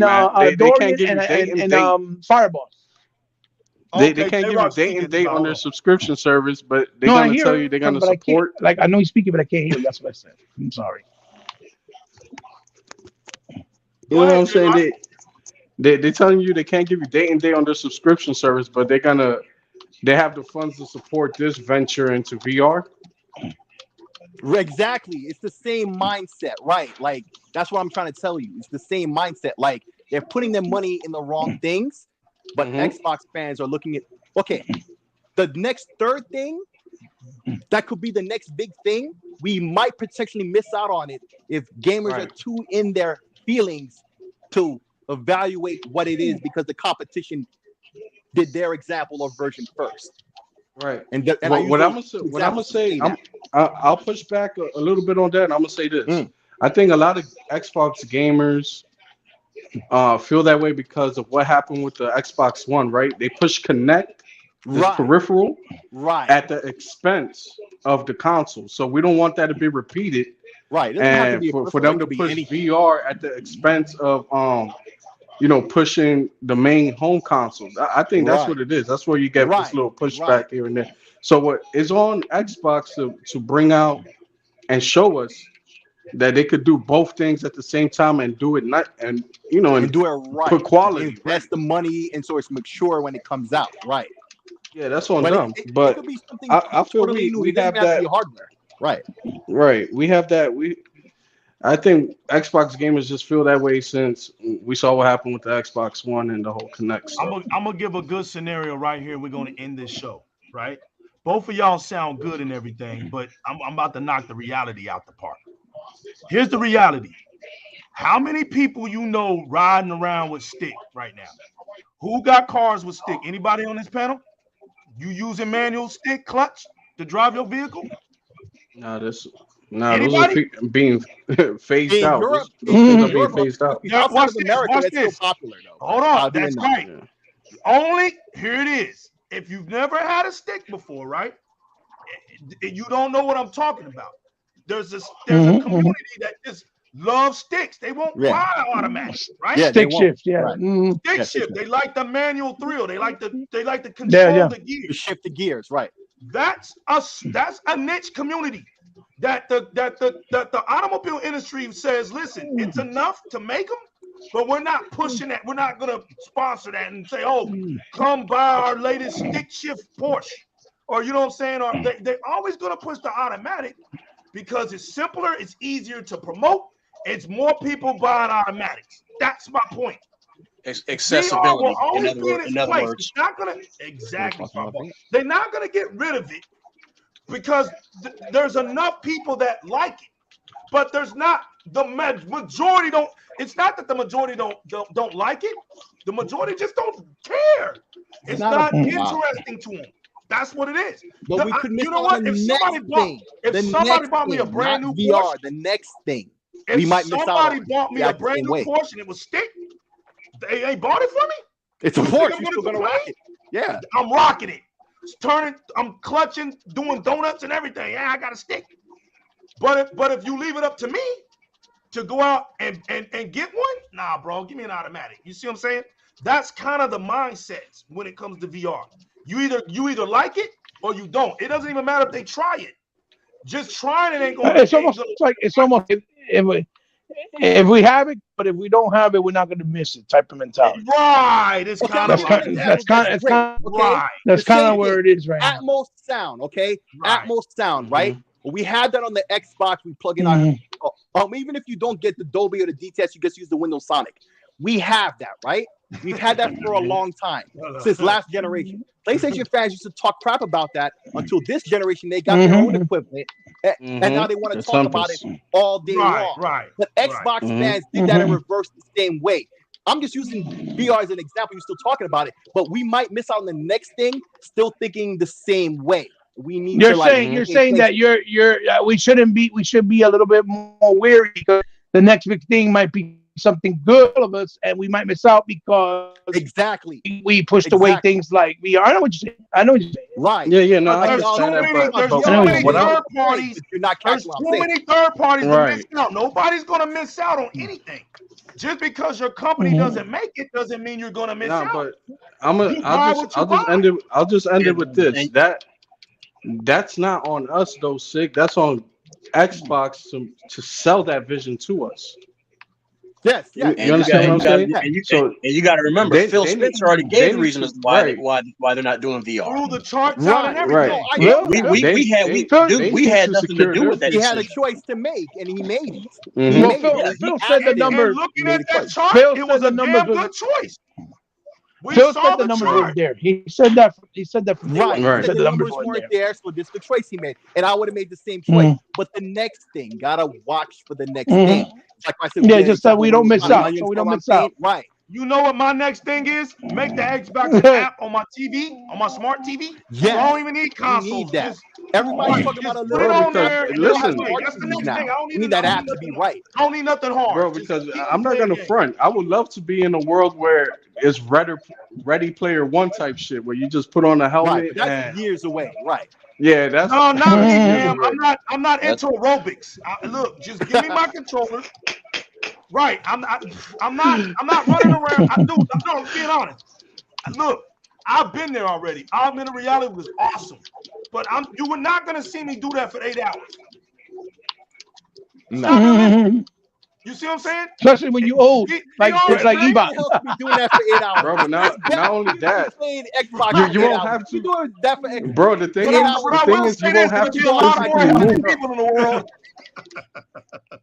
They can't give you date and date. Fireball. They can't give you date and date on their subscription service, but they're gonna tell you they're gonna support. Like I know he's speaking, but I can't hear you. That's what I said. I'm sorry. You know what I'm saying? They're telling you they can't give you date and date on their subscription service, but they have the funds to support this venture into VR. Exactly. It's the same mindset, right? Like that's what I'm trying to tell you. It's the same mindset. Like they're putting their money in the wrong things, but Xbox fans are looking at the next third thing that could be the next big thing. We might potentially miss out on it if gamers are too in their feelings to evaluate what it is because the competition did their example or version first. Right. And what I'm gonna say, I'll push back a little bit on that, and I'm gonna say this. I think a lot of Xbox gamers feel that way because of what happened with the Xbox One, right? They push Kinect, this peripheral, at the expense of the console. So we don't want that to be repeated. Right. And for them to push VR at the expense of pushing the main home consoles. I think that's what it is. That's where you get this little pushback here and there. So what is on Xbox to bring out and show us that they could do both things at the same time and do it and do it right. Put quality. Invest the money and so it's mature when it comes out. Right. Yeah, that's on them. But it I feel totally we have that hardware. Right. Right. We have that. I think Xbox gamers just feel that way since we saw what happened with the Xbox One and the whole Kinect. I'm gonna give a good scenario right here. We're gonna end this show, right? Both of y'all sound good and everything, but I'm about to knock the reality out the park. Here's the reality. How many people riding around with stick right now? Who got cars with stick? Anybody on this panel? You using manual stick clutch to drive your vehicle? Those are being phased out. Europe, those things are being phased out. Outside of America, that's still popular though. Hold on, that's right. Yeah. Only here it is. If you've never had a stick before, right? You don't know what I'm talking about. There's a community that just loves sticks. They won't buy automatics, right? Yeah, stick shift, Stick shift. They like the manual thrill. They like the control the gears. To shift the gears, right? That's a niche community that the automobile industry says, listen, it's enough to make them, but we're not pushing that. We're not gonna sponsor that and say, oh, come buy our latest stick shift Porsche. Or you know what I'm saying? Or they're always gonna push the automatic because it's simpler, it's easier to promote, it's more people buying automatics. That's my point. Accessibility. Will always be in its place. It's not gonna They're not gonna get rid of it because there's enough people that like it, but there's not the majority don't. It's not that the majority don't like it. The majority just don't care. It's not interesting to them. That's what it is. But we could miss you know what? If somebody bought me a brand new Porsche, the next thing we might miss out. If somebody bought me a brand new Porsche and it was stick, they ain't bought it for me. It's a Porsche. You're still gonna rock it. Yeah, I'm rocking it. It's turning. I'm clutching, doing donuts and everything. Yeah, I got a stick. But if you leave it up to me to go out and get one, nah, bro, give me an automatic. You see what I'm saying? That's kind of the mindset when it comes to VR. You either like it or you don't. It doesn't even matter if they try it. Just trying it ain't going to. It's almost if we have it, but if we don't have it, we're not going to miss it. Type of mentality. Right. It's kind of that's kind of where it is right now. Atmos sound, okay? Right. Atmos sound, right? We had that on the Xbox. We plug in our even if you don't get the Dolby or the DTS, you just use the Windows Sonic. We have that, right? We've had that for a long time, since last generation. PlayStation fans used to talk crap about that until this generation. They got their own equipment, and now they want to talk about it all day long. Right. But Xbox fans did that in reverse the same way. I'm just using VR as an example. You're still talking about it, but we might miss out on the next thing, still thinking the same way. We need. You're saying that we should be a little bit more wary because the next big thing might be something good of us, and we might miss out because we pushed away things like VR. I know what you're saying. Right. Yeah. No, there's too many third parties. You're not there's too many third parties to miss out. Nobody's gonna miss out on anything. Just because your company doesn't make it doesn't mean you're gonna miss out. But I'll just end it with this. That's not on us though, Sig. That's on Xbox to sell that vision to us. Yes. You understand what I'm saying? And you got to remember, Phil Spencer already gave the reason as to why they're not doing VR. Through the charts out and everything. We had nothing to do with that. He had a choice to make, and he made it. Phil said the number. Looking at that chart, it was a damn good choice. Phil said the numbers weren't there. He said that. Right. The numbers weren't there, so this is the choice he made, and I would have made the same choice. But the next thing, gotta watch for the next thing. Like I said, just that we don't miss out. So we don't miss out. Right. You know what my next thing is? Make the Xbox app on my TV, on my smart TV. Yeah. I don't even need consoles. You need that. Everybody's talking about a little on there. Listen, that's the next thing. I don't need that app to be right. I don't need nothing hard. Bro, because I'm not gonna front. I would love to be in a world where it's Ready Player One type shit, where you just put on a helmet. Right, that's years away. Right. Yeah, that's no, not me, man. I'm not into aerobics. Look, just give me my controller. Right. I'm not running around. I'm being honest. Look, I've been there already. Augmented reality was awesome. But you were not gonna see me do that for 8 hours. No. You see what I'm saying? Especially when you old, like Ebot. Doing that for 8 hours. Bro, but not only that, you won't have to. Doing that for bro, the thing is, you won't have to a lot more people in the world.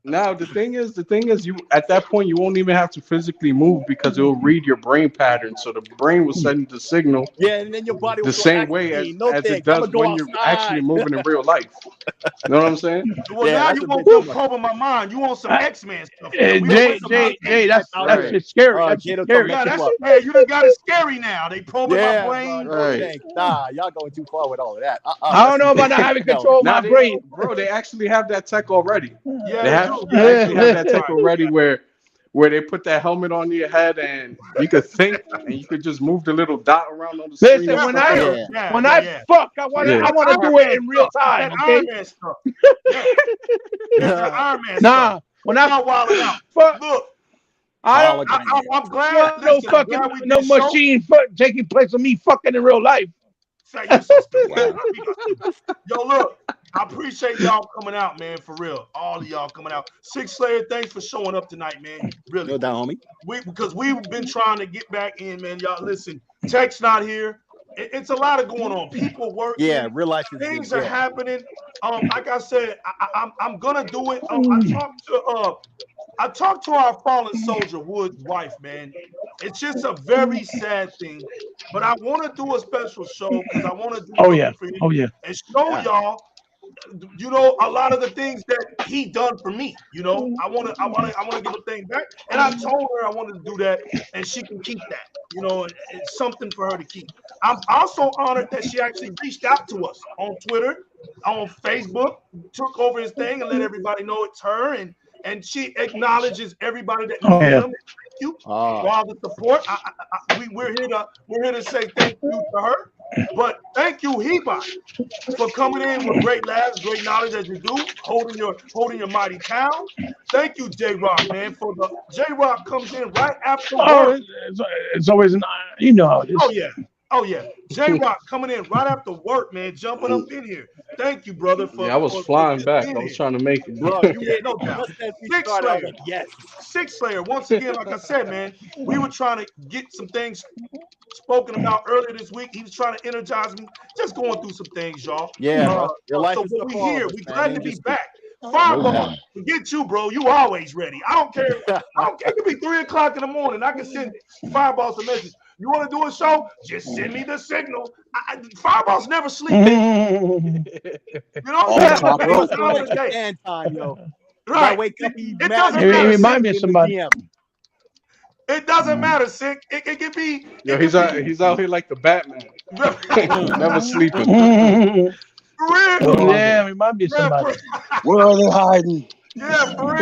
Now the thing is, you at that point you won't even have to physically move because it will read your brain pattern. So the brain will send the signal. Yeah, and then your body will the same way as it does when you're actually moving in real life. You know what I'm saying? Well, now you want them probing my mind. You want some X-Men stuff. Jay, that's just scary. That's scary. Yeah, you done got it scary now. They probing my brain. Right. Nah, y'all going too far with all of that. I don't know about not having control of my brain. Bro, they actually have that tech already. Yeah, they actually have that tech already where they put that helmet on your head and you could think and you could just move the little dot around on the screen. Listen, when I fuck, I want to do it in real time. Okay? Iron Man stuff. Iron Man stuff. When I wilding out. Fuck. Look, I'm glad. No machine taking place of me fucking in real life. Yo, look, I appreciate y'all coming out, man, for real. All of y'all coming out. Six Slayer, thanks for showing up tonight, man. Really. Go down, homie. Because we've been trying to get back in, man. Y'all listen, Tech's not here. It's a lot of going on. People working. Yeah, real life things are happening. Like I said, I'm gonna do it. I talked to our fallen soldier Wood's wife, man. It's just a very sad thing, but I want to do a special show because I want to do and show y'all, you know, a lot of the things that he done for me. You know, I want to give a thing back, and I told her I wanted to do that, and she can keep that. You know, it's something for her to keep. I'm also honored that she actually reached out to us on Twitter, on Facebook, took over his thing and let everybody know it's her, and she acknowledges everybody that knows him. Thank you for all the support. We're here to say thank you to her. But thank you, Heba, for coming in with great laughs, great knowledge as you do, holding your mighty town. Thank you, JyzalRock, man, for the JyzalRock comes in right after work. It's always an you know how it is. Oh yeah, JyzalRock coming in right after work, man, jumping up in here. Thank you, brother. I was flying back. I was trying to make it. Bro, no doubt. Six Slayer. Once again, like I said, man, we were trying to get some things spoken about earlier this week. He was trying to energize me. Just going through some things, y'all. Yeah. So we here. We glad to be back. Fireball, forget you, bro. You always ready. I don't care. It could be 3 o'clock in the morning. I can send Fireball a message. You want to do a show? Just send me the signal. Fireball's never sleeping. You know, time, yo. Right. Wake up, it doesn't matter. Remind me of somebody. It doesn't matter, Sick. It can be. Yo, he's out here like the Batman. Never sleeping. For real. Yeah, remind me of somebody. Where are they hiding? Yeah, for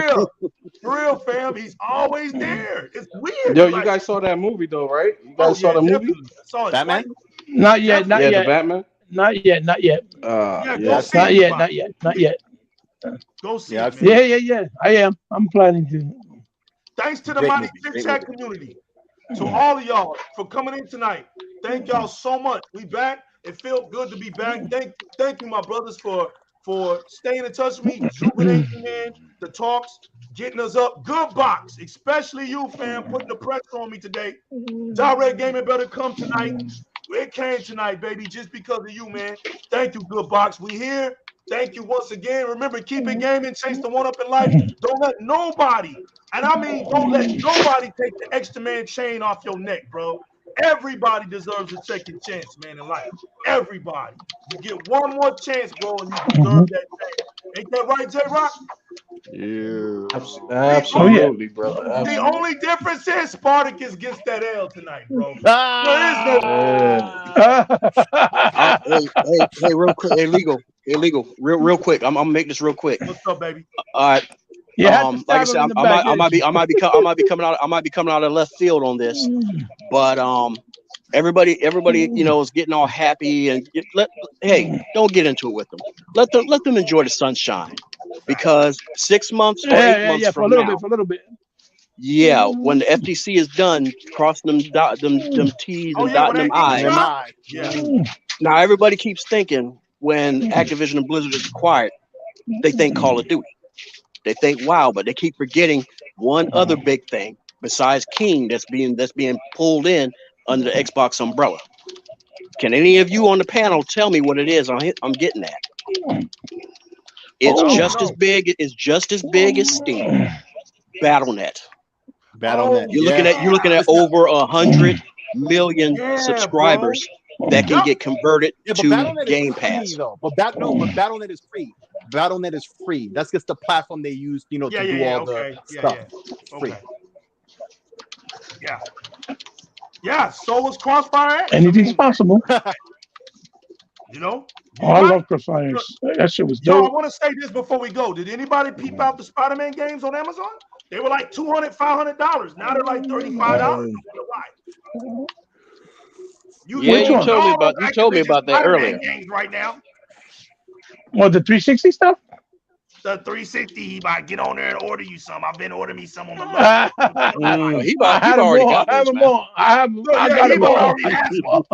real, fam. He's always there. It's weird. Yo, you guys saw that movie though, right? You guys saw the movie? Saw it. Batman? Not yet. The Batman? Not yet. Not yet. Go see it, man. Yeah. I am. I'm planning to. Thanks to the mighty Chit Chat community. To all of y'all for coming in tonight. Thank y'all so much. We back. It felt good to be back. Thank you, my brothers, for staying in touch with me, jubilating, man, the talks, getting us up. Good box, especially you, fam, putting the pressure on me today. DIRREC Gaming better come tonight. It came tonight, baby, just because of you, man. Thank you, Good Box. We here. Thank you once again. Remember, keep it gaming, chase the one up in life. Don't let nobody, and I mean don't let nobody take the extra man chain off your neck, bro. Everybody deserves a second chance, man, in life. Everybody. You get one more chance, bro, and you deserve that chance. Ain't that right, JyzalRock? Yeah. Absolutely, brother. The only difference is Spartacus gets that L tonight, bro. Hey, real quick. Illegal. Real quick. I'm gonna make this real quick. What's up, baby? All right. Yeah, like I said, I might be coming out of left field on this, but everybody, you know, is getting all happy and don't get into it with them. Let them enjoy the sunshine, because 6 months or 8 months from now, for a little bit. Yeah, when the FTC is done crossing them T's and dotting them I's. Yeah. Now everybody keeps thinking when Activision and Blizzard is acquired, they think Call of Duty. They think WoW, but they keep forgetting one other big thing besides King that's being pulled in under the Xbox umbrella. Can any of you on the panel tell me what it is I'm getting at? It's just as big. It's just as big as Steam. BattleNet. You're looking at over 100 million subscribers that can get converted to Game Pass. But BattleNet is free. BattleNet is free. That's just the platform they use, to do all the stuff. Free. Yeah. So was Crossfire. Anything's possible. I love Crossfire. That shit was dope. I want to say this before we go. Did anybody peep out the Spider-Man games on Amazon? They were like $200, $500. Now they're like $35. I don't know why. You told me about that earlier. Games right now. What, the 360 stuff? The 360, he might get on there and order you some. I've been ordering me some on the low. I got them all.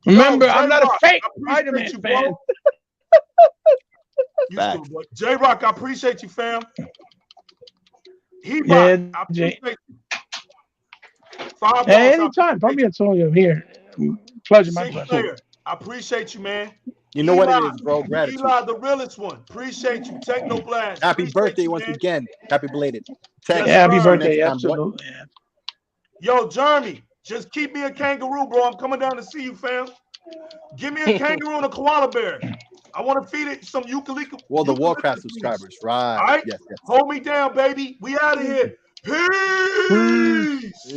Remember, I'm not a fake Spider-Man fan. J-Rock, I appreciate you, fam. I appreciate you. Anytime. Probably it's all you here. Pleasure, my pleasure. I appreciate you, man. You know what it is, bro. Gratitude. Eli, the realest one. Appreciate you. Teknoblast. Happy birthday once again. Happy belated. Happy birthday. Absolutely. Yo, Jeremy, just keep me a kangaroo, bro. I'm coming down to see you, fam. Give me a kangaroo and a koala bear. I want to feed it some eucalyptus. Well, the Warcraft subscribers, right? All right. Yes. Hold me down, baby. We out of here. Peace.